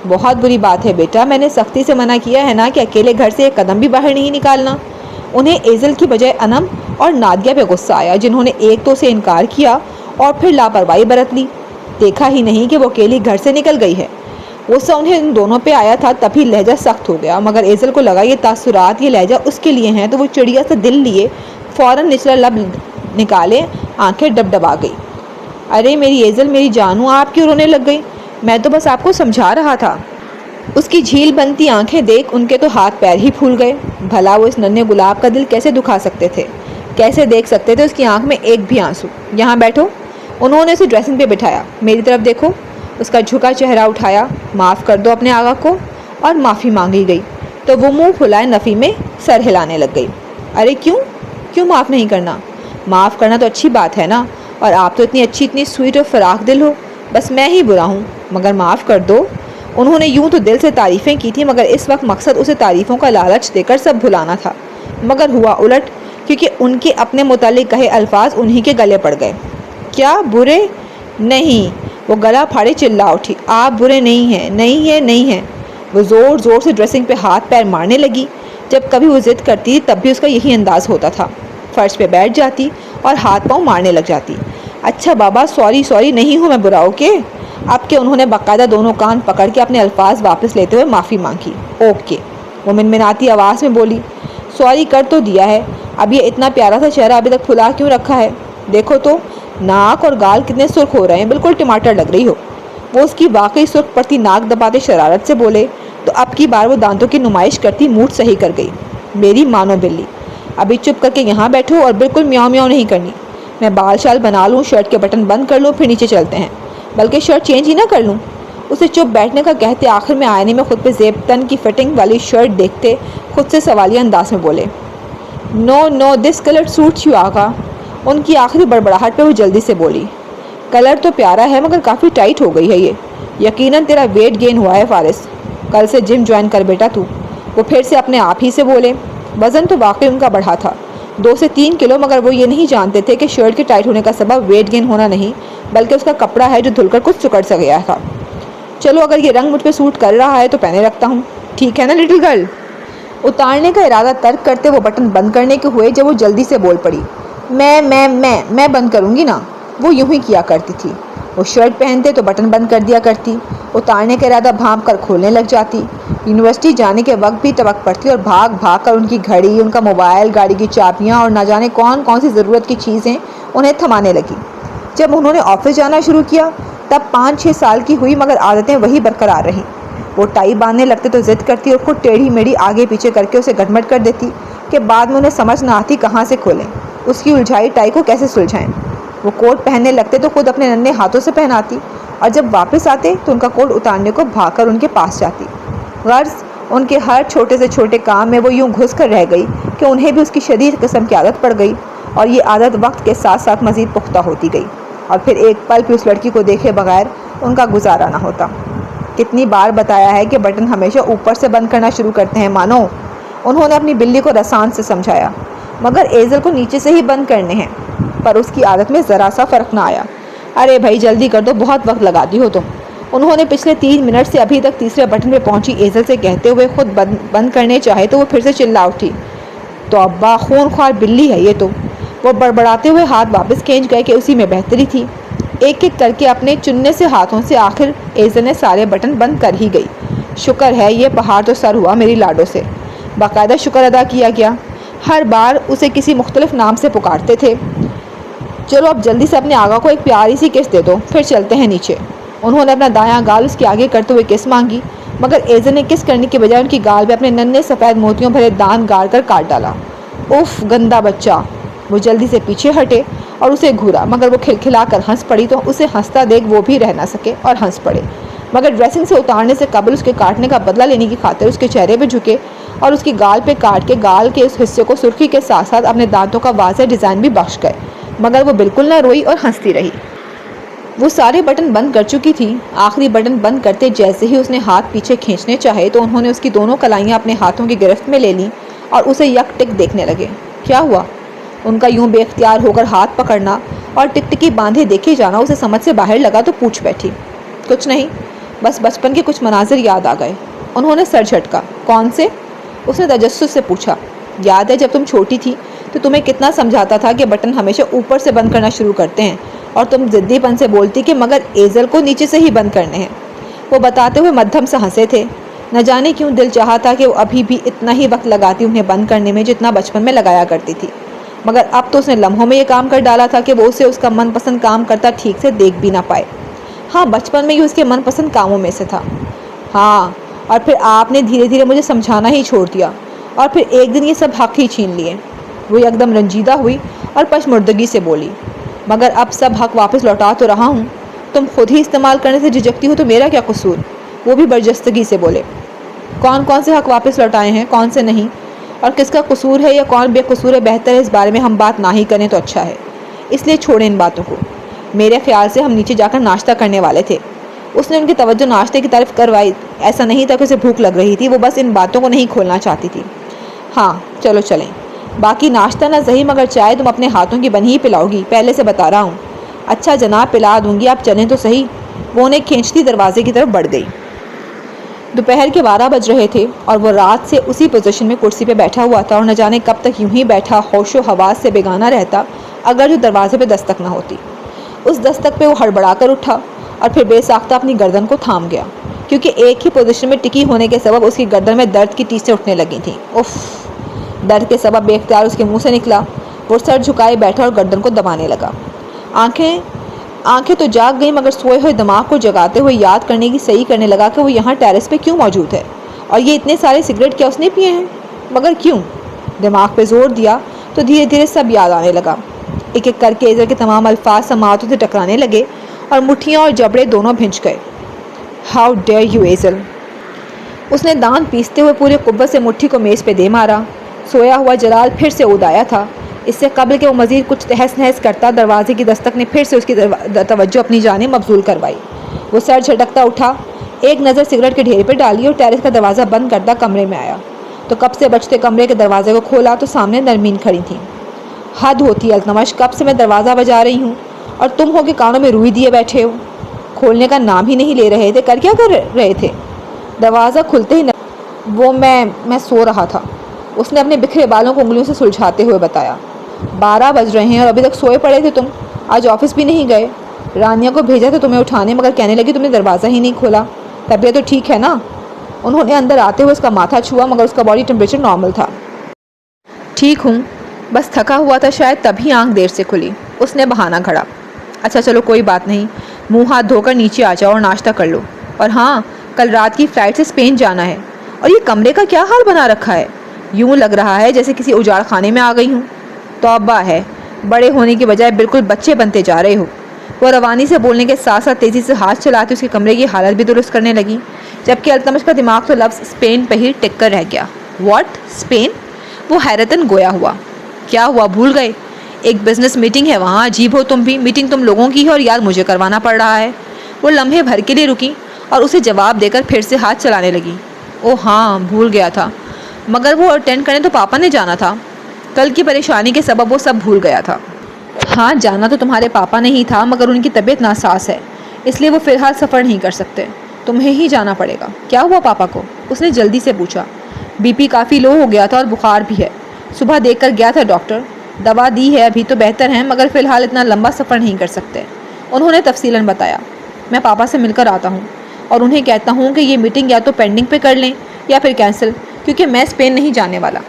S1: بہت بری بات ہے بیٹا، میں نے سختی سے منع کیا ہے نا کہ اکیلے گھر سے ایک قدم بھی باہر نہیں نکالنا۔ انہیں ایزل کی بجائے انم اور نادیہ پہ غصہ آیا، جنہوں نے ایک تو اسے انکار کیا اور پھر لاپرواہی برت لی۔ دیکھا ہی نہیں کہ وہ اکیلی گھر سے نکل گئی ہے۔ غصہ انہیں ان دونوں پہ آیا تھا، تبھی لہجہ سخت ہو گیا، مگر ایزل کو لگا یہ تاثرات، یہ لہجہ اس کے لیے ہیں، تو وہ چڑیا سے دل لیے فوراً نچلا لب نکالے آنکھیں ڈبڈبا گئی۔ ارے میری ایزل، میری جانو، آپ کیوں رونے لگ گئی؟ میں تو بس آپ کو سمجھا رہا تھا۔ اس کی جھیل بنتی آنکھیں دیکھ ان کے تو ہاتھ پیر ہی پھول گئے۔ بھلا وہ اس ننھے گلاب کا دل کیسے دکھا سکتے تھے، کیسے دیکھ سکتے تھے اس کی آنکھ میں ایک بھی آنسو؟ یہاں بیٹھو۔ انہوں نے اسے ڈریسنگ پہ بٹھایا۔ میری طرف دیکھو۔ اس کا جھکا چہرہ اٹھایا۔ معاف کر دو اپنے آغا کو، اور معافی مانگی گئی تو وہ منہ پھلائے نفی میں سر ہلانے لگ گئی۔ ارے کیوں معاف نہیں کرنا؟ معاف کرنا تو اچھی بات ہے نا، اور آپ تو اتنی اچھی، اتنی سویٹ اور فراخ دل ہو، بس میں ہی برا ہوں، مگر معاف کر دو۔ انہوں نے یوں تو دل سے تعریفیں کی تھی، مگر اس وقت مقصد اسے تعریفوں کا لالچ دے کر سب بھلانا تھا، مگر ہوا الٹ، کیونکہ ان کے اپنے متعلق کہے الفاظ انہی کے گلے پڑ گئے۔ کیا برے نہیں؟ وہ گلا پھاڑے چلا اٹھی۔ آپ برے نہیں ہیں، نہیں ہیں، نہیں ہیں۔ وہ زور زور سے ڈریسنگ پہ ہاتھ پیر مارنے لگی۔ جب کبھی وہ ضد کرتی تھی تب بھی اس کا یہی انداز ہوتا تھا، فرش پہ بیٹھ جاتی اور ہاتھ پاؤں مارنے لگ جاتی۔ اچھا بابا، سوری نہیں ہوں میں برا، اوکے؟ اب کہ انہوں نے باقاعدہ دونوں کان پکڑ کے اپنے الفاظ واپس لیتے ہوئے معافی مانگی۔ اوکے، وہ منمناتی آواز میں بولی، سوری کر تو دیا ہے، اب یہ اتنا پیارا سا چہرہ ابھی تک پھلا کیوں رکھا ہے؟ دیکھو تو ناک اور گال کتنے سرخ ہو رہے ہیں، بالکل ٹماٹر لگ رہی ہو۔ وہ اس کی واقعی سرخ پڑتی ناک دباتے شرارت سے بولے، تو اب کی بار وہ دانتوں کی نمائش کرتی موڈ صحیح کر گئی۔ میری مانو بلی، ابھی چپ کر کے یہاں بیٹھو اور بالکل میاؤں میاؤں نہیں کرنی۔ میں بال شال بنا لوں، شرٹ کے بٹن بند کر لوں، پھر نیچے چلتے ہیں، بلکہ شرٹ چینج ہی نہ کر لوں۔ اسے چپ بیٹھنے کا کہتے آخر میں آئینے میں خود پہ زیب تن کی فٹنگ والی شرٹ دیکھتے خود سے سوالیہ انداز میں بولے، نو نو دس کلر سوٹس یو آقا۔ ان کی آخری بڑبڑاہٹ پہ وہ جلدی سے بولی، کلر تو پیارا ہے مگر کافی ٹائٹ ہو گئی ہے یہ، یقیناً تیرا ویٹ گین ہوا ہے فارس، کل سے جم جوائن کر بیٹا تو۔ وہ پھر سے اپنے آپ ہی سے بولے۔ وزن تو واقعی ان کا بڑھا تھا، 2 سے 3 کلو، مگر وہ یہ نہیں جانتے تھے کہ شرٹ کے ٹائٹ ہونے کا سبب ویٹ گین ہونا نہیں بلکہ اس کا کپڑا ہے جو دھل کر کچھ سکڑ سا گیا تھا۔ چلو اگر یہ رنگ مجھ پہ سوٹ کر رہا ہے تو پہنے رکھتا ہوں، ٹھیک ہے نا لٹل گرل؟ اتارنے کا ارادہ ترک کرتے وہ بٹن بند کرنے کے ہوئے جب وہ جلدی سے بول پڑی، میں بند کروں گی نا۔ وہ یوں ہی کیا کرتی تھی، وہ شرٹ پہنتے تو بٹن بند کر دیا کرتی، اتارنے کا ارادہ بھانپ کر کھولنے لگ جاتی۔ یونیورسٹی جانے کے وقت بھی توقع پڑتی اور بھاگ بھاگ کر ان کی گھڑی، ان کا موبائل، گاڑی کی چابیاں اور نہ جانے کون کون سی ضرورت کی چیزیں انہیں تھمانے لگی۔ جب انہوں نے آفس جانا شروع کیا تب 5-6 سال کی ہوئی مگر عادتیں وہی برقرار رہیں۔ وہ ٹائی باندھنے لگتے تو ضد کرتی اور خود ٹیڑھی میڑھی آگے پیچھے کر کے اسے گٹمٹ کر دیتی کہ بعد میں انہیں سمجھ نہ آتی کہاں سے کھولیں، اس کی الجھائی ٹائی کو کیسے سلجھائیں۔ وہ کوٹ پہننے لگتے تو خود اپنے ننھے ہاتھوں سے پہناتی اور جب واپس آتے تو ان کا کوٹ اتارنے کو بھاگ کر ان کے پاس جاتی۔ غرض ان کے ہر چھوٹے سے چھوٹے کام میں وہ یوں گھس کر رہ گئی کہ انہیں بھی اس کی شدید قسم کی عادت پڑ گئی اور یہ عادت وقت کے ساتھ ساتھ مزید پختہ ہوتی گئی اور پھر ایک پل بھی اس لڑکی کو دیکھے بغیر ان کا گزارا نہ ہوتا۔ کتنی بار بتایا ہے کہ بٹن ہمیشہ اوپر سے بند کرنا شروع کرتے ہیں مانو، انہوں نے اپنی بلی کو رسان سے سمجھایا، مگر ایزل کو نیچے سے ہی بند کرنے ہیں۔ پر اس کی عادت میں ذرا سا فرق نہ آیا۔ ارے بھائی جلدی کر دو، بہت وقت لگاتی ہو تم، انہوں نے پچھلے 3 منٹ سے ابھی تک تیسرے بٹن پہ پہنچی ایزل سے کہتے ہوئے خود بند کرنے چاہے تو وہ پھر سے چلا اٹھی، تو ابا خون خوار بلی ہے یہ تو۔ وہ بڑبڑاتے ہوئے ہاتھ واپس کھینچ گئے کہ اسی میں بہتری تھی۔ ایک ایک کر کے اپنے چننے سے ہاتھوں سے آخر ایزل نے سارے بٹن بند کر ہی گئی۔ شکر ہے یہ پہاڑ تو سر ہوا میری لاڈو سے، باقاعدہ شکر ادا کیا گیا۔ ہر بار اسے کسی مختلف نام سے پکارتے تھے۔ چلو اب جلدی سے اپنے آقا کو ایک پیاری سی کس دے دو، پھر چلتے ہیں نیچے۔ انہوں نے اپنا دایاں گال اس کے آگے کرتے ہوئے کس مانگی مگر ایزل نے کس کرنے کے بجائے ان کی گال پہ اپنے ننھے سفید موتیوں بھرے دانت گاڑ کر کاٹ ڈالا۔ اف گندا بچہ! وہ جلدی سے پیچھے ہٹے اور اسے گھورا مگر وہ کھلکھلا کر ہنس پڑی تو اسے ہنستا دیکھ وہ بھی رہ نہ سکے اور ہنس پڑے، مگر ڈریسنگ سے اتارنے سے قبل اس کے کاٹنے کا بدلہ لینے کی خاطر اس کے چہرے پہ جھکے اور اس کی گال پہ کاٹ کے گال کے اس حصے کو سرخی کے ساتھ ساتھ اپنے دانتوں کا واضح ڈیزائن بھی بخش گئے، مگر وہ بالکل نہ روئی اور ہنستی رہی۔ وہ سارے بٹن بند کر چکی تھی۔ آخری بٹن بند کرتے جیسے ہی اس نے ہاتھ پیچھے کھینچنے چاہے تو انہوں نے اس کی دونوں کلائیاں اپنے ہاتھوں کی گرفت میں لے لیں اور اسے یک ٹک دیکھنے لگے۔ کیا ہوا؟ ان کا یوں بے اختیار ہو کر ہاتھ پکڑنا اور ٹک ٹکی باندھے دیکھے جانا اسے سمجھ سے باہر لگا تو پوچھ بیٹھی، کچھ نہیں، بس بچپن کے کچھ مناظر یاد آ گئے۔ انہوں نے سر جھٹکا۔ کون سے؟ اس نے تجسس سے پوچھا۔ یاد ہے جب تم چھوٹی تھی تو تمہیں کتنا سمجھاتا تھا کہ بٹن ہمیشہ اوپر سے بند کرنا شروع کرتے ہیں اور تم ضدی پن سے بولتی کہ مگر ایزل کو نیچے سے ہی بند کرنے ہیں۔ وہ بتاتے ہوئے مدھم سے ہنسے تھے۔ نہ جانے کیوں دل چاہا تھا کہ وہ ابھی بھی اتنا ہی وقت لگاتی انہیں بند کرنے میں جتنا بچپن میں لگایا کرتی تھی، مگر اب تو اس نے لمحوں میں یہ کام کر ڈالا تھا کہ وہ اسے اس کا من پسند کام کرتا ٹھیک سے دیکھ بھی نہ پائے۔ ہاں بچپن میں یہ اس کے من پسند کاموں میں سے تھا۔ ہاں، اور پھر آپ نے دھیرے دھیرے مجھے سمجھانا ہی چھوڑ دیا اور پھر ایک دن یہ سب حق ہی چھین لیے۔ وہ یکدم رنجیدہ ہوئی اور پشمردگی سے بولی، مگر اب سب حق واپس لوٹا تو رہا ہوں، تم خود ہی استعمال کرنے سے جھجکتی ہو تو میرا کیا قصور؟ وہ بھی برجستگی سے بولے۔ کون کون سے حق واپس لوٹائے ہیں، کون سے نہیں، اور کس کا قصور ہے یا کون بے قصور ہے، بہتر ہے اس بارے میں ہم بات نہ ہی کریں تو اچھا ہے، اس لیے چھوڑیں ان باتوں کو۔ میرے خیال سے ہم نیچے جا کر ناشتہ کرنے والے تھے۔ اس نے ان کی توجہ ناشتے کی طرف کروائی۔ ایسا نہیں تھا کہ اسے بھوک لگ رہی تھی، وہ بس ان باتوں کو نہیں کھولنا چاہتی تھی۔ ہاں چلو چلیں، باقی ناشتہ نہ صحیح مگر چائے تم اپنے ہاتھوں کی بنی ہی پلاؤ گی، پہلے سے بتا رہا ہوں۔ اچھا جناب پلا دوں گی، آپ چلیں تو صحیح۔ وہ انہیں کھینچتی دروازے کی طرف بڑھ گئی۔ دوپہر کے 12 بج رہے تھے اور وہ رات سے اسی پوزیشن میں کرسی پہ بیٹھا ہوا تھا اور نہ جانے کب تک یوں ہی بیٹھا ہوش و حواس سے بیگانہ رہتا اگر جو دروازے پہ دستک نہ ہوتی۔ اس دستک پہ وہ ہڑبڑا کر اٹھا اور پھر بے ساختہ اپنی گردن کو تھام گیا، کیونکہ ایک ہی پوزیشن میں ٹکی ہونے کے سبب اس کی گردن میں درد کی ٹیسیں اٹھنے لگی تھیں۔ اف! درد کے سبب بے اختیار اس کے منہ سے نکلا۔ وہ سر جھکائے بیٹھا اور گردن کو دبانے لگا۔ آنکھیں تو جاگ گئیں مگر سوئے ہوئے دماغ کو جگاتے ہوئے یاد کرنے کی صحیح کرنے لگا کہ وہ یہاں ٹیرس پہ کیوں موجود ہے اور یہ اتنے سارے سگریٹ کیا اس نے پیے ہیں؟ مگر کیوں؟ دماغ پہ زور دیا تو دھیرے دھیرے سب یاد آنے لگا۔ ایک ایک کر کے ایزل کے تمام الفاظ سماعتوں سے ٹکرانے لگے اور مٹھیاں اور جبڑے دونوں بھنج گئے۔ How dare you Aizal! اس نے دانت پیستے ہوئے پورے قوت سے مٹھی کو میز پہ دے مارا۔ سویا ہوا جلال پھر سے اود آیا تھا۔ اس سے قبل کہ وہ مزید کچھ تہس نہس کرتا، دروازے کی دستک نے پھر سے اس کی توجہ اپنی جانب مبذول کروائی۔ وہ سر جھٹکتا اٹھا، ایک نظر سگریٹ کے ڈھیر پہ ڈالی اور ٹیرس کا دروازہ بند کردہ کمرے میں آیا تو کب سے بجتے کمرے کے دروازے کو کھولا تو سامنے نرمین کھڑی تھیں۔ حد ہوتی ہے التمش، کب سے میں دروازہ بجا رہی ہوں اور تم ہو کے کانوں میں روئی دیے بیٹھے ہو۔ کھولنے کا نام ہی نہیں لے رہے تھے، کر کیا کر رہے تھے؟ دروازہ کھلتے ہی وہ میں سو رہا تھا، اس نے اپنے بکھرے بالوں کو انگلیوں سے سلجھاتے ہوئے بتایا۔ 12 بج رہے ہیں اور ابھی تک سوئے پڑے تھے تم؟ آج آفس بھی نہیں گئے؟ رانیہ کو بھیجا تھا تمہیں اٹھانے، مگر کہنے لگی تم نے دروازہ ہی نہیں کھولا۔ طبیعت تو ٹھیک ہے نا؟ انہوں نے اندر آتے ہوئے اس کا ماتھا چھوا، مگر اس کا باڈی ٹیمپریچر نارمل تھا۔ ٹھیک ہوں، بس تھکا ہوا تھا شاید، تبھی آنکھ دیر سے کھلی۔ اس نے بہانہ گھڑا۔ اچھا چلو کوئی بات نہیں، منہ ہاتھ دھو کر نیچے آ جاؤ اور ناشتہ کر لو۔ اور ہاں، کل رات کی فلائٹ سے اسپین جانا ہے۔ اور یہ کمرے کا کیا حال بنا رکھا ہے؟ یوں لگ رہا ہے جیسے کسی اجاڑ خانے میں آ گئی ہوں۔ توبہ ہے، بڑے ہونے کی بجائے بالکل بچے بنتے جا رہے ہو۔ وہ روانی سے بولنے کے ساتھ ساتھ تیزی سے ہاتھ چلاتے اس کے کمرے کی حالت بھی درست کرنے لگی، جبکہ التمش کا دماغ تو لفظ اسپین پہ ہی ٹک کر رہ گیا۔ واٹ؟ اسپین؟ وہ حیرتاً گویا ہوا۔ کیا ہوا، بھول گئے؟ ایک بزنس میٹنگ ہے وہاں، عجیب ہو تم بھی، میٹنگ تم لوگوں کی ہے اور یاد مجھے کروانا پڑ رہا ہے۔ وہ لمحے بھر کے لیے رکی اور اسے جواب دے کر پھر سے ہاتھ چلانے لگی۔ او ہاں، بھول گیا تھا، مگر وہ اٹینڈ کرنے تو پاپا نے جانا تھا۔ کل کی پریشانی کے سبب وہ سب بھول گیا تھا۔ ہاں، جانا تو تمہارے پاپا نے ہی تھا، مگر ان کی طبیعت ناساز ہے، اس لیے وہ فی الحال سفر نہیں کر سکتے، تمہیں ہی جانا پڑے گا۔ کیا ہوا پاپا کو؟ اس نے جلدی سے پوچھا۔ بی پی کافی لو ہو گیا تھا اور بخار بھی ہے، صبح دیکھ کر گیا تھا ڈاکٹر، دوا دی ہے، ابھی تو بہتر ہیں، مگر فی الحال اتنا لمبا سفر نہیں کر سکتے۔ انہوں نے تفصیلاً بتایا۔ میں پاپا سے مل کر آتا ہوں اور انہیں کہتا ہوں کہ یہ میٹنگ یا تو پینڈنگ پہ کر لیں یا پھر کینسل، کیونکہ میں اسپین نہیں جانے والا۔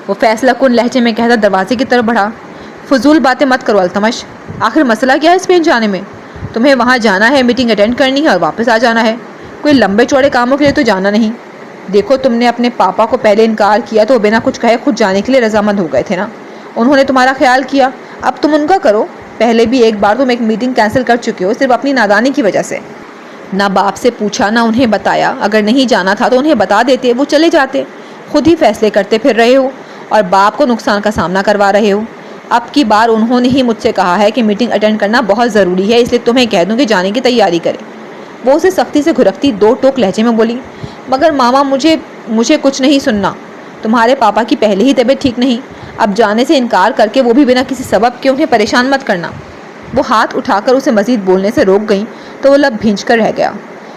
S1: وہ فیصلہ کن لہجے میں کہتا دروازے کی طرف بڑھا۔ فضول باتیں مت کرو التمش، آخر مسئلہ کیا ہے اسپین جانے میں؟ تمہیں وہاں جانا ہے، میٹنگ اٹینڈ کرنی ہے اور واپس آ جانا ہے، کوئی لمبے چوڑے کاموں کے لیے تو جانا نہیں۔ دیکھو تم نے اپنے پاپا کو پہلے انکار کیا تو وہ بنا کچھ کہے خود جانے کے لیے رضامند ہو گئے تھے نا، انہوں نے تمہارا خیال کیا، اب تم ان کا کرو۔ پہلے بھی ایک بار تم ایک میٹنگ کینسل کر چکے ہو، صرف اپنی نادانی کی وجہ سے۔ نہ باپ سے پوچھا نہ انہیں بتایا، اگر نہیں جانا تھا تو انہیں بتا دیتے، وہ چلے جاتے۔ خود ہی فیصلے کرتے پھر رہے ہو اور باپ کو نقصان کا سامنا کروا رہے ہو۔ اب کی بار انہوں نے ہی مجھ سے کہا ہے کہ میٹنگ اٹینڈ کرنا بہت ضروری ہے، اس لیے تمہیں کہہ دوں کہ جانے کی تیاری کرے۔ وہ اسے سختی سے گھرکتی دو ٹوک لہجے میں بولی۔ مگر ماما مجھے کچھ نہیں سننا، تمہارے پاپا کی پہلے ہی طبیعت ٹھیک نہیں، اب جانے سے انکار کر کے وہ بھی بنا کسی سبب کے انہیں پریشان مت کرنا۔ وہ ہاتھ اٹھا کر اسے مزید بولنے سے روک گئیں تو وہ لب بھینچ کر رہ گیا۔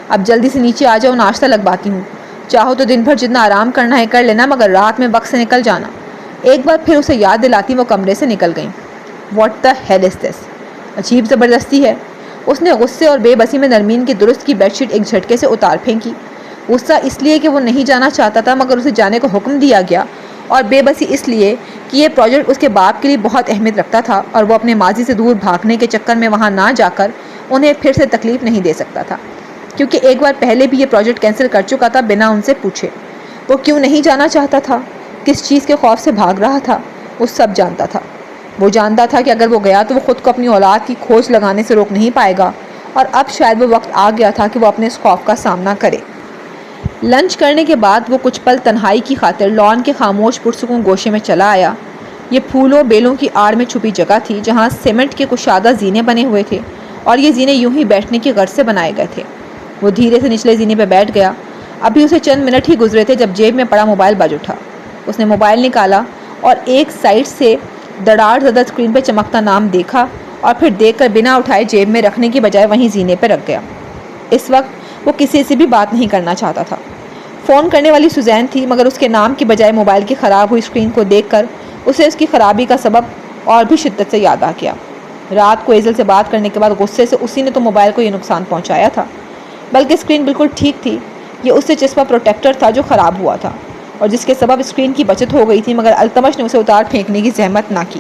S1: اب جلدی سے نیچے آ جاؤ، ناشتہ لگواتی ہوں، چاہو تو دن بھر جتنا آرام کرنا ہے کر لینا، مگر رات میں وقت سے نکل جانا۔ ایک بار پھر اسے یاد دلاتی وہ کمرے سے نکل گئیں۔ واٹ دا ہیل از دس؟ عجیب زبردستی ہے۔ اس نے غصے اور بے بسی میں نرمین کی درست کی بیڈ شیٹ ایک جھٹکے سے اتار پھینکی۔ غصہ اس لیے کہ وہ نہیں جانا چاہتا تھا مگر اسے جانے کو حکم دیا گیا، اور بے بسی اس لیے کہ یہ پروجیکٹ اس کے باپ کے لیے بہت اہمیت رکھتا تھا اور وہ اپنے ماضی سے دور بھاگنے کے چکر میں وہاں نہ جا کر انہیں پھر سے تکلیف نہیں دے سکتا تھا، کیونکہ ایک بار پہلے بھی یہ پروجیکٹ کینسل کر چکا تھا بنا ان سے پوچھے۔ وہ کیوں نہیں جانا چاہتا تھا، کس چیز کے خوف سے بھاگ رہا تھا، وہ سب جانتا تھا۔ وہ جانتا تھا کہ اگر وہ گیا تو وہ خود کو اپنی اولاد کی کھوج لگانے سے روک نہیں پائے گا، اور اب شاید وہ وقت آ گیا تھا کہ وہ اپنے اس خوف کا سامنا کرے۔ لنچ کرنے کے بعد وہ کچھ پل تنہائی کی خاطر لان کے خاموش پرسکون گوشے میں چلا آیا۔ یہ پھولوں بیلوں کی آڑ میں چھپی جگہ تھی جہاں سیمنٹ کے کشادہ زینے بنے ہوئے تھے، اور یہ زینے یوں ہی بیٹھنے کی غرض سے بنائے گئے تھے۔ وہ دھیرے سے نچلے زینے پہ بیٹھ گیا۔ ابھی اسے چند منٹ ہی گزرے تھے جب جیب میں پڑا موبائل بج اٹھا۔ اس نے موبائل نکالا اور ایک سائڈ سے دراڑ زدہ اسکرین پہ چمکتا نام دیکھا، اور پھر دیکھ کر بنا اٹھائے جیب میں رکھنے کی بجائے وہیں زینے پہ رکھ گیا۔ اس وقت وہ کسی سے بھی بات نہیں کرنا چاہتا تھا۔ فون کرنے والی سوزین تھی، مگر اس کے نام کی بجائے موبائل کی خراب ہوئی اسکرین کو دیکھ کر اسے اس کی خرابی کا سبب اور بھی شدت سے یاد آ گیا۔ رات کو ایزل سے بات کرنے کے بعد غصے سے اسی نے تو موبائل کو یہ نقصان پہنچایا تھا، بلکہ اسکرین بالکل ٹھیک تھی، یہ اس سے چسپا پروٹیکٹر تھا جو خراب ہوا تھا اور جس کے سبب اسکرین کی بچت ہو گئی تھی، مگر التمش نے اسے اتار پھینکنے کی زحمت نہ کی۔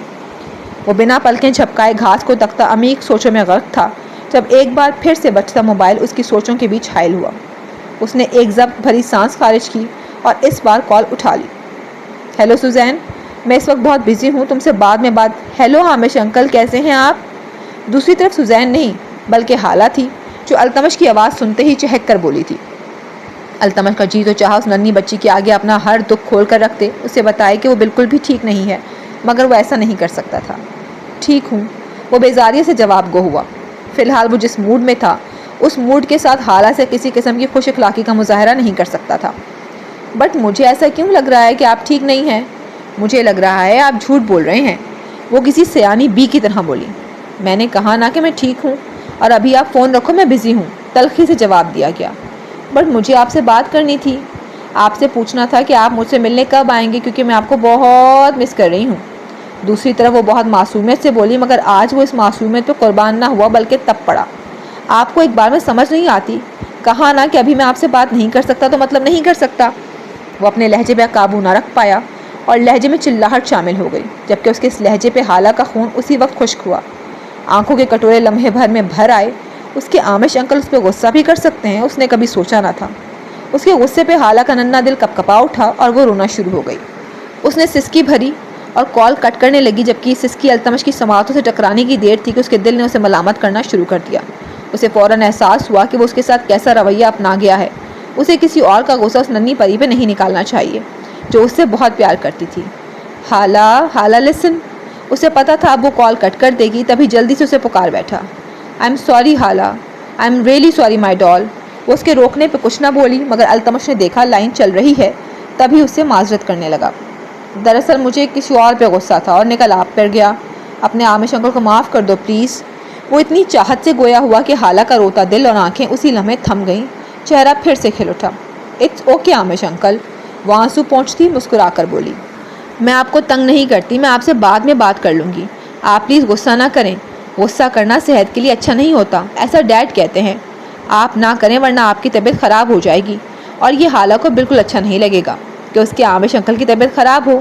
S1: وہ بنا پلکیں جھپکائے گھاس کو تکتا عمیق سوچوں میں غرق تھا جب ایک بار پھر سے بجتا موبائل اس کی سوچوں کے بیچ حائل ہوا۔ اس نے ایک ضبط بھری سانس خارج کی اور اس بار کال اٹھا لی۔ ہیلو سوزین، میں اس وقت بہت بزی ہوں، تم سے بعد میں بات۔ ہیلو حامش انکل، کیسے ہیں آپ؟ دوسری طرف سوزین نہیں بلکہ حالہ تھی، جو التمش کی آواز سنتے ہی چہک کر بولی تھی۔ التمش کا جی تو چاہا اس ننھی بچی کے آگے اپنا ہر دکھ کھول کر رکھ دے، اسے بتائے کہ وہ بالکل بھی ٹھیک نہیں ہے، مگر وہ ایسا نہیں کر سکتا تھا۔ ٹھیک ہوں، وہ بیزاری سے جواب گو ہوا۔ فی الحال وہ جس موڈ میں تھا، اس موڈ کے ساتھ حالہ سے کسی قسم کی خوش اخلاقی کا مظاہرہ نہیں کر سکتا تھا۔ بٹ مجھے ایسا کیوں لگ رہا ہے کہ آپ ٹھیک نہیں ہیں؟ مجھے لگ رہا ہے آپ جھوٹ بول رہے ہیں، وہ کسی سیانی بی کی طرح بولی۔ میں نے کہا نا کہ میں ٹھیک ہوں، اور ابھی آپ فون رکھو، میں بزی ہوں، تلخی سے جواب دیا گیا۔ بٹ مجھے آپ سے بات کرنی تھی، آپ سے پوچھنا تھا کہ آپ مجھ سے ملنے کب آئیں گے، کیونکہ میں آپ کو بہت مس کر رہی ہوں۔ دوسری طرف وہ بہت معصومیت سے بولی، مگر آج وہ اس معصومیت پہ قربان نہ ہوا بلکہ تپ پڑا۔ آپ کو ایک بار میں سمجھ نہیں آتی؟ کہا نا کہ ابھی میں آپ سے بات نہیں کر سکتا تو مطلب نہیں کر سکتا۔ وہ اپنے لہجے پہ قابو نہ رکھ پایا اور لہجے میں چلاہٹ شامل ہو گئی، جبکہ اس کے اس لہجے پہ حالہ کا خون اسی وقت خشک ہوا۔ آنکھوں کے کٹورے لمحے بھر میں بھر آئے۔ اس کے عامش انکل اس پہ غصہ بھی کر سکتے ہیں، اس نے کبھی سوچا نہ تھا۔ اس کے غصے پہ حالہ کا ننھا دل کپ کپا اٹھا اور وہ رونا شروع ہو گئی۔ اس نے سسکی بھری اور کال کٹ کرنے لگی، جبکہ یہ سسکی التمش کی سماعتوں سے ٹکرانے کی دیر تھی کہ اس کے دل نے اسے ملامت کرنا شروع کر دیا۔ اسے فوراً احساس ہوا کہ وہ اس کے ساتھ کیسا رویہ اپنا گیا ہے۔ اسے کسی اور کا غصہ اس ننھی پری پہ نہیں نکالنا چاہیے، جو اس سے بہت پیار کرتی تھی۔ حالہ لسن۔ اسے پتا تھا اب وہ کال کٹ کر دے گی، تبھی جلدی سے اسے پکار بیٹھا۔ I am sorry Haala, I am really sorry my doll. وہ اس کے روکنے پہ کچھ نہ بولی، مگر التمش نے دیکھا لائن چل رہی ہے، تبھی اس سے معذرت کرنے لگا۔ دراصل مجھے کسی اور پہ غصہ تھا اور نکل آپ پر گیا، اپنے عامش انکل کو معاف کر دو پلیز۔ وہ اتنی چاہت سے گویا ہوا کہ حالہ کا روتا دل اور آنکھیں اسی لمحے تھم گئیں، چہرہ پھر سے کھل اٹھا۔ اٹس اوکے عامش انکل، وہ آنسو پہنچتی مسکرا کر بولی۔ میں آپ کو تنگ نہیں کرتی، میں آپ سے بعد میں بات کر لوں گی، آپ پلیز غصہ نہ کریں، غصہ کرنا صحت کے لیے اچھا نہیں ہوتا، ایسا ڈیڈ کہتے ہیں۔ آپ نہ کریں ورنہ آپ کی طبیعت خراب ہو جائے گی، اور یہ حالہ کو بالکل اچھا نہیں لگے گا کہ اس کے عامش انکل کی طبیعت خراب ہو۔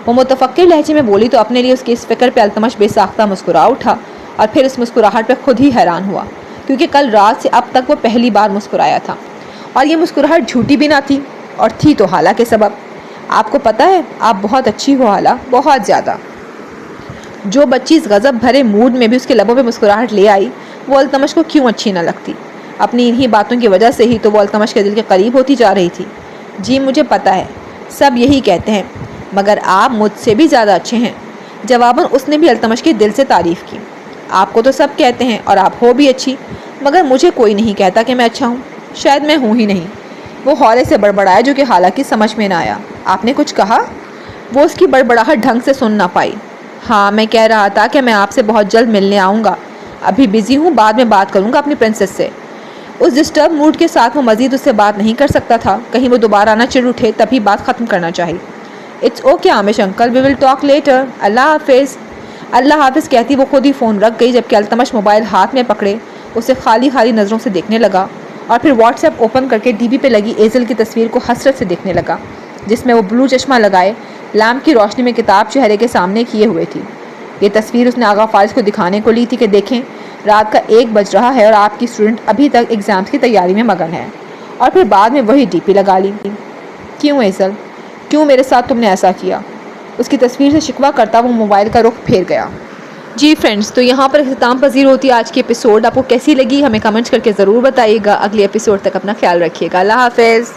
S1: وہ متفکر لہجے میں بولی تو اپنے لیے اس کی اس فکر پہ التمش بے ساختہ مسکرا اٹھا، اور پھر اس مسکراہٹ پہ خود ہی حیران ہوا، کیونکہ کل رات سے اب تک وہ پہلی بار مسکرایا تھا، اور یہ مسکراہٹ جھوٹی بھی نہ تھی، اور تھی تو حالہ کے سبب۔ آپ کو پتہ ہے آپ بہت اچھی ہو حالہ، بہت زیادہ۔ جو بچی اس غضب بھرے موڈ میں بھی اس کے لبوں پہ مسکراہٹ لے آئی، وہ التمش کو کیوں اچھی نہ لگتی؟ اپنی انہی باتوں کی وجہ سے ہی تو وہ التمش کے دل کے قریب ہوتی جا رہی تھی۔ جی مجھے پتہ ہے، سب یہی کہتے ہیں، مگر آپ مجھ سے بھی زیادہ اچھے ہیں۔ جواباً اس نے بھی التمش کے دل سے تعریف کی۔ آپ کو تو سب کہتے ہیں اور آپ ہو بھی اچھی، مگر مجھے کوئی نہیں کہتا کہ میں اچھا ہوں، شاید میں ہوں ہی نہیں۔ وہ ہولے سے بڑبڑایا، جو کہ حالہ کی سمجھ میں نہ آیا۔ آپ نے کچھ کہا؟ وہ اس کی بڑبڑاہٹ ڈھنگ سے سن نہ پائی۔ ہاں میں کہہ رہا تھا کہ میں آپ سے بہت جلد ملنے آؤں گا، ابھی بزی ہوں، بعد میں بات کروں گا اپنی پرنسس سے۔ اس ڈسٹرب موڈ کے ساتھ وہ مزید اس سے بات نہیں کر سکتا تھا، کہیں وہ دوبارہ نہ چڑ اٹھے، تبھی بات ختم کرنا چاہیے۔ It's okay Aamish uncle, we will talk later, اللہ حافظ۔ اللہ حافظ کہتی وہ خود ہی فون رکھ گئی، جبکہ التمش موبائل ہاتھ میں پکڑے اسے خالی خالی نظروں سے دیکھنے لگا، اور پھر واٹس ایپ اوپن کر کے ڈی بی پہ لگی ایزل کی تصویر کو حسرت سے دیکھنے لگا، جس میں وہ بلو چشمہ لگائے لیمپ کی روشنی میں کتاب چہرے کے سامنے کیے ہوئے تھی۔ یہ تصویر اس نے آغا فارس کو دکھانے کو لی تھی کہ دیکھیں، رات کا 1 بج رہا ہے اور آپ کی اسٹوڈنٹ ابھی تک ایگزامس کی تیاری میں مگن ہے، اور پھر بعد میں وہی ڈی پی لگا لی۔ کیوں ایزل، کیوں میرے ساتھ تم نے ایسا کیا؟ اس کی تصویر سے شکوہ کرتا وہ موبائل کا رخ پھیر گیا۔ جی فرینڈز، تو یہاں پر اختتام پذیر ہوتی ہے آج کی ایپیسوڈ۔ آپ کو کیسی لگی ہمیں کمنٹس کر کے ضرور بتائیے گا۔ اگلی ایپیسوڈ تک اپنا خیال رکھیے گا۔ اللہ حافظ۔